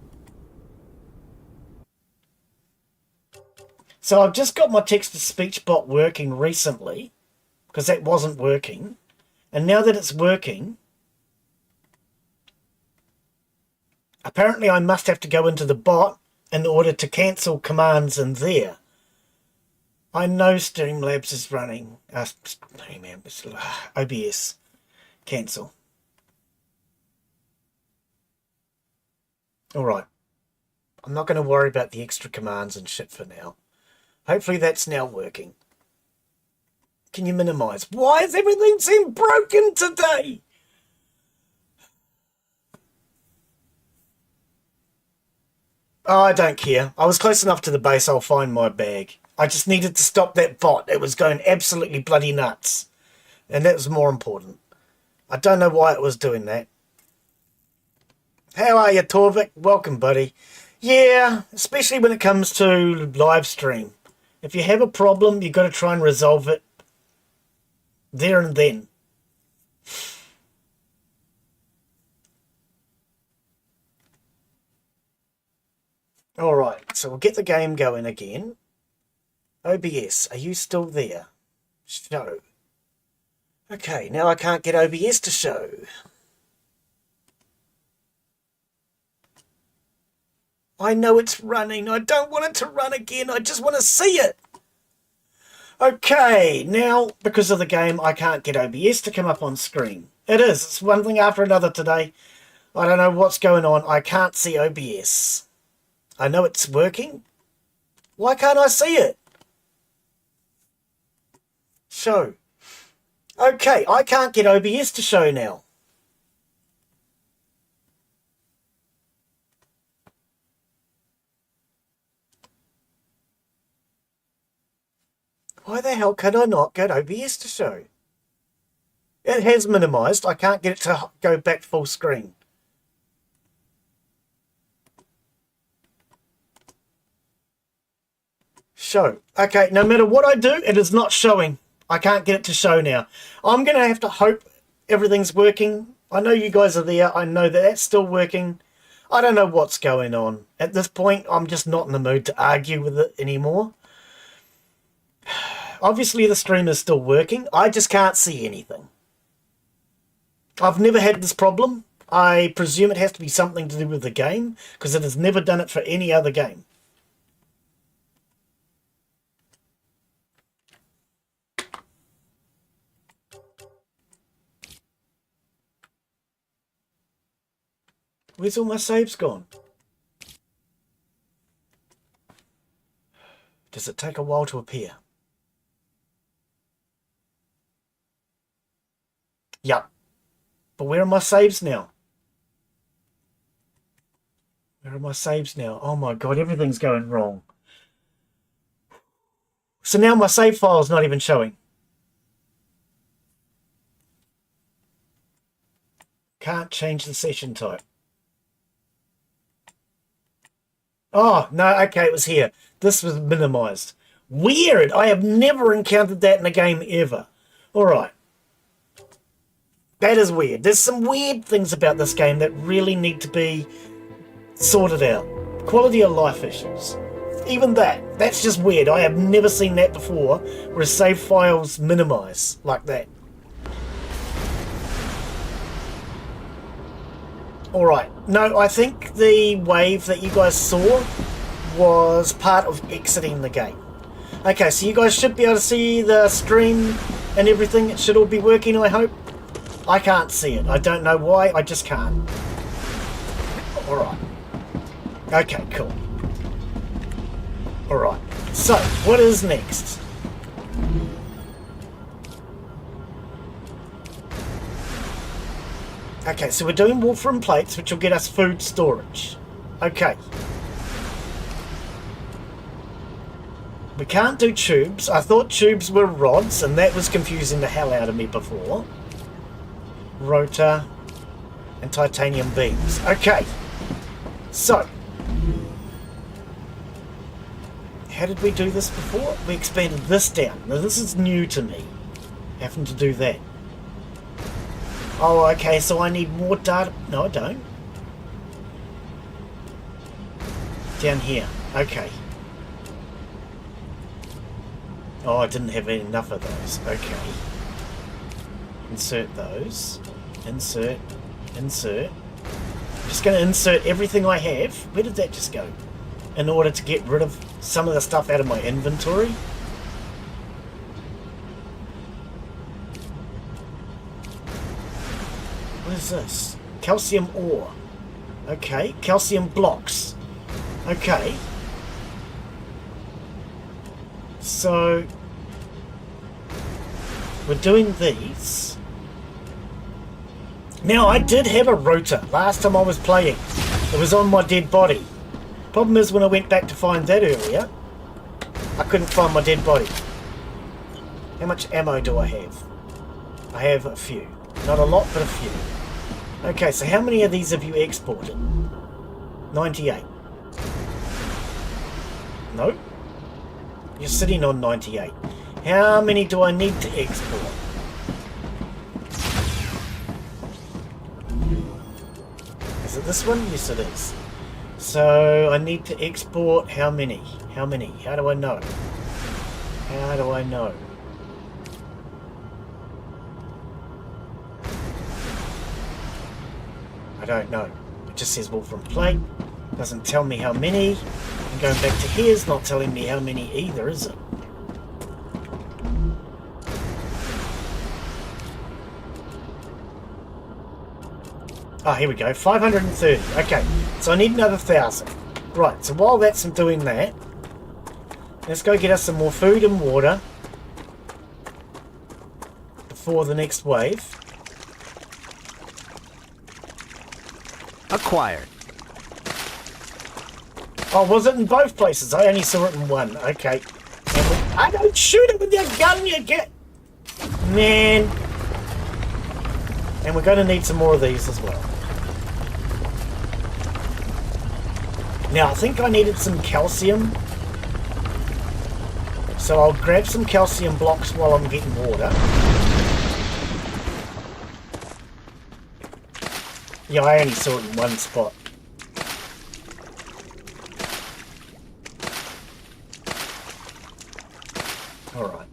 So I've just got my text-to-speech bot working recently, because that wasn't working. And now that it's working, apparently I must have to go into the bot in order to cancel commands in there. I know Streamlabs is running. OBS. Cancel. Alright. I'm not going to worry about the extra commands and shit for now. Hopefully that's now working. Can you minimize? Why has everything seemed broken today? Oh, I don't care. I was close enough to the base, I'll find my bag. I just needed to stop that bot. It was going absolutely bloody nuts. And that was more important. I don't know why it was doing that. How are you, Torvik? Welcome, buddy. Yeah, especially when it comes to live stream. If you have a problem, you've got to try and resolve it there and then. Alright, so we'll get the game going again. OBS, are you still there? Show. Okay, now I can't get OBS to show. I know it's running. I don't want it to run again. I just want to see it. Okay, now, because of the game, I can't get OBS to come up on screen. It is. It's one thing after another today. I don't know what's going on. I can't see OBS. I know it's working. Why can't I see it? Show. Okay, I can't get OBS to show now. Why the hell can I not get OBS to show? It has minimized. I can't get it to go back full screen. Show. Okay, no matter what I do, it is not showing. I can't get it to show now. I'm going to have to hope everything's working. I know you guys are there. I know that that's still working. I don't know what's going on. At this point, I'm just not in the mood to argue with it anymore. Obviously, the stream is still working. I just can't see anything. I've never had this problem. I presume it has to be something to do with the game, because it has never done it for any other game. Where's all my saves gone? Does it take a while to appear? Yup. But where are my saves now? Where are my saves now? Oh my god, everything's going wrong. So now my save file is not even showing. Can't change the session type. Oh, no, okay, it was here. This was minimized. Weird! I have never encountered that in a game ever. Alright. That is weird. There's some weird things about this game that really need to be sorted out. Quality of life issues. Even that's just weird. I have never seen that before, where a save files minimize like that. Alright, no, I think the wave that you guys saw was part of exiting the game. Okay, so you guys should be able to see the stream and everything. It should all be working, I hope. I can't see it. I don't know why, I just can't. Alright. Okay, cool. Alright, so what is next? Okay, so we're doing Wolfram plates, which will get us food storage. Okay. We can't do tubes. I thought tubes were rods, and that was confusing the hell out of me before. Rotor and titanium beams. Okay. So. How did we do this before? We expanded this down. Now this is new to me. Having to do that. Oh, okay, so I need more data. No, I don't. Down here. Okay. Oh, I didn't have enough of those. Okay. Insert those. Insert. Insert. I'm just going to insert everything I have. Where did that just go? In order to get rid of some of the stuff out of my inventory. What is this? Calcium ore. Okay. Calcium blocks. Okay. So we're doing these. Now, I did have a rotor last time I was playing. It was on my dead body. Problem is, when I went back to find that earlier, I couldn't find my dead body. How much ammo do I have? I have a few. Not a lot, but a few. Okay, so how many of these have you exported? 98. Nope. You're sitting on 98. How many do I need to export? Is it this one? Yes, it is. So I need to export how many? How many? How do I know? How do I know? I don't know. It just says Wolfram plate. Doesn't tell me how many. And going back to here is not telling me how many either, is it? Oh, here we go. 530. Okay, so I need another 1,000. Right, so while that's doing that, let's go get us some more food and water before the next wave. Acquired. Oh, was it in both places? I only saw it in one. Okay. I don't shoot it with your gun, you get... Man. And we're going to need some more of these as well. Now, I think I needed some calcium So I'll grab some calcium blocks while I'm getting water. Yeah, I only saw it in one spot. Alright.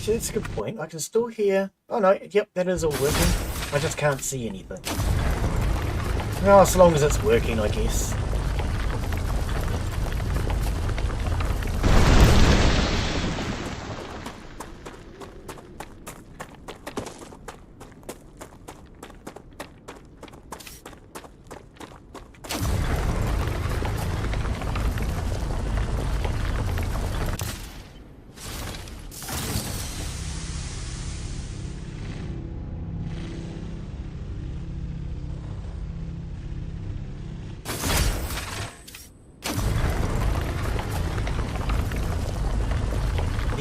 That's a good point. I can still hear... Oh no, yep, that is all working. I just can't see anything. Well, as long as it's working, I guess.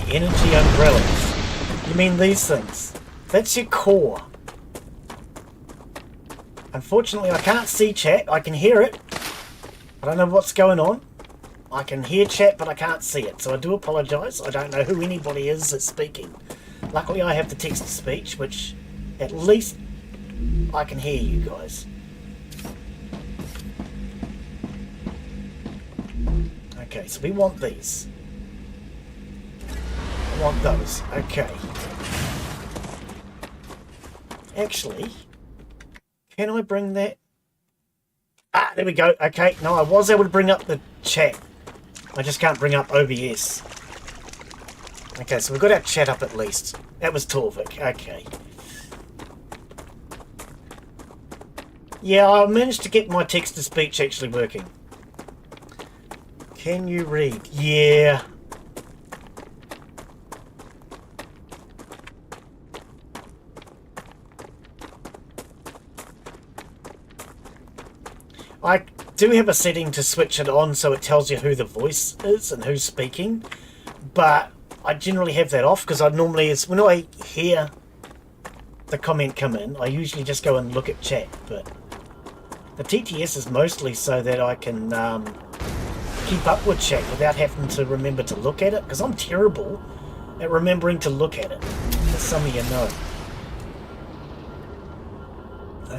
Energy umbrellas. You mean these things? That's your core. Unfortunately, I can't see chat. I can hear it. I don't know what's going on. I can hear chat, but I can't see it. So I do apologise. I don't know who anybody is that's speaking. Luckily, I have the text-to-speech, which at least I can hear you guys. Okay, so we want these. I want those. Okay. Actually, can I bring that? Ah, there we go. Okay, no, I was able to bring up the chat. I just can't bring up OBS. Okay, so we've got our chat up at least. That was Torvik. Okay. Yeah, I managed to get my text-to-speech actually working. Can you read? Yeah. I do have a setting to switch it on so it tells you who the voice is and who's speaking, but I generally have that off because I normally, when I hear the comment come in, I usually just go and look at chat, but the TTS is mostly so that I can keep up with chat without having to remember to look at it, because I'm terrible at remembering to look at it, as some of you know.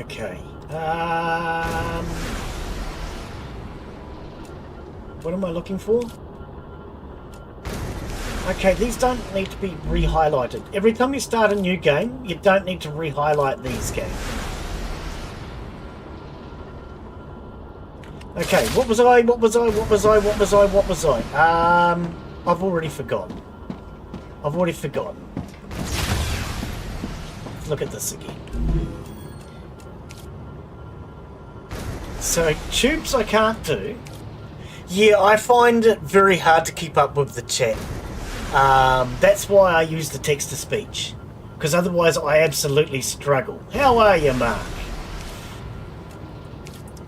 Okay. What am I looking for? Okay, these don't need to be re-highlighted. Every time you start a new game, you don't need to re-highlight these games. Okay, what was I? I've already forgotten. Let's look at this again. So, tubes I can't do. Yeah, I find it very hard to keep up with the chat. That's why I use the text-to-speech. Because otherwise I absolutely struggle. How are you, Mark?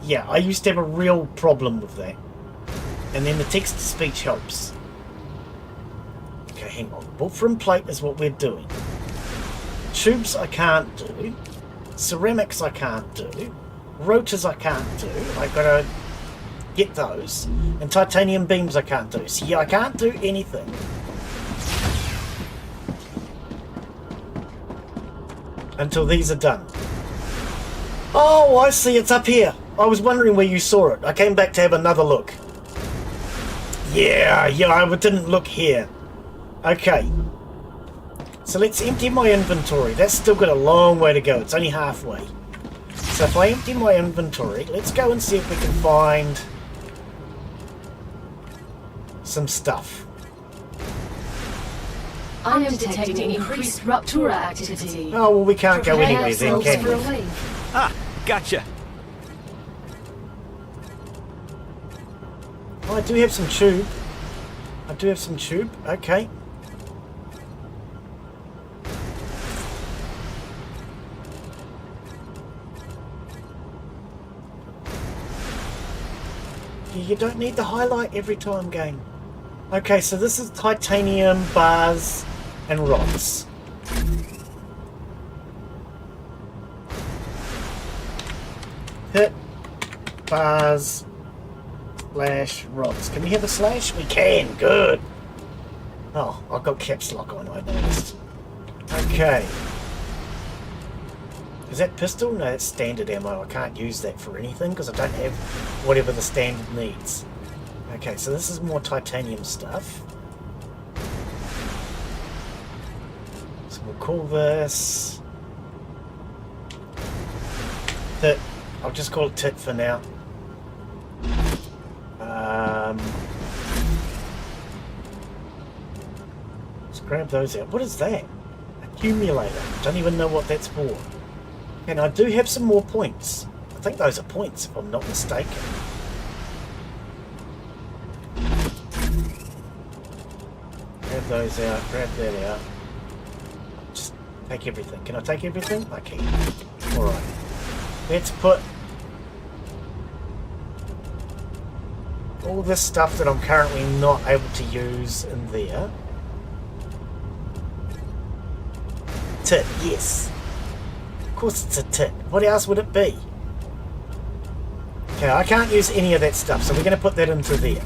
Yeah, I used to have a real problem with that. And then the text-to-speech helps. Okay, hang on. Wolfram plate is what we're doing. Tubes I can't do. Ceramics I can't do. Rotors I can't do. I gotta get those. And titanium beams I can't do. So yeah, I can't do anything. Until these are done. Oh, I see, it's up here. I was wondering where you saw it. I came back to have another look. Yeah, I didn't look here. Okay. So let's empty my inventory. That's still got a long way to go. It's only halfway. So if I empty my inventory, let's go and see if we can find some stuff. I am detecting increased Ruptura activity. Oh, well, we can't go Prepare anywhere then, yourselves can for a we? wave. Ah, gotcha. Oh, I do have some tube. Okay. You don't need the highlight every time, game. Okay, so this is titanium bars and rods. Hit bars slash rods. Can we have a slash? We can. Good. Oh, I've got caps lock on, I noticed. Okay. Is that pistol? No, that's standard ammo. I can't use that for anything because I don't have whatever the standard needs. Okay, so this is more titanium stuff. So we'll call this Tit. I'll just call it Tit for now. Let's grab those out. What is that? Accumulator. Don't even know what that's for. And I do have some more points. I think those are points, if I'm not mistaken. Grab those out, grab that out. Just take everything. Can I take everything? I can. Alright. Let's put all this stuff that I'm currently not able to use in there. Tit, yes. Of course it's a tit. What else would it be? Okay, I can't use any of that stuff, so we're going to put that into there.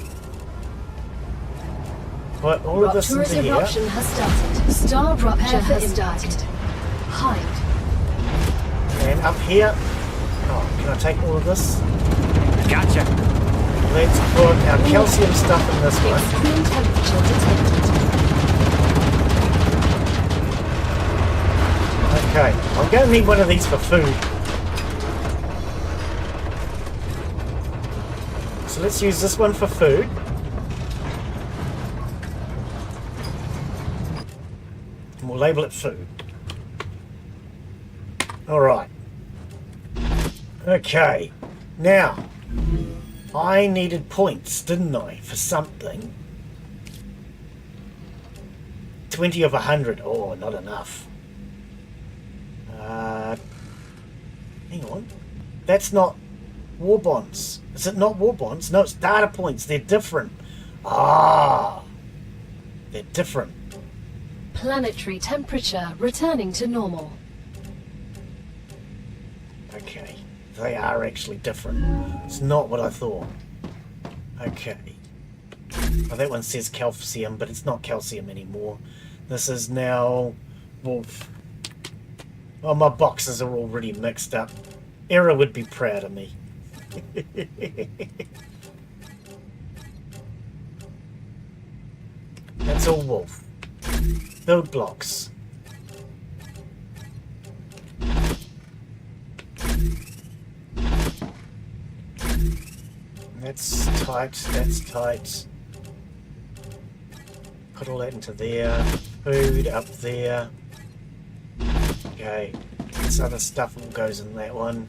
Put all of this into Rupture's here. eruption has started. StarRupture has started. Hide. And up here. Oh, can I take all of this? Gotcha. Let's put our calcium stuff in this one. Extreme temperature detected. Okay, I'm going to need one of these for food. So let's use this one for food. And we'll label it food. Alright. Okay. Now, I needed points, didn't I, for something. 20 of 100. Oh, not enough. Hang on. That's not war bonds. Is it not war bonds? No, it's data points. They're different. Ah. They're different. Planetary temperature returning to normal. Okay. They are actually different. It's not what I thought. Okay. Oh, that one says calcium, but it's not calcium anymore. This is now wolf. Oh, my boxes are already mixed up. Era would be proud of me. That's all wolf. Build blocks. That's tight, that's tight. Put all that into there. Food up there. Okay. This other stuff all goes in that one.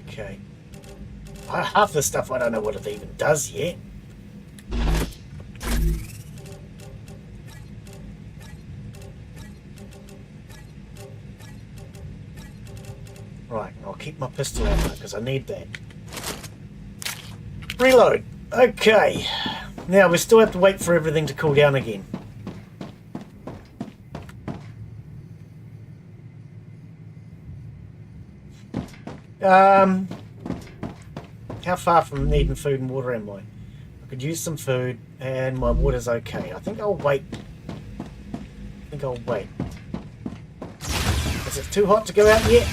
Okay. Half the stuff I don't know what it even does yet. Right, I'll keep my pistol ammo because I need that. Reload. Okay. Now we still have to wait for everything to cool down again. How far from needing food and water am I? I could use some food and my water's okay. I think I'll wait. Is it too hot to go out yet?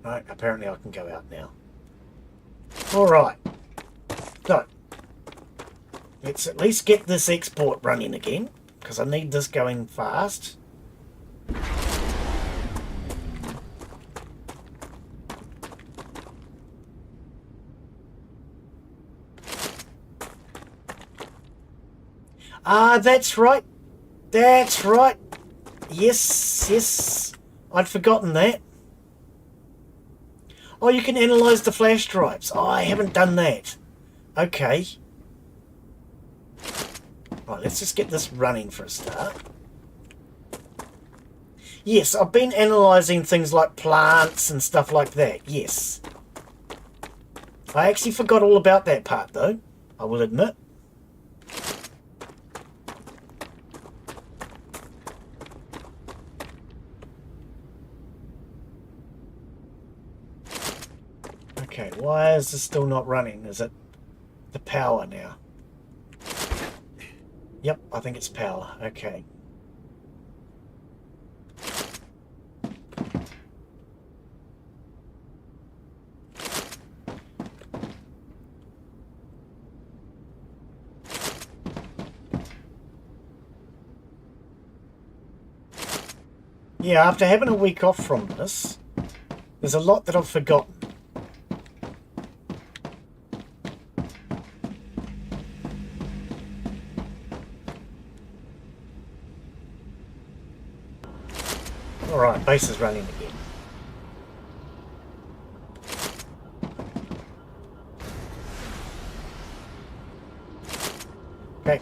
Right, apparently I can go out now. Alright. So, let's at least get this export running again, because I need this going fast. Ah, that's right. That's right. Yes, yes. I'd forgotten that. Oh, you can analyse the flash drives. Oh, I haven't done that. Okay. Right, let's just get this running for a start. Yes, I've been analysing things like plants and stuff like that, yes. I actually forgot all about that part though, I will admit. Okay, why is this still not running? Is it the power now? Yep, I think it's power. Okay. Yeah, after having a week off from this, there's a lot that I've forgotten. Alright, base is running again. Okay.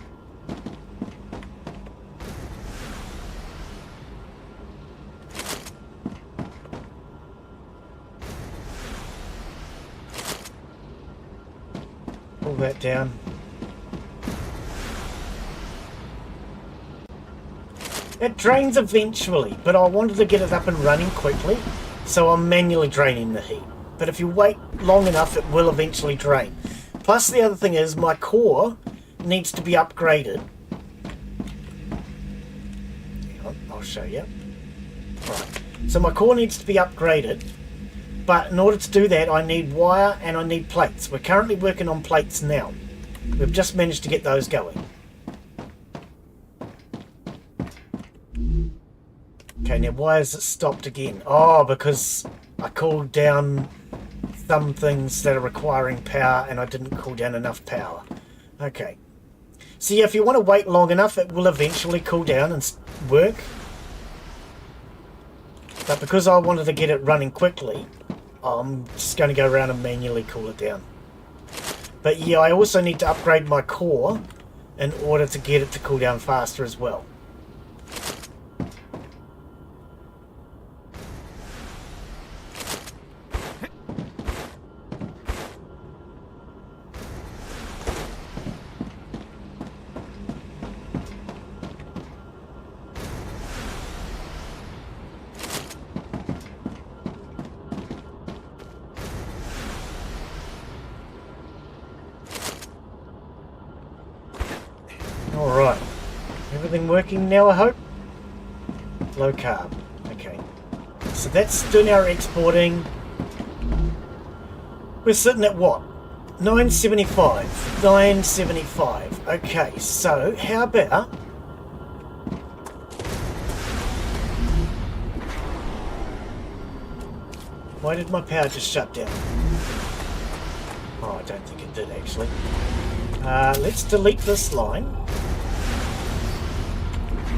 Pull that down. It drains eventually, but I wanted to get it up and running quickly, so I'm manually draining the heat. But if you wait long enough, it will eventually drain. Plus the other thing is, my core needs to be upgraded. Hang on, I'll show you. Right. So my core needs to be upgraded, but in order to do that, I need wire and I need plates. We're currently working on plates now. We've just managed to get those going. Okay, now why has it stopped again? Oh, because I cooled down some things that are requiring power and I didn't cool down enough power. Okay. So yeah, if you want to wait long enough, it will eventually cool down and work. But because I wanted to get it running quickly, I'm just going to go around and manually cool it down. But yeah, I also need to upgrade my core in order to get it to cool down faster as well. Alright, everything working now, I hope? Low carb, okay. So that's doing our exporting. We're sitting at what? 975. 975. Okay, so how about... Why did my power just shut down? Oh, I don't think it did actually. Let's delete this line.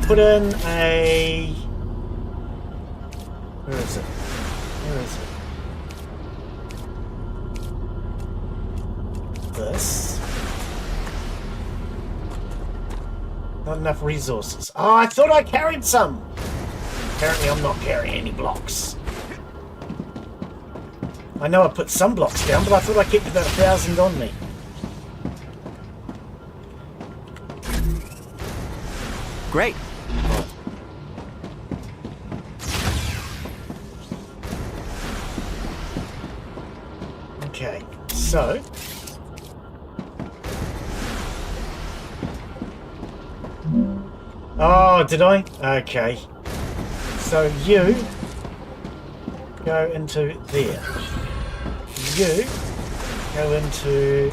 Put in a... Where is it? Where is it? This. Not enough resources. Oh, I thought I carried some! Apparently I'm not carrying any blocks. I know I put some blocks down, but I thought I kept about 1,000 on me. Great. Okay, so... Oh, did I? Okay. So you go into there. You go into...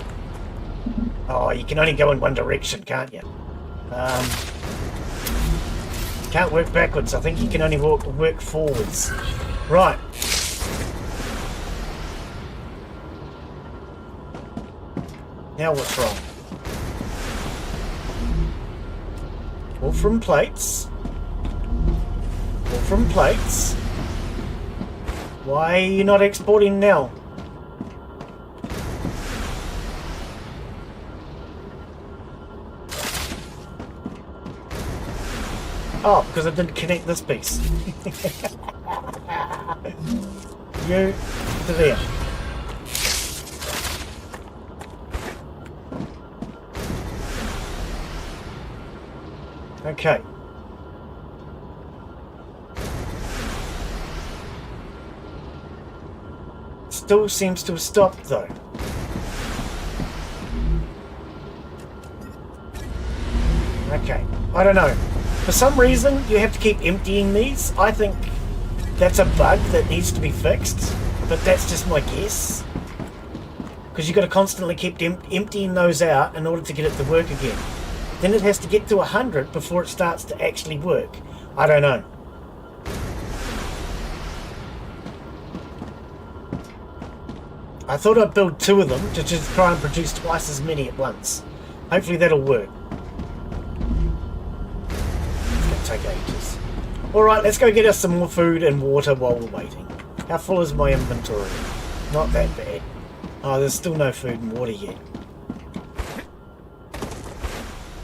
Oh, you can only go in one direction, can't you? Can't work backwards. I think you can only work forwards. Right. Now what's wrong? All from plates. All from plates. Why are you not exporting now? Oh, because I didn't connect this piece. You to there. Okay. Still seems to have stopped though. Okay, I don't know. For some reason, you have to keep emptying these. I think that's a bug that needs to be fixed, but that's just my guess. Because you've got to constantly keep emptying those out in order to get it to work again. Then it has to get to 100 before it starts to actually work. I don't know. I thought I'd build 2 of them to just try and produce twice as many at once. Hopefully that'll work. It's going to take ages. Alright, let's go get us some more food and water while we're waiting. How full is my inventory? Not that bad. Oh, there's still no food and water yet.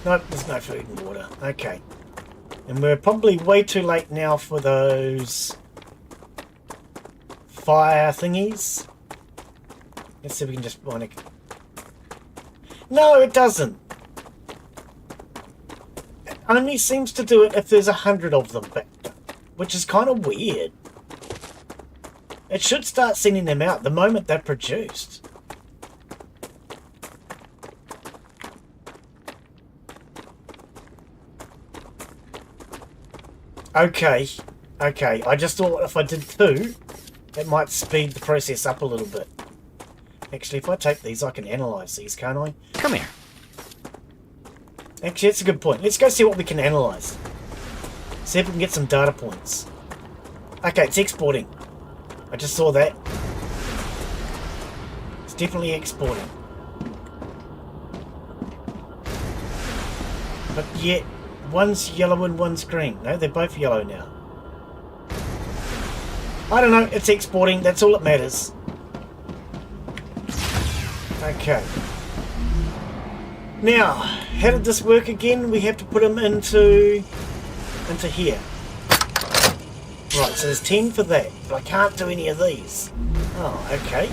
Nope, there's no food and water. Okay. And we're probably way too late now for those fire thingies. Let's see if we can just find it. No, it doesn't. It only seems to do it if there's 100 of them, which is kind of weird. It should start sending them out the moment they're produced. Okay, I just thought if I did 2, it might speed the process up a little bit. Actually, if I take these, I can analyse these, can't I? Come here. Actually, that's a good point. Let's go see what we can analyse. See if we can get some data points. Okay, it's exporting. I just saw that. It's definitely exporting. But yet, one's yellow and one's green. No, they're both yellow now. I don't know, it's exporting, that's all that matters. Okay. Now, how did this work again? We have to put them into here. Right, so there's 10 for that, but I can't do any of these. Oh, okay.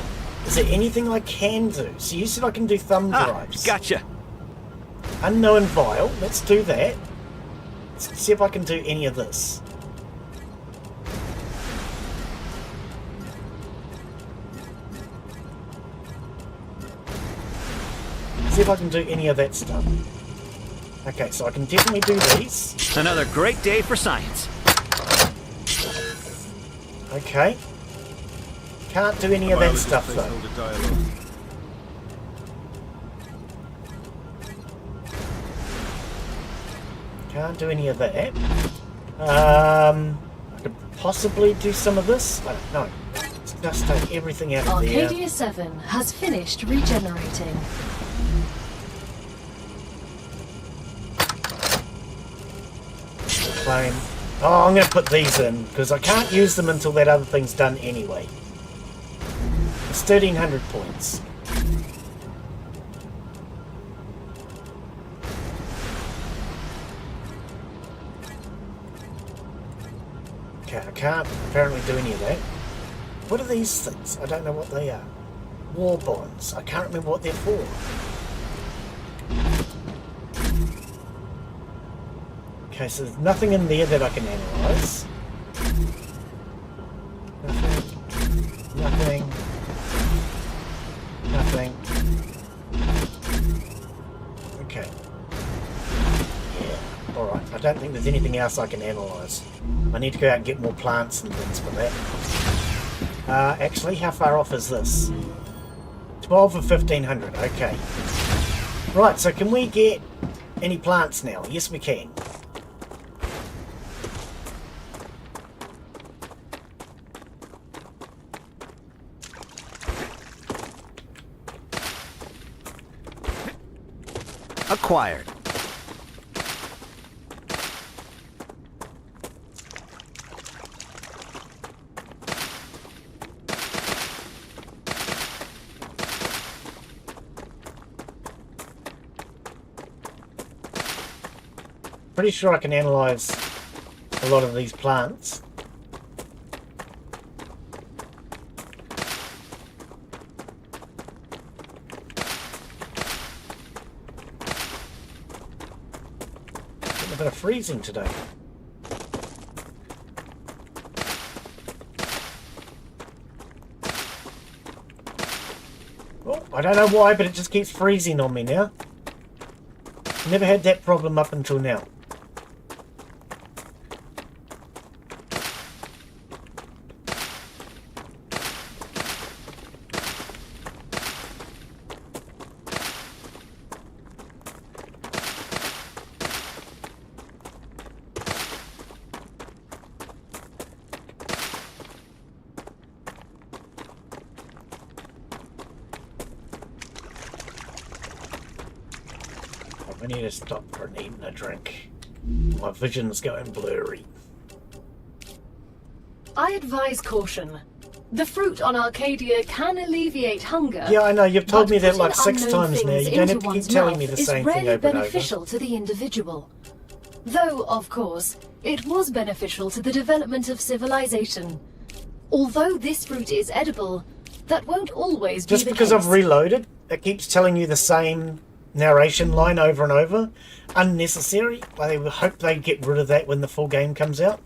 Is there anything I can do? So you said I can do thumb drives. Gotcha. Unknown vial, let's do that. Let's see if I can do any of this. See if I can do any of that stuff. Okay, so I can definitely do these. Another great day for science. Okay. Can't do any of that stuff though. Can't do any of that. I could possibly do some of this. I don't know. Let's just take everything out of there. Arcadia 7 has finished regenerating. Claim. Oh, I'm going to put these in because I can't use them until that other thing's done anyway. It's 1,300 points. Okay, I can't apparently do any of that. What are these things? I don't know what they are. War bonds. I can't remember what they're for. Okay, so there's nothing in there that I can analyse. Nothing. Okay. Yeah, alright. I don't think there's anything else I can analyse. I need to go out and get more plants and things for that. Actually, how far off is this? 12 of 1,500, okay. Right, so can we get any plants now? Yes, we can. Acquired. Pretty sure I can analyse a lot of these plants. Getting a bit of freezing today. Oh, I don't know why, but it just keeps freezing on me now. Never had that problem up until now. I need to stop for needing a drink. My vision's going blurry. I advise caution. The fruit on Arcadia can alleviate hunger. Yeah, I know. You've told but me that putting like 6 unknown times now. things You don't have into to keep one's telling me mouth the is same thing rarely over and over. beneficial to the individual. Though, of course, it was beneficial to the development of civilization. Although this fruit is edible, that won't always be Just the because case. I've reloaded, it keeps telling you the same narration line over and over. Unnecessary. I hope they get rid of that when the full game comes out.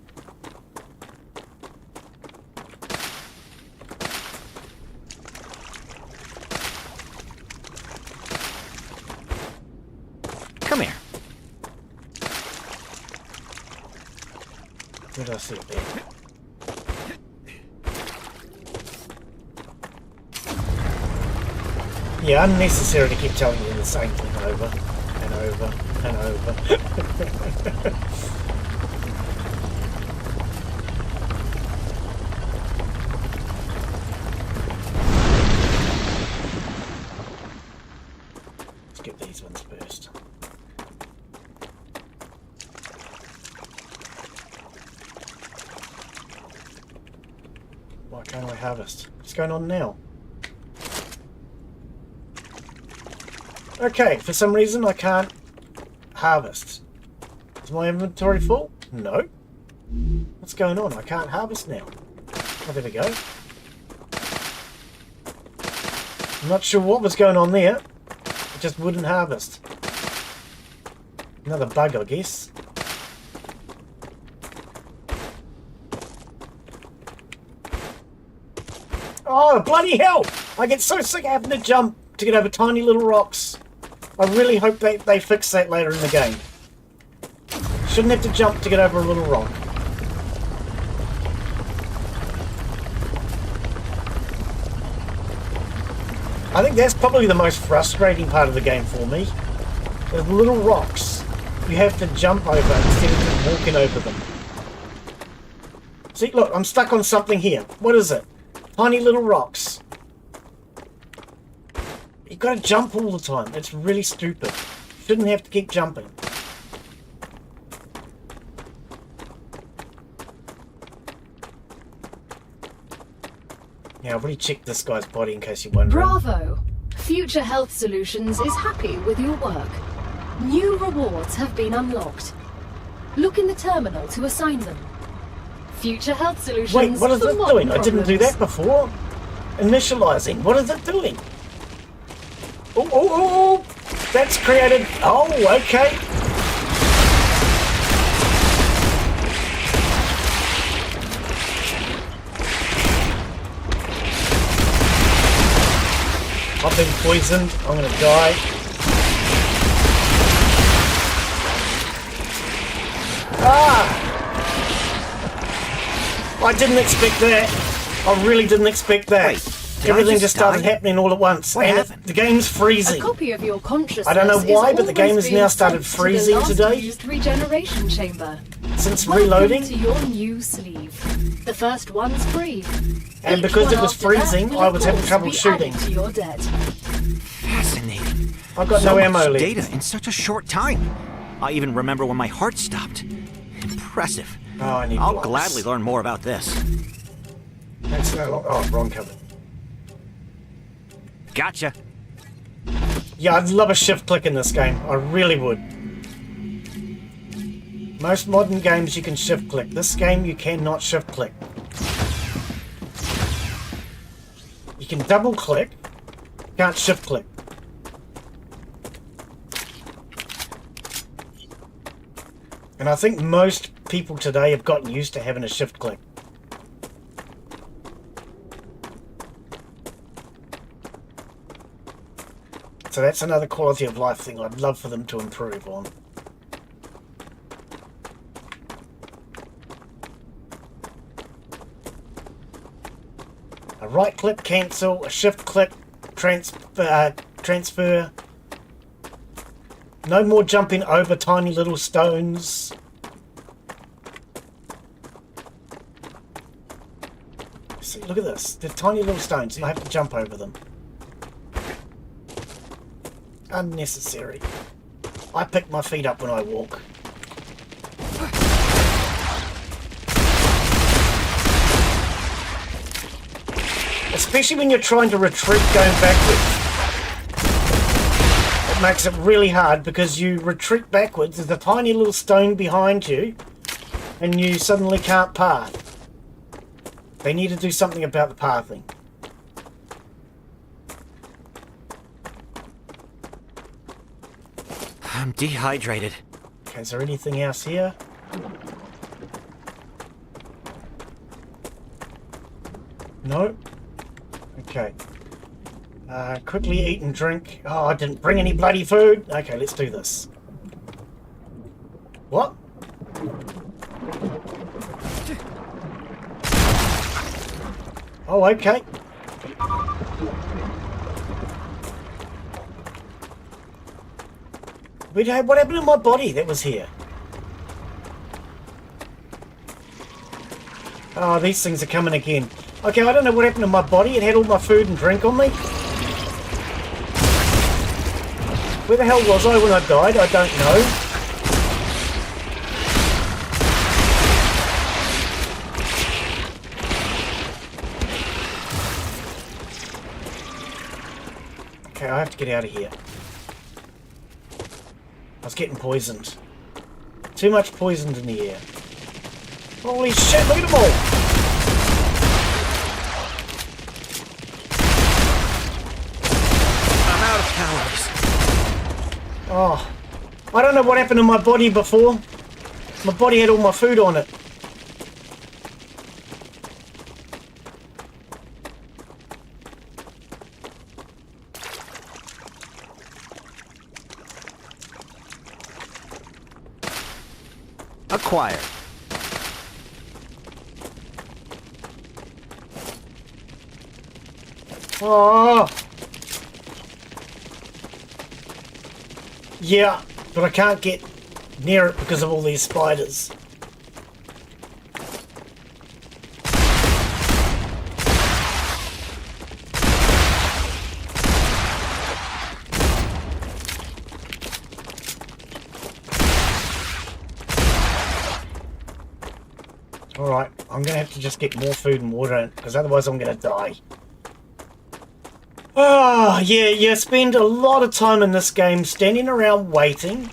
Come here. Where did I see it there? Yeah, unnecessary to keep telling you the same thing over and over and over. Let's get these ones first. Why can't I harvest? What's going on now? Okay, for some reason I can't harvest. Is my inventory full? No. What's going on? I can't harvest now. Oh, there we go. I'm not sure what was going on there. It just wouldn't harvest. Another bug, I guess. Oh, bloody hell! I get so sick of having to jump to get over tiny little rocks. I really hope they fix that later in the game. Shouldn't have to jump to get over a little rock. I think that's probably the most frustrating part of the game for me. The little rocks you have to jump over instead of just walking over them. See, look, I'm stuck on something here. What is it? Tiny little rocks. You've got to jump all the time. It's really stupid. Shouldn't have to keep jumping. Yeah, I've already checked this guy's body in case you're wondering. Bravo! Future Health Solutions is happy with your work. New rewards have been unlocked. Look in the terminal to assign them. Future Health Solutions. Wait, what is for it modern doing? I didn't do problems. that before. Initializing. What is it doing? Oh, oh, oh, oh! That's created. Oh, okay. I've been poisoned. I'm gonna die. Ah! I didn't expect that. I really didn't expect that. Wait, did I Everything just just started die? happening all at once. What and happened? the game's A freezing. copy of your consciousness. I don't know why, is but the game always has being now started sent to the freezing last today. used regeneration chamber. Since Welcome reloading. to your new sleeve. The first one's free. And Each because one it was after that freezing, will I of was having course trouble be shooting. added to your debt. Fascinating. I've got so no much ammo left. data in such a short time. I even remember when my heart stopped. Impressive. Oh, I need I'll blocks. gladly learn more about this. That's no longer. Oh, wrong cover. Gotcha. Yeah, I'd love a shift click in this game. I really would. Most modern games you can shift click. This game you cannot shift click. You can double click, can't shift click. And I think most people today have gotten used to having a shift click. So that's another quality of life thing I'd love for them to improve on. A right click cancel, a shift click transfer. No more jumping over tiny little stones. See, look at this. They're tiny little stones. You have to jump over them. Unnecessary. I pick my feet up when I walk. Especially when you're trying to retreat going backwards. It makes it really hard because you retreat backwards, there's a tiny little stone behind you, and you suddenly can't path. They need to do something about the pathing. I'm dehydrated. Okay, is there anything else here? No? Okay. Quickly eat and drink. Oh, I didn't bring any bloody food. Okay, let's do this. What? Oh, okay. What happened to my body that was here? Oh, these things are coming again. Okay, I don't know what happened to my body. It had all my food and drink on me. Where the hell was I when I died? I don't know. Okay, I have to get out of here. I was getting poisoned. Too much poisoned in the air. Holy shit, look at them all! I'm out of calories. Oh, I don't know what happened to my body before. My body had all my food on it. Acquired. Oh. Yeah, but I can't get near it because of all these spiders. Alright, I'm going to have to just get more food and water because otherwise I'm going to die. Oh, yeah, you spend a lot of time in this game standing around waiting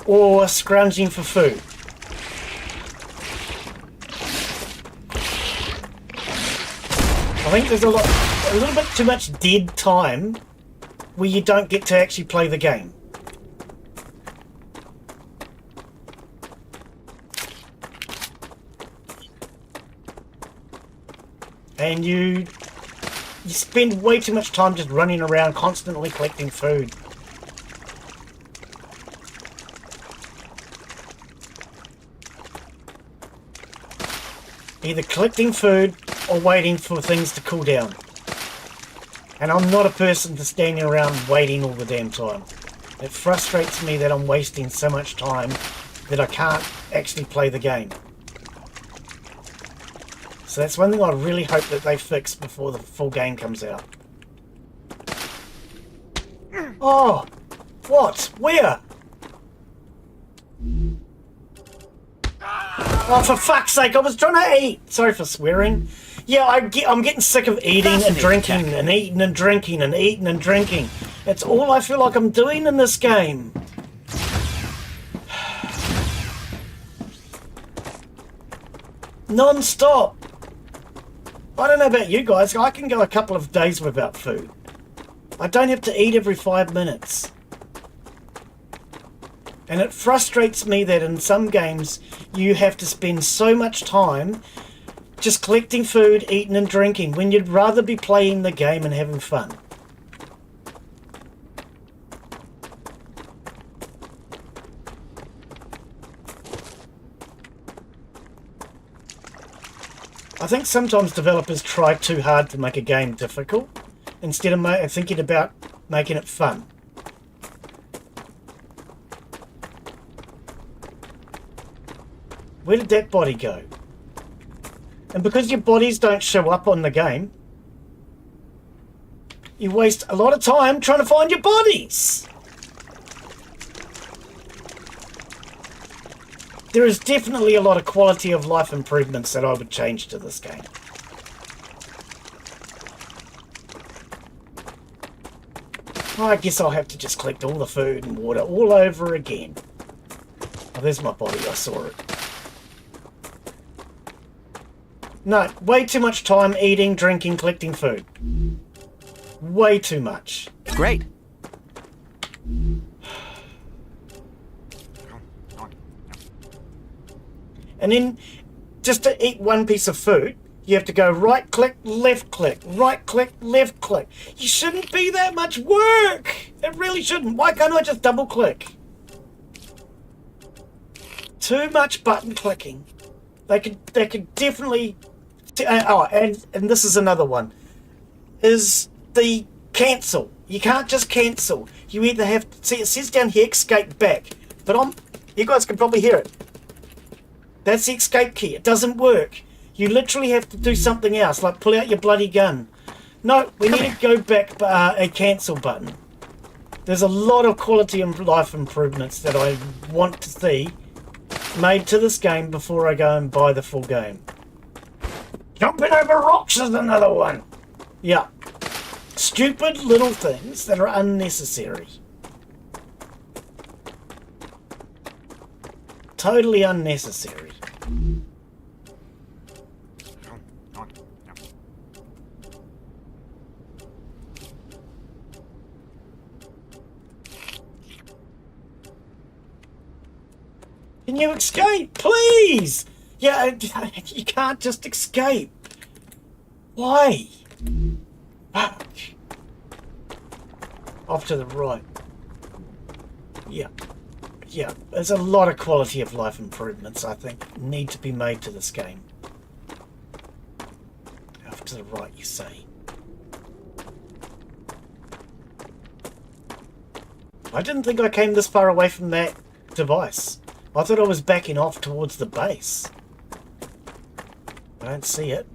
or scrounging for food. I think there's a little bit too much dead time where you don't get to actually play the game. And you spend way too much time just running around constantly collecting food. Either collecting food or waiting for things to cool down. And I'm not a person to standing around waiting all the damn time. It frustrates me that I'm wasting so much time that I can't actually play the game. So that's one thing I really hope that they fix before the full game comes out. Oh! What? Where? Oh, for fuck's sake, I was trying to eat! Sorry for swearing. Yeah, I'm getting sick of eating and drinking and eating and drinking and eating and drinking. That's all I feel like I'm doing in this game. Non-stop. I don't know about you guys, I can go a couple of days without food. I don't have to eat every 5 minutes. And it frustrates me that in some games you have to spend so much time just collecting food, eating and drinking, when you'd rather be playing the game and having fun. I think sometimes developers try too hard to make a game difficult instead of thinking about making it fun. Where did that body go? And because your bodies don't show up on the game, you waste a lot of time trying to find your bodies. There is definitely a lot of quality of life improvements that I would change to this game. I guess I'll have to just collect all the food and water all over again. Oh, there's my body, I saw it. No, way too much time eating, drinking, collecting food. Way too much. Great. And then, just to eat one piece of food, you have to go right click, left click, right click, left click. You shouldn't be that much work. It really shouldn't. Why can't I just double click? Too much button clicking. They could definitely. And this is another one. Is the cancel. You can't just cancel. You either have to see, it says down here escape back, but you guys can probably hear it. That's the escape key. It doesn't work. You literally have to do something else, like pull out your bloody gun. No, we need to go back a cancel button. There's a lot of quality of life improvements that I want to see made to this game before I go and buy the full game. Jumping over rocks is another one. Yeah. Stupid little things that are unnecessary. Totally unnecessary. Can you escape, please? Yeah, you can't just escape. Why? Fuck. Off to the right. Yeah. Yeah, there's a lot of quality of life improvements, I think, need to be made to this game. Off to the right, you say. I didn't think I came this far away from that device. I thought I was backing off towards the base. I don't see it.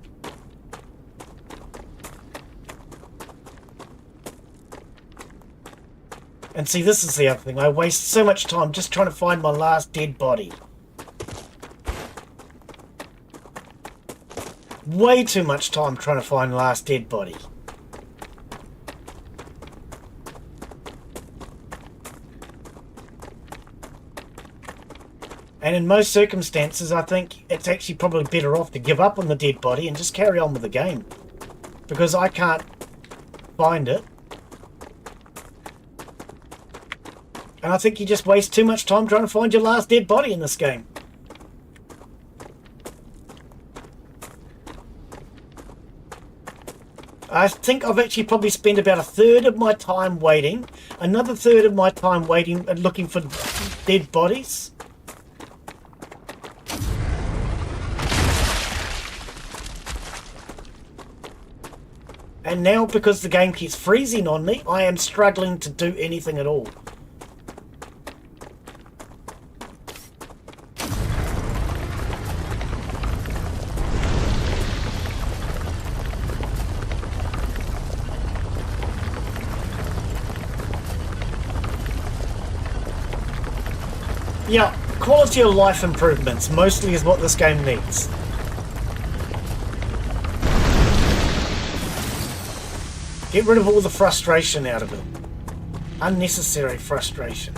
And see, this is the other thing. I waste so much time just trying to find my last dead body. Way too much time trying to find the last dead body. And in most circumstances, I think it's actually probably better off to give up on the dead body and just carry on with the game. Because I can't find it. And I think you just waste too much time trying to find your last dead body in this game. I think I've actually probably spent about a third of my time waiting, another third of my time waiting and looking for dead bodies. And now, because the game keeps freezing on me, I am struggling to do anything at all. Yeah, quality of life improvements mostly is what this game needs. Get rid of all the frustration out of it. Unnecessary frustration.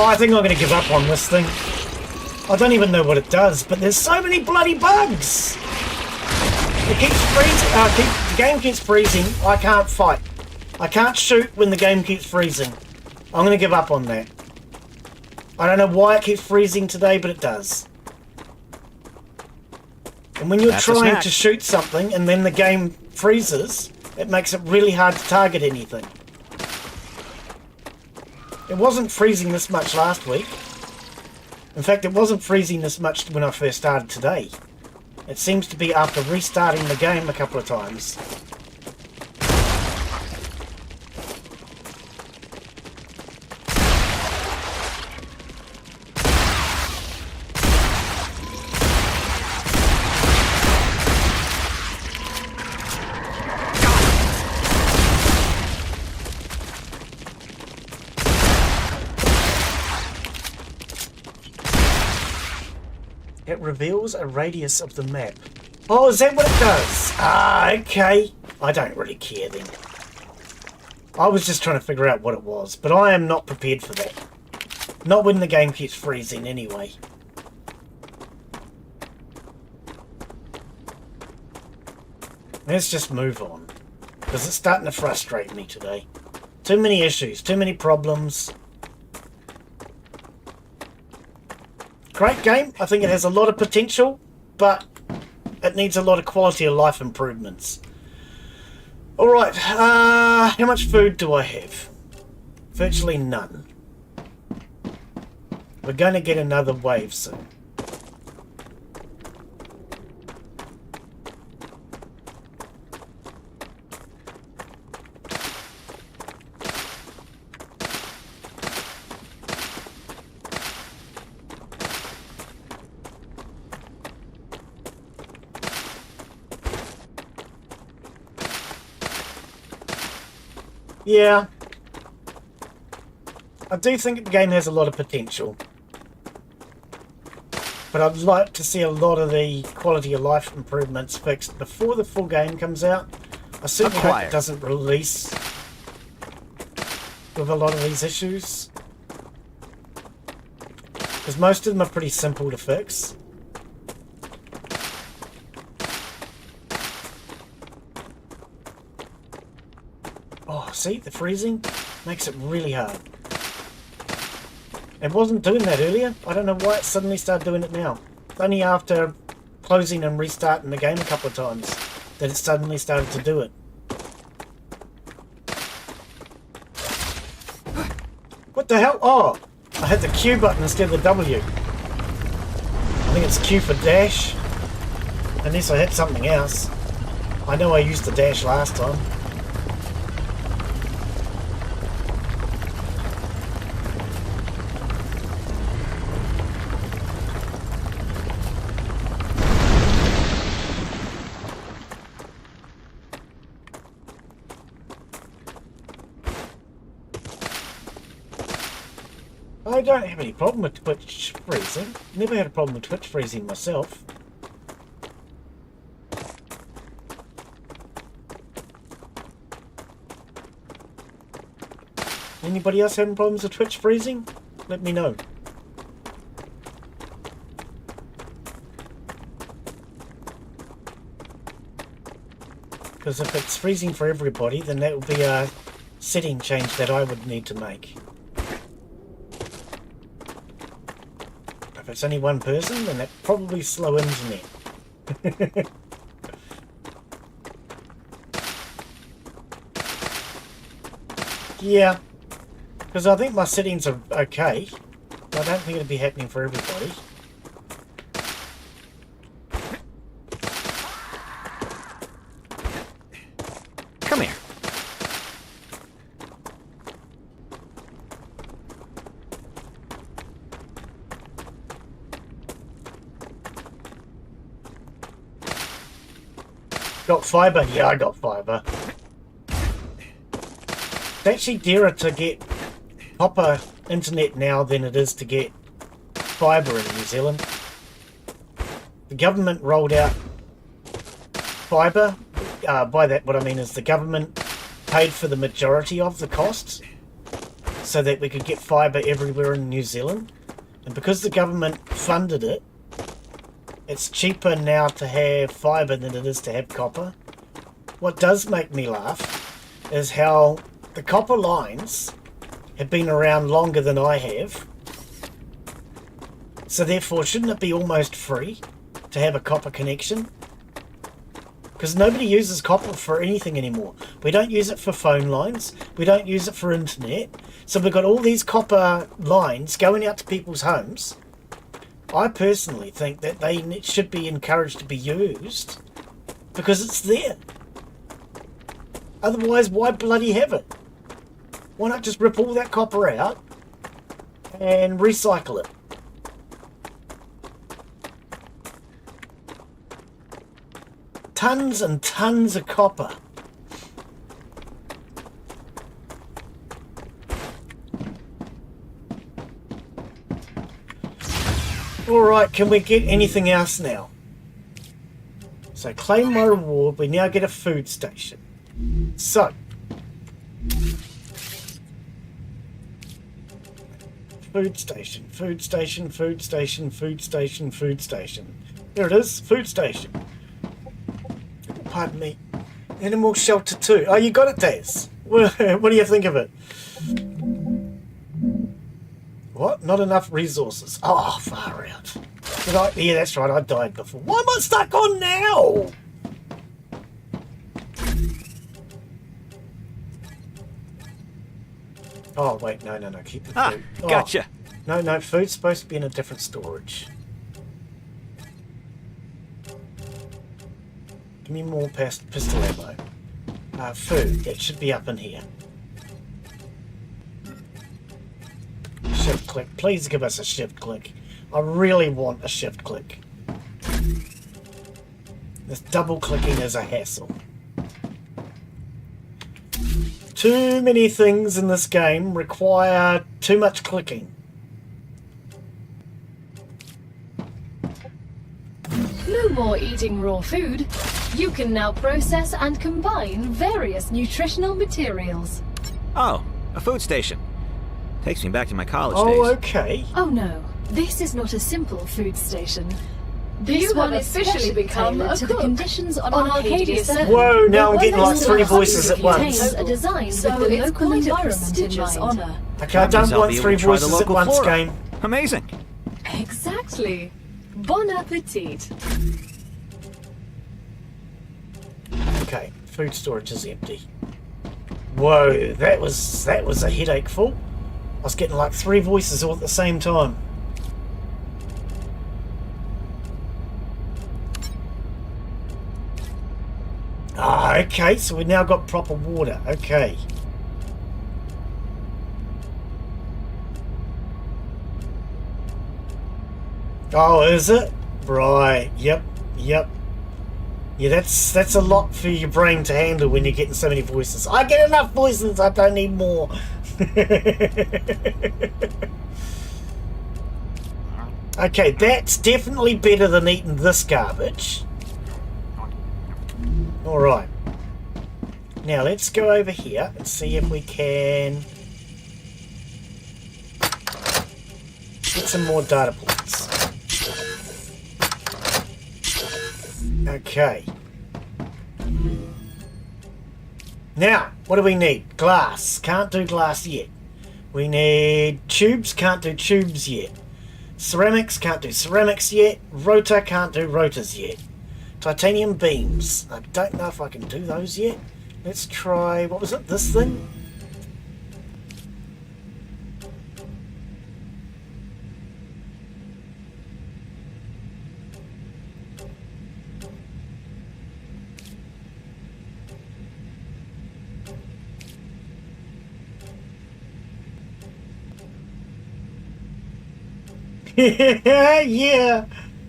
I think I'm going to give up on this thing. I don't even know what it does, but there's so many bloody bugs. It keeps freezing. The game keeps freezing. I can't fight. I can't shoot when the game keeps freezing. I'm going to give up on that. I don't know why it keeps freezing today, but it does. And when you're trying to shoot something and then the game freezes, it makes it really hard to target anything. It wasn't freezing this much last week. In fact, it wasn't freezing this much when I first started today. It seems to be after restarting the game a couple of times. It reveals a radius of the map. Oh, is that what it does? Ah, okay. I don't really care then. I was just trying to figure out what it was, but I am not prepared for that. Not when the game keeps freezing anyway. Let's just move on, because it's starting to frustrate me today. Too many issues, too many problems. Great game. I think it has a lot of potential, but it needs a lot of quality of life improvements. Alright, how much food do I have? Virtually none. We're going to get another wave soon. Yeah, I do think the game has a lot of potential, but I'd like to see a lot of the quality of life improvements fixed before the full game comes out. I certainly hope it doesn't release with a lot of these issues, because most of them are pretty simple to fix. Oh, see, the freezing makes it really hard. It wasn't doing that earlier. I don't know why it suddenly started doing it now. It's only after closing and restarting the game a couple of times that it suddenly started to do it. What the hell? Oh, I hit the Q button instead of the W. I think it's Q for dash. Unless I hit something else. I know I used the dash last time. I don't have any problem with Twitch freezing. Never had a problem with Twitch freezing myself. Anybody else having problems with Twitch freezing? Let me know. Because if it's freezing for everybody, then that would be a setting change that I would need to make. If it's only one person, then that's probably slow internet. Yeah, because I think my settings are okay. I don't think it'll be happening for everybody. Come here. Got fibre? Yeah, I got fibre. It's actually dearer to get copper internet now than it is to get fibre in New Zealand. The government rolled out fibre. By that what I mean is the government paid for the majority of the costs. so that we could get fibre everywhere in New Zealand. And because the government funded it, it's cheaper now to have fibre than it is to have copper. What does make me laugh is how the copper lines have been around longer than I have. So therefore, shouldn't it be almost free to have a copper connection? Because nobody uses copper for anything anymore. We don't use it for phone lines. We don't use it for internet. So we've got all these copper lines going out to people's homes. I personally think that they should be encouraged to be used because it's there. Otherwise, why bloody have it? Why not just rip all that copper out and recycle it? Tons and tons of copper. Alright, can we get anything else now? So claim my reward, we now get a food station. So food station, food station, food station, food station, food station. There it is, food station. Pardon me. Animal shelter 2. Oh, you got it, Daz. What do you think of it? What? Not enough resources. Oh, far out. Yeah, that's right. I died before. Why am I stuck on now? Oh, wait. No. Keep the food. Gotcha. Oh, no. Food's supposed to be in a different storage. Give me more pistol ammo. Food. It should be up in here. Shift click. Please give us a shift click. I really want a shift click. This double clicking is a hassle. Too many things in this game require too much clicking. No more eating raw food. You can now process and combine various nutritional materials. Oh, a food station. Takes me back to my college Oh, days. okay. Oh no, this is not a simple food station. This You one have is officially specially become tailored a to the cook. conditions on Arcadia Arcadia 7. 7. Whoa, now I'm The getting like weapons 3 and voices at contains once. a design So with the it's local quite a environment in prestigious mind. honour. Okay, I don't Means I'll want be able 3 to try the voices at local once, flora. game. Amazing. Exactly. Bon appetit. Okay, food storage is empty. Whoa, that was a headache full. I was getting like 3 voices all at the same time. Ah, okay, so we've now got proper water. Okay. Oh, is it? Right, yep. Yeah, that's a lot for your brain to handle when you're getting so many voices. I get enough voices, I don't need more. Okay, that's definitely better than eating this garbage. Alright. Now let's go over here and see if we can get some more data points. Okay. Now, what do we need? Glass. Can't do glass yet. We need tubes. Can't do tubes yet. Ceramics. Can't do ceramics yet. Rotor. Can't do rotors yet. Titanium beams. I don't know if I can do those yet. Let's try... What was it? This thing?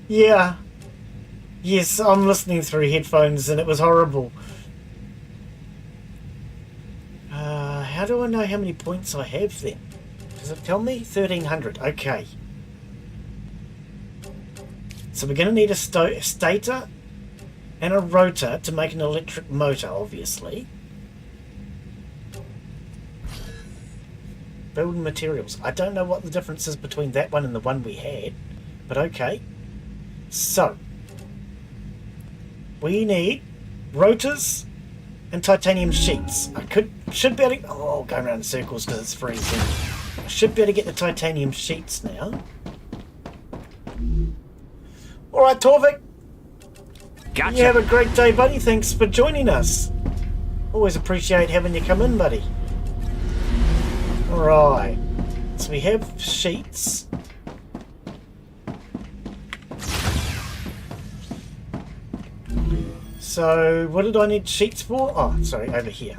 Yeah. Yes, I'm listening through headphones and it was horrible. How do I know how many points I have then? Does it tell me? 1300. Okay. So we're going to need a stator and a rotor to make an electric motor, obviously. Building materials. I don't know what the difference is between that one and the one we had, but okay. So, we need rotors and titanium sheets. Should be able to... Oh, going around in circles because it's freezing. I should be able to get the titanium sheets now. Alright, Torvik. Gotcha. You have a great day, buddy. Thanks for joining us. Always appreciate having you come in, buddy. Alright. So we have sheets. So, what did I need sheets for? Oh, sorry, over here.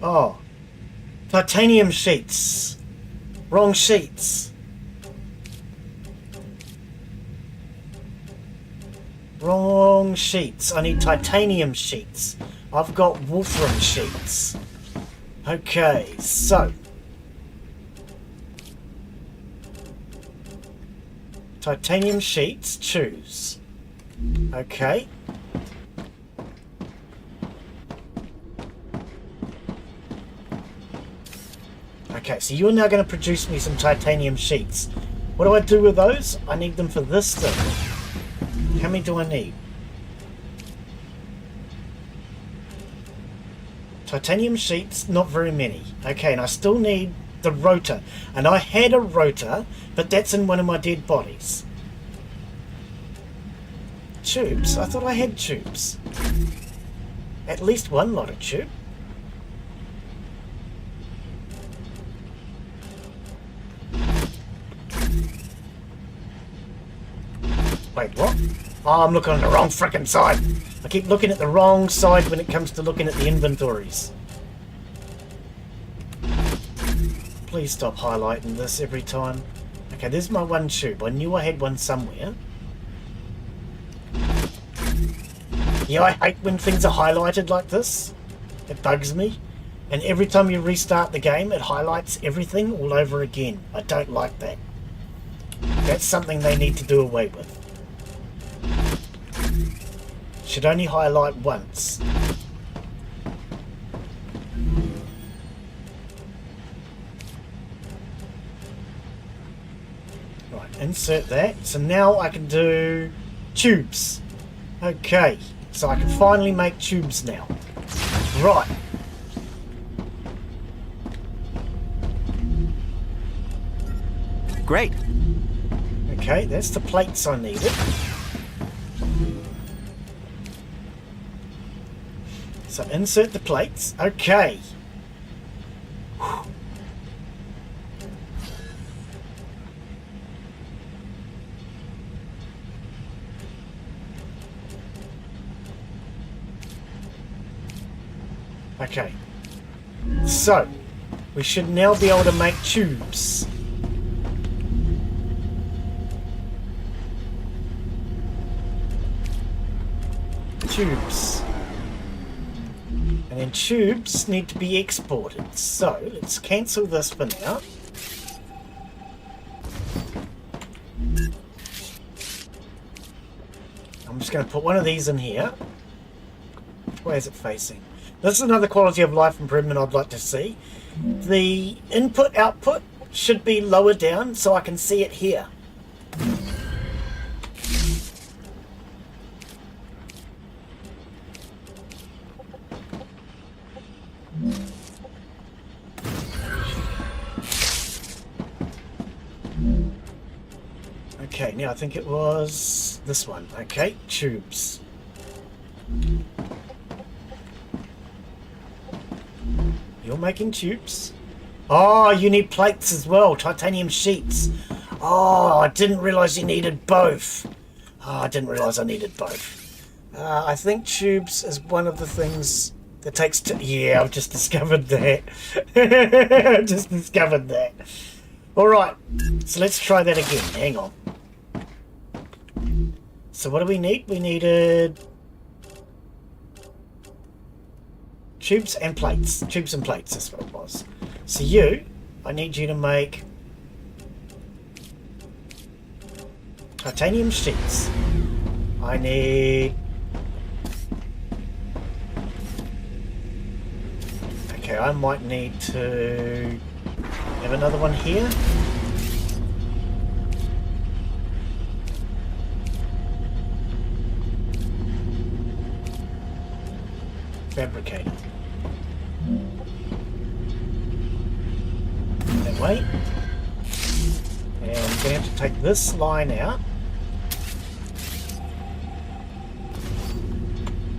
Oh. Titanium sheets. Wrong sheets. Wrong sheets. I need titanium sheets. I've got wolfram sheets. Okay, so. Titanium sheets, choose. Okay. Okay, so you're now going to produce me some titanium sheets. What do I do with those? I need them for this thing. How many do I need? Titanium sheets, not very many. Okay, and I still need the rotor. And I had a rotor, but that's in one of my dead bodies. Tubes? I thought I had tubes. At least one lot of tube. Wait, what? Oh, I'm looking on the wrong frickin' side. I keep looking at the wrong side when it comes to looking at the inventories. Please stop highlighting this every time. Okay, there's my one tube. I knew I had one somewhere. Yeah, I hate when things are highlighted like this. It bugs me. And every time you restart the game, it highlights everything all over again. I don't like that. That's something they need to do away with. Should only highlight once. Right, insert that. So now I can do tubes. Okay, so I can finally make tubes now. Right. Great. Okay, that's the plates I needed. So insert the plates. Okay. Whew. Okay. So, we should now be able to make tubes. Tubes. And then tubes need to be exported. So, let's cancel this for now. I'm just going to put one of these in here. Where is it facing? This is another quality of life improvement I'd like to see. The input-output should be lower down so I can see it here. Okay, now I think it was this one. Okay, tubes. You're making tubes? Oh, you need plates as well, titanium sheets. Oh, I didn't realise you needed both. Oh, I didn't realise I needed both. I think tubes is one of the things that takes yeah, I've just discovered that. I've just discovered that. Alright, so let's try that again. Hang on. So what do we need? We needed tubes and plates. Tubes and plates, that's what it was. So I need you to make titanium sheets. I need I might need to have another one here. Fabricator. That way. And I'm going to have to take this line out.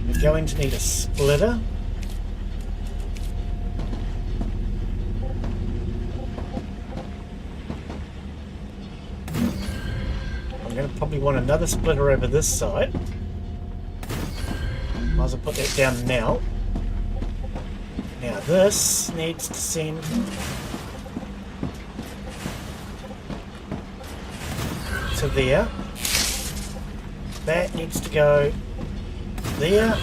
We're going to need a splitter. I'm going to probably want another splitter over this side. Might as well put that down now. Now this needs to send to there. That needs to go there.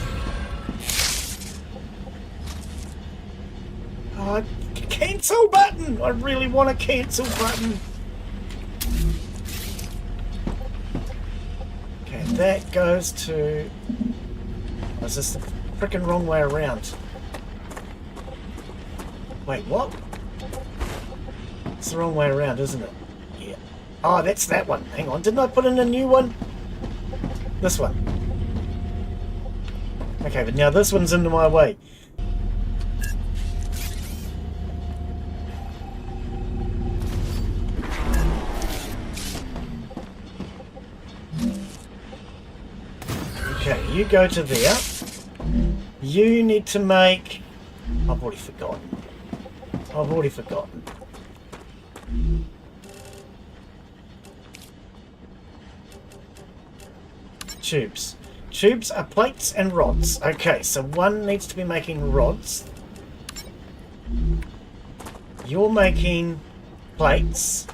Oh, cancel button! I really want a cancel button. Okay, that goes to... Oh, is this the frickin' wrong way around? Wait, what? It's the wrong way around, isn't it? Yeah. Oh, that's that one. Hang on, didn't I put in a new one? This one. Okay, but now this one's into my way. Okay, you go to there. You need to make... I've already forgotten. Tubes. Tubes are plates and rods. Okay, so one needs to be making rods. You're making plates.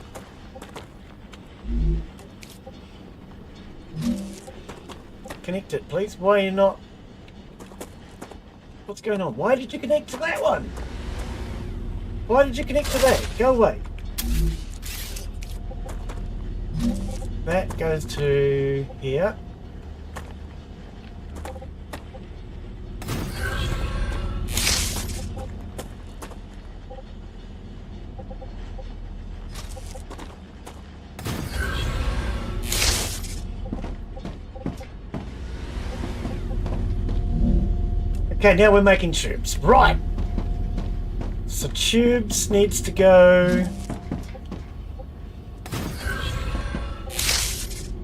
Connect it, please. Why are you not... What's going on? Why did you connect to that one? Why did you connect to that? Go away. That goes to here. Okay, now we're making tubes. Right. So tubes needs to go...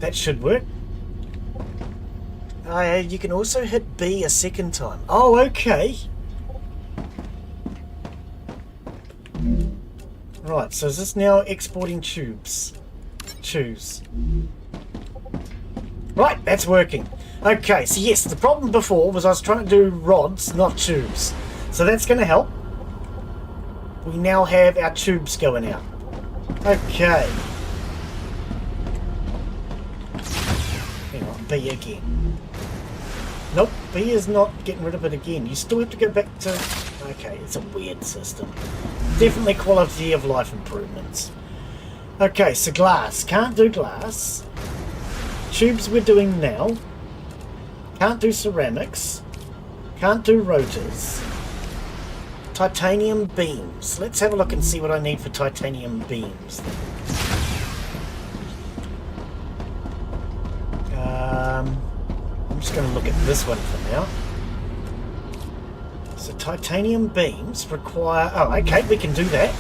That should work. You can also hit B a second time. Oh, okay. Right, so is this now exporting tubes? Tubes. Right, that's working. Okay, so yes, the problem before was I was trying to do rods, not tubes. So that's going to help. We now have our tubes going out. Okay. Hang on, B again. Nope, B is not getting rid of it again. You still have to go back to... Okay, it's a weird system. Definitely quality of life improvements. Okay, so glass. Can't do glass. Tubes we're doing now. Can't do ceramics. Can't do rotors. Titanium beams. Let's have a look and see what I need for titanium beams. I'm just going to look at this one for now. So titanium beams require... Oh, okay, we can do that.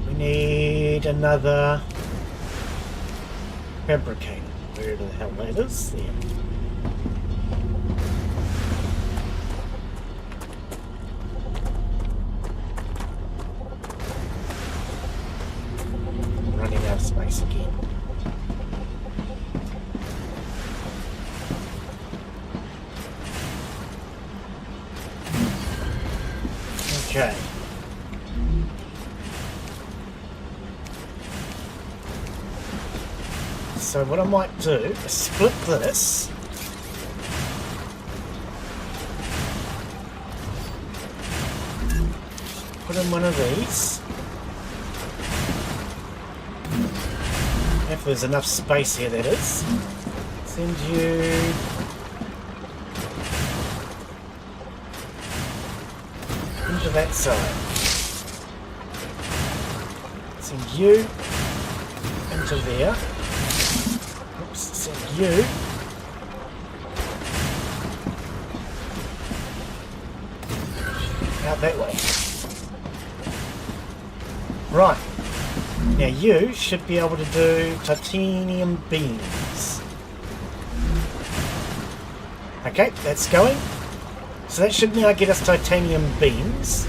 We need another fabricator. Where the hell that is? There. Running out of space again. Okay. So what I might do is split this. Put in one of these. If there's enough space here, that is. Send you... into that side. Send you into there. Oops, send you. Out that way. Right. Now you should be able to do titanium beams. Okay, that's going. So that should now get us titanium beams.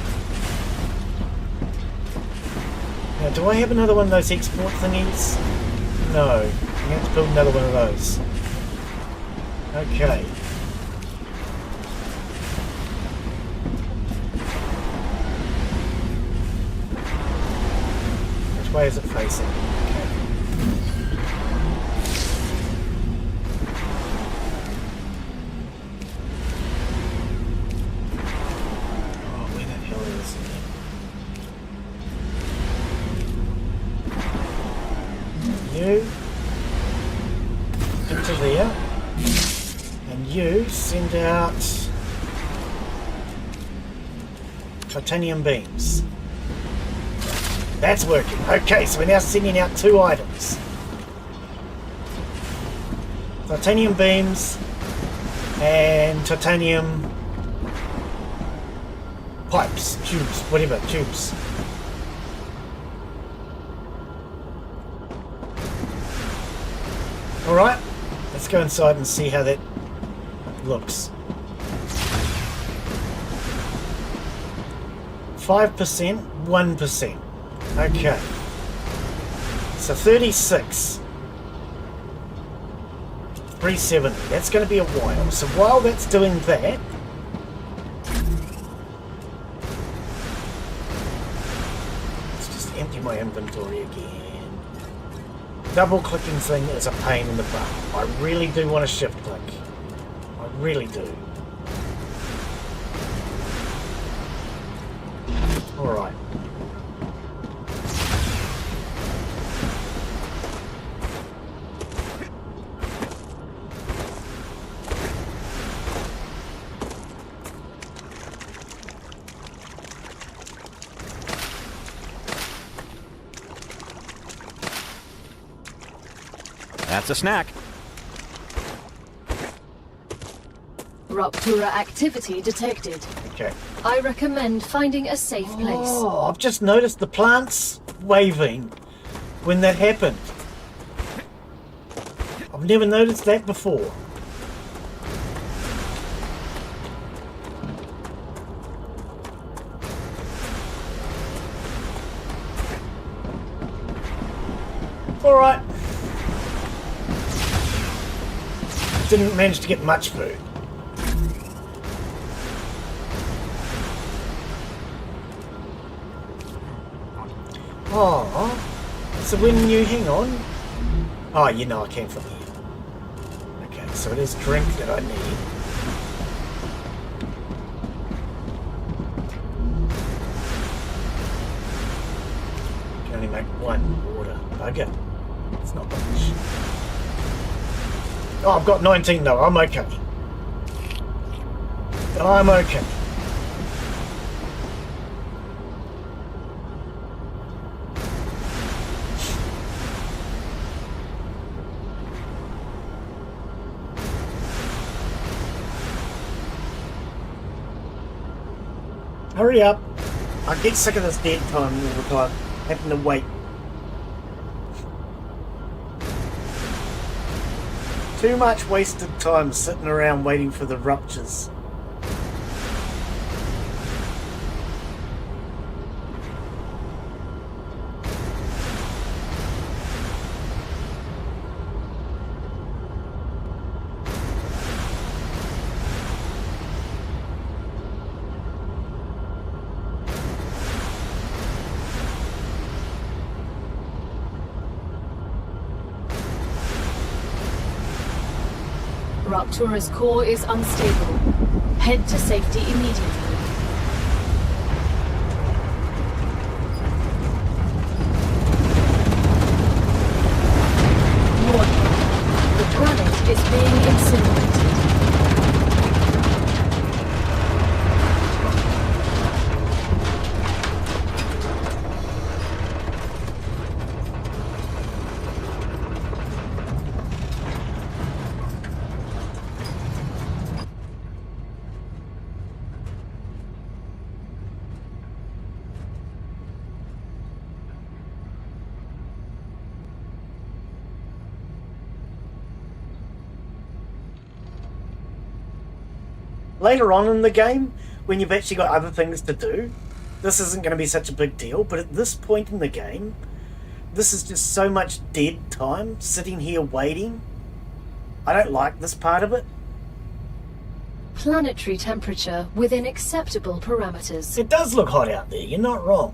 Now, do I have another one of those export thingies? No. I'm going to have to build another one of those. Okay. Which way is it facing? Okay. Oh, where the hell is it? You into there, and you send out titanium beams. That's working. Okay, so we're now sending out 2 items. Titanium beams and titanium pipes, tubes, whatever, tubes. Alright, let's go inside and see how that looks. 5%, 1%. Okay. So 36. 370. That's going to be a while. So while that's doing that, let's just empty my inventory again. Double clicking thing is a pain in the butt. I really do want to shift click. I really do. Alright. That's a snack. Rupture activity detected. Okay. I recommend finding a safe place. Oh, I've just noticed the plants waving when that happened. I've never noticed that before. Alright. Didn't manage to get much food. Oh, so when you hang on, oh, you know I came from here. Okay, so it is drink that I need. Can only make 1 water. Bugger. It's not much. Oh, I've got 19 though. I'm okay. I'm okay. Hurry up. I get sick of this dead time all the time. Having to wait. Too much wasted time sitting around waiting for the ruptures. Ruptura's core is unstable. Head to safety immediately. Later on in the game, when you've actually got other things to do, this isn't going to be such a big deal. But at this point in the game, this is just so much dead time, sitting here waiting. I don't like this part of it. Planetary temperature within acceptable parameters. It does look hot out there, you're not wrong.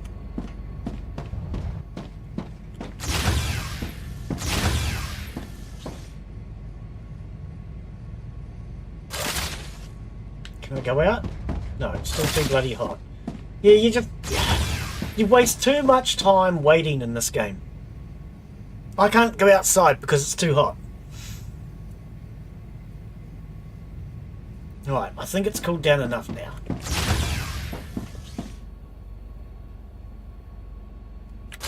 Can I go out? No, it's still too bloody hot. Yeah, you waste too much time waiting in this game. I can't go outside because it's too hot. Right, I think it's cooled down enough now.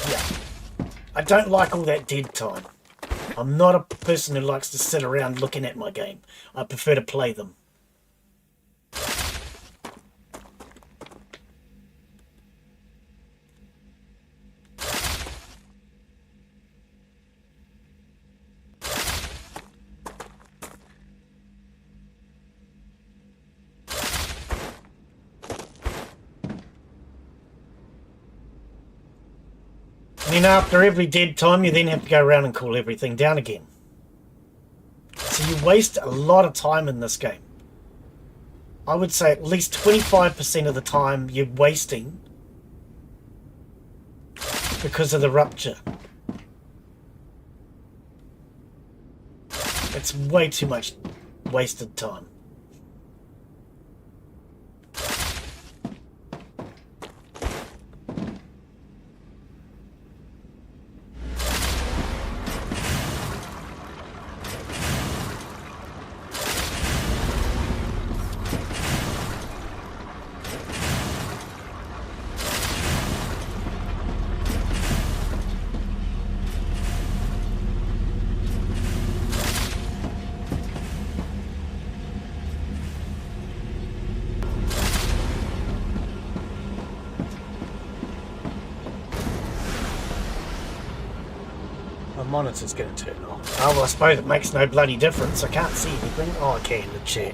Yeah. I don't like all that dead time. I'm not a person who likes to sit around looking at my game. I prefer to play them. And then after every dead time, you then have to go around and cool everything down again. So you waste a lot of time in this game. I would say at least 25% of the time you're wasting because of the rupture. It's way too much wasted time. Monitor's going to turn off. Oh, well, I suppose it makes no bloody difference. I can't see anything. Oh, I can, the chat.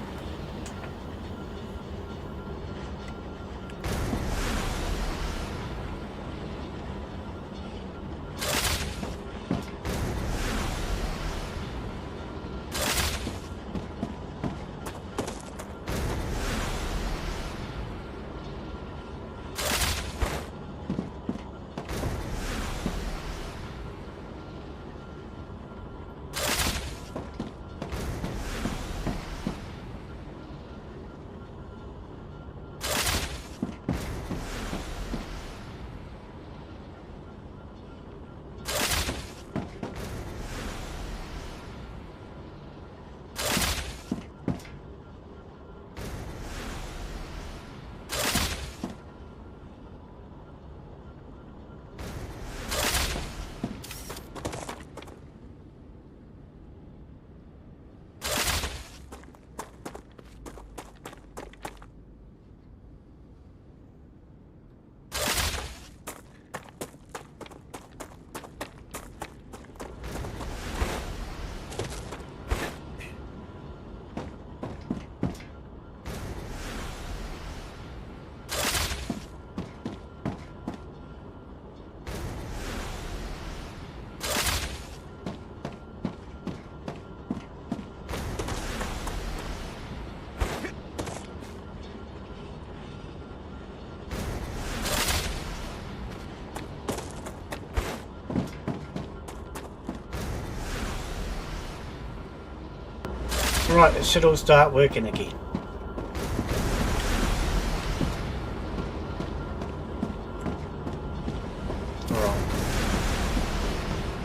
Right, it should all start working again.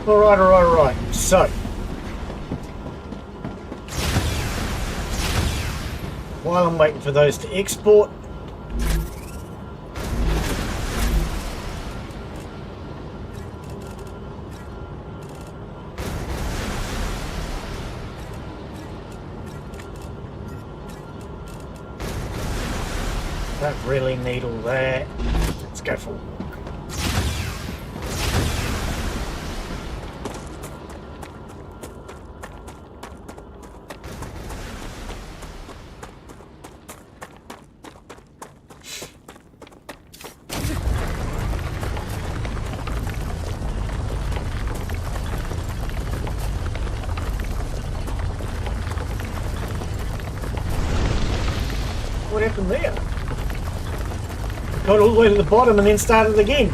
Alright. So, while I'm waiting for those to export, don't really need all that. Let's go for a walk. happened there? Got all the way to the bottom and then started again.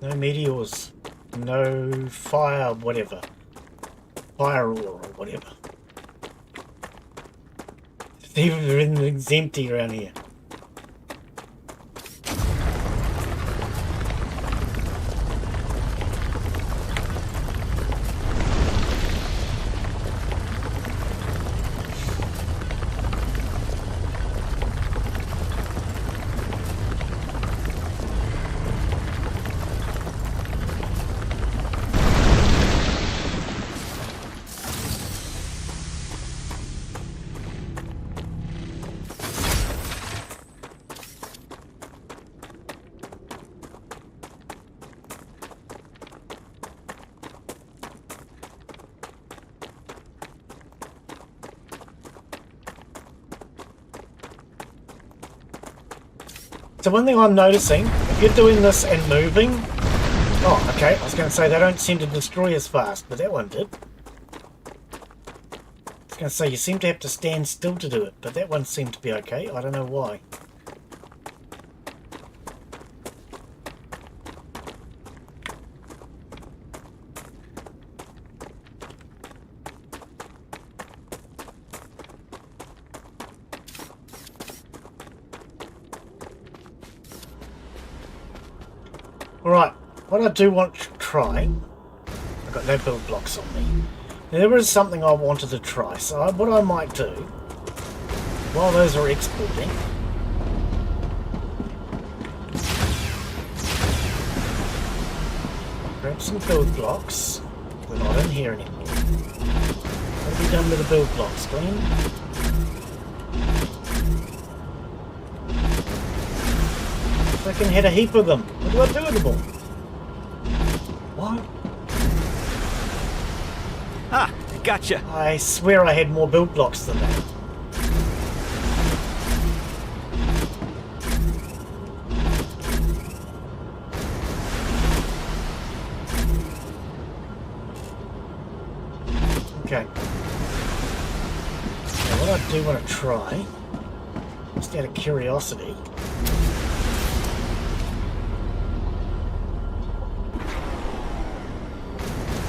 No meteors, no fire, whatever. Fire ore or whatever. Even everything's empty around here. So one thing I'm noticing, if you're doing this and moving... Oh, okay, I was going to say they don't seem to destroy as fast, but that one did. I was going to say you seem to have to stand still to do it, but that one seemed to be okay. I don't know why. Alright, what I do want to try, I've got no build blocks on me. Now, there is something I wanted to try, so what I might do, while those are exporting, grab some build blocks. We're not in here anymore. What have you done with the build blocks, Glen? I can hit a heap of them. What do I do with them all? What? Ah, gotcha. I swear I had more build blocks than that. Okay. Now what I do want to try, just out of curiosity,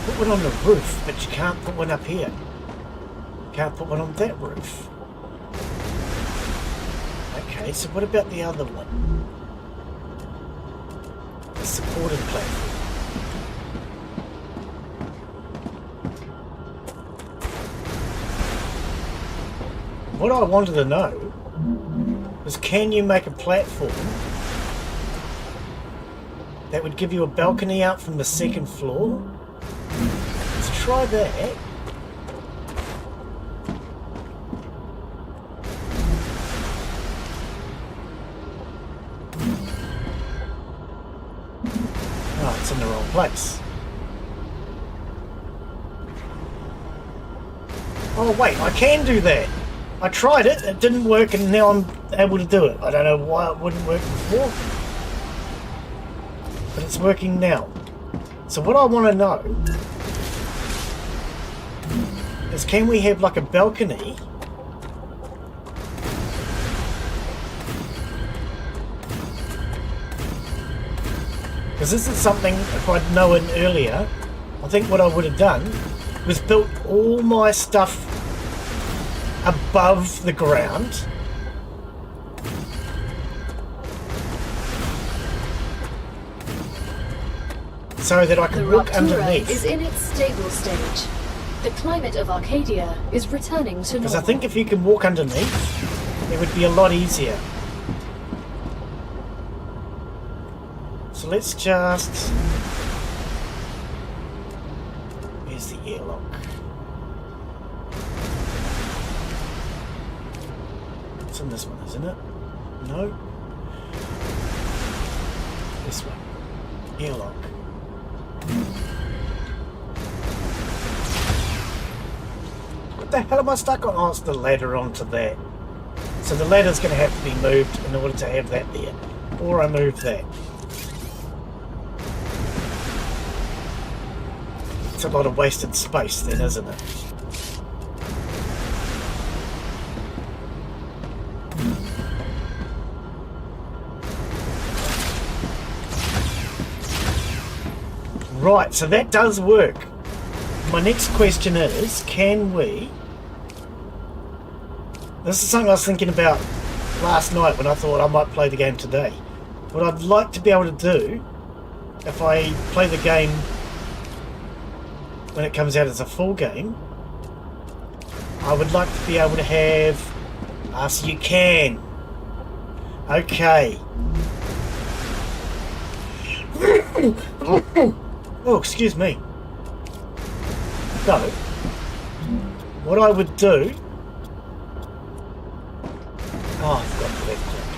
put one on the roof, but you can't put one up here. You can't put one on that roof. Okay, so what about the other one? The supported platform. What I wanted to know was, can you make a platform that would give you a balcony out from the second floor? Let's try that. Oh, it's in the wrong place. Oh wait, I can do that. I tried it, it didn't work, and now I'm able to do it. I don't know why it wouldn't work before, but it's working now. So what I want to know is, can we have like a balcony because this is something, if I'd known earlier, I think what I would have done was built all my stuff above the ground. So that I The could walk Ruptura underneath. is in its stable stage. The climate of Arcadia is returning to Because normal. I think if you can walk underneath, it would be a lot easier. So let's just... Here's the airlock. It's in this one, isn't it? No. This one. Airlock. What the hell am I stuck on? Oh, it's the ladder onto that. So the ladder's going to have to be moved in order to have that there. Or I move that. It's a lot of wasted space then, isn't it? Right, so that does work. My next question is, can we... This is something I was thinking about last night when I thought I might play the game today. What I'd like to be able to do, if I play the game when it comes out as a full game, I would like to be able to have... so you can. Okay. Oh, excuse me. So, what I would do... Oh, I forgot the left click.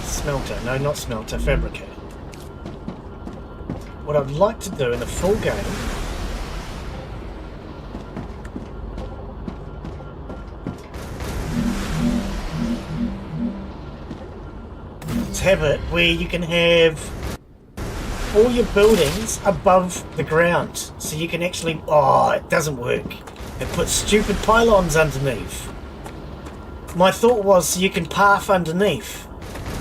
Smelter. No, not smelter. Fabricator. What I'd like to do in the full game is have it where you can have all your buildings above the ground. So you can actually... Oh, it doesn't work. It puts stupid pylons underneath. My thought was so you can path underneath.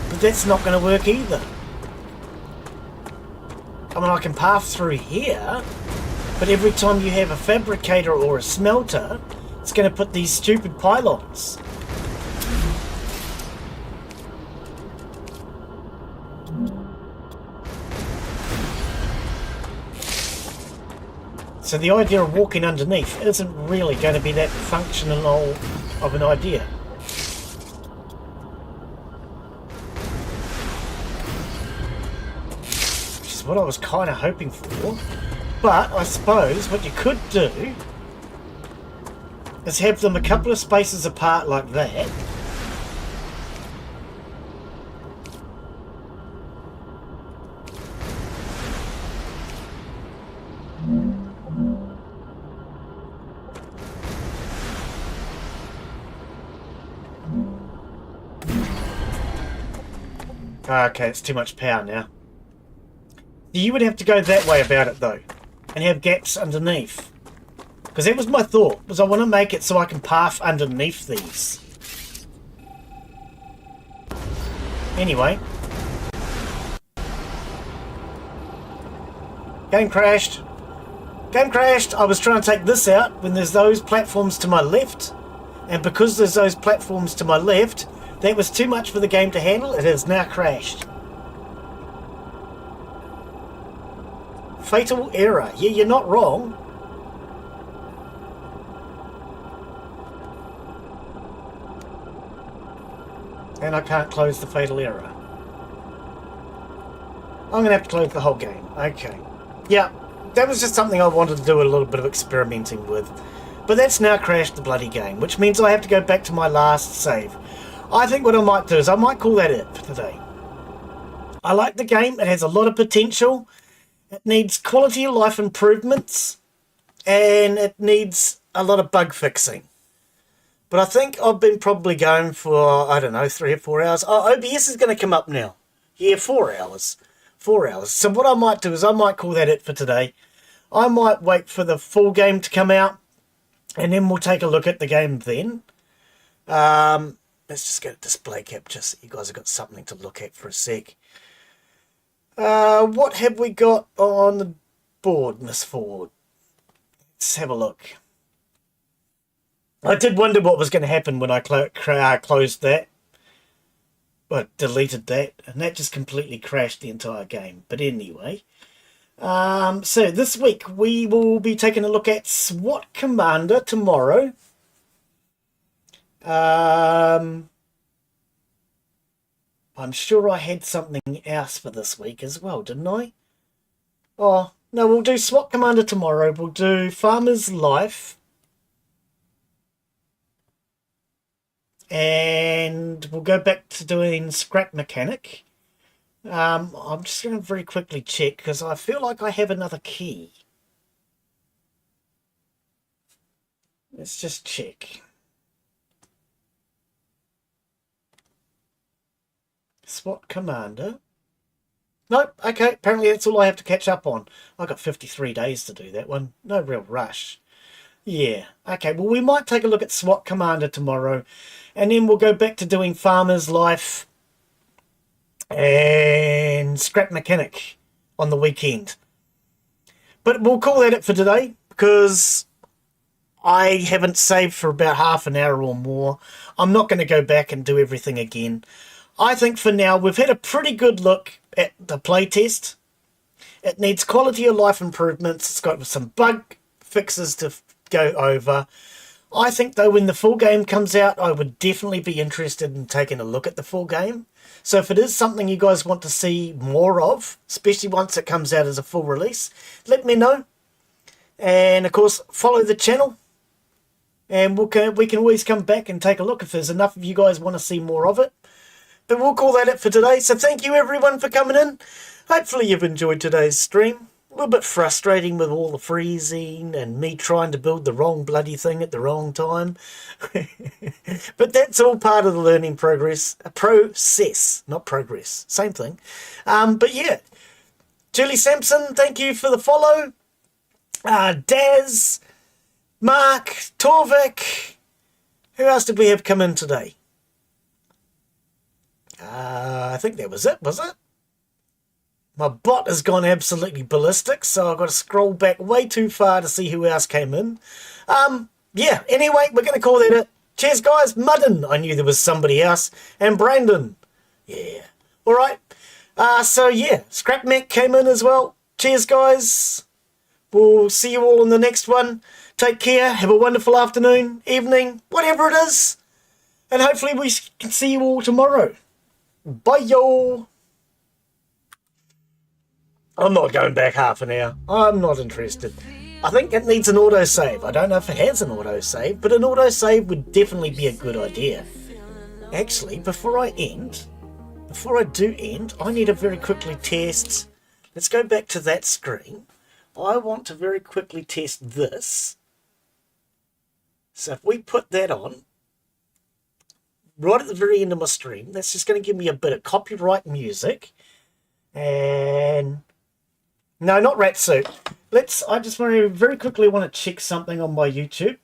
But that's not going to work either. I mean, I can path through here, but every time you have a fabricator or a smelter, it's going to put these stupid pylons. So the idea of walking underneath isn't really going to be that functional of an idea. What I was kind of hoping for, but I suppose what you could do is have them a couple of spaces apart like that. Okay, it's too much power now. You would have to go that way about it though, and have gaps underneath. Because that was my thought, was I want to make it so I can path underneath these. Anyway. Game crashed. Game crashed! I was trying to take this out when there's those platforms to my left. And because there's those platforms to my left, that was too much for the game to handle. It has now crashed. Fatal error. Yeah, you're not wrong. And I can't close the fatal error. I'm going to have to close the whole game. Okay. Yeah, that was just something I wanted to do a little bit of experimenting with. But that's now crashed the bloody game, which means I have to go back to my last save. I think what I might do is I might call that it for today. I like the game. It has a lot of potential. It needs quality of life improvements, and it needs a lot of bug fixing. But I think I've been probably going for, I don't know, 3 or 4 hours. Oh, OBS is going to come up now. Yeah, 4 hours. 4 hours. So what I might do is I might call that it for today. I might wait for the full game to come out, and then we'll take a look at the game then. Let's just go to display capture so you guys have got something to look at for a sec. What have we got on the board, Miss Ford? Let's have a look. I did wonder what was going to happen when I closed that. But deleted that, and that just completely crashed the entire game. But anyway, so this week we will be taking a look at SWAT Commander tomorrow. I'm sure I had something else for this week as well, didn't I? Oh, no, we'll do SWAT Commander tomorrow. We'll do Farmer's Life. And we'll go back to doing Scrap Mechanic. I'm just going to very quickly check because I feel like I have another key. Let's just check. SWAT Commander. Nope, okay, apparently that's all I have to catch up on. I've got 53 days to do that one. No real rush. Yeah, okay, well we might take a look at SWAT Commander tomorrow, and then we'll go back to doing Farmer's Life and Scrap Mechanic on the weekend. But we'll call that it for today, because I haven't saved for about half an hour or more. I'm not going to go back and do everything again. I think for now we've had a pretty good look at the playtest. It needs quality of life improvements. It's got some bug fixes to go over. I think though when the full game comes out, I would definitely be interested in taking a look at the full game. So if it is something you guys want to see more of, especially once it comes out as a full release, let me know. And of course follow the channel, and we can always come back and take a look if there's enough of you guys want to see more of it. But we'll call that it for today. So thank you everyone for coming in. Hopefully you've enjoyed today's stream. A little bit frustrating with all the freezing and me trying to build the wrong bloody thing at the wrong time. But that's all part of the learning process, not progress. Same thing. But yeah, Julie Sampson, thank you for the follow. Daz, Mark, Torvik. Who else did we have come in today? I think that was it, was it? My bot has gone absolutely ballistic, so I've got to scroll back way too far to see who else came in. Yeah, anyway, we're going to call that it. Cheers, guys. Muddin, I knew there was somebody else. And Brandon. Yeah. All right. So, yeah, Scrap Mech came in as well. Cheers, guys. We'll see you all in the next one. Take care. Have a wonderful afternoon, evening, whatever it is. And hopefully we can see you all tomorrow. Bye, yo. I'm not going back half an hour. I'm not interested. I think it needs an autosave. I don't know if it has an autosave, but an autosave would definitely be a good idea. Actually, before I do end, I need to very quickly test. Let's go back to that screen. I want to very quickly test this. So if we put that on, right at the very end of my stream, that's just going to give me a bit of copyright music. And no, not Rat Suit. I just want to very quickly want to check something on my YouTube.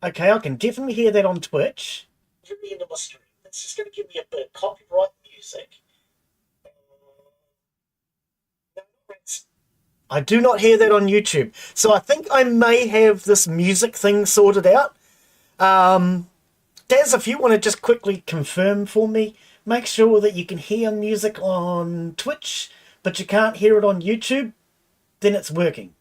Okay, I can definitely hear that on Twitch. Very end of my stream. That's just going to give me a bit of copyright music. I do not hear that on YouTube. So I think I may have this music thing sorted out. Daz, if you want to just quickly confirm for me, make sure that you can hear music on Twitch, but you can't hear it on YouTube, then it's working.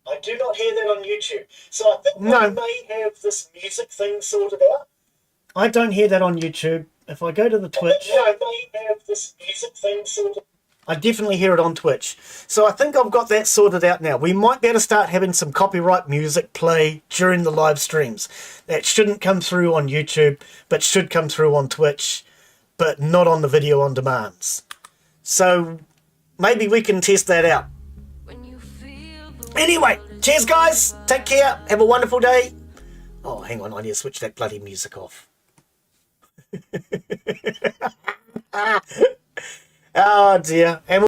I do not hear that on YouTube. So I think I may have this music thing sorted out. I don't hear that on YouTube. If I go to the Twitch... I may have this music thing sorted out. I definitely hear it on Twitch. So I think I've got that sorted out now. We might be able to start having some copyright music play during the live streams. That shouldn't come through on YouTube, but should come through on Twitch, but not on the video on demands. So maybe we can test that out. Anyway, cheers guys. Take care. Have a wonderful day. Oh, hang on. I need to switch that bloody music off. Oh dear. And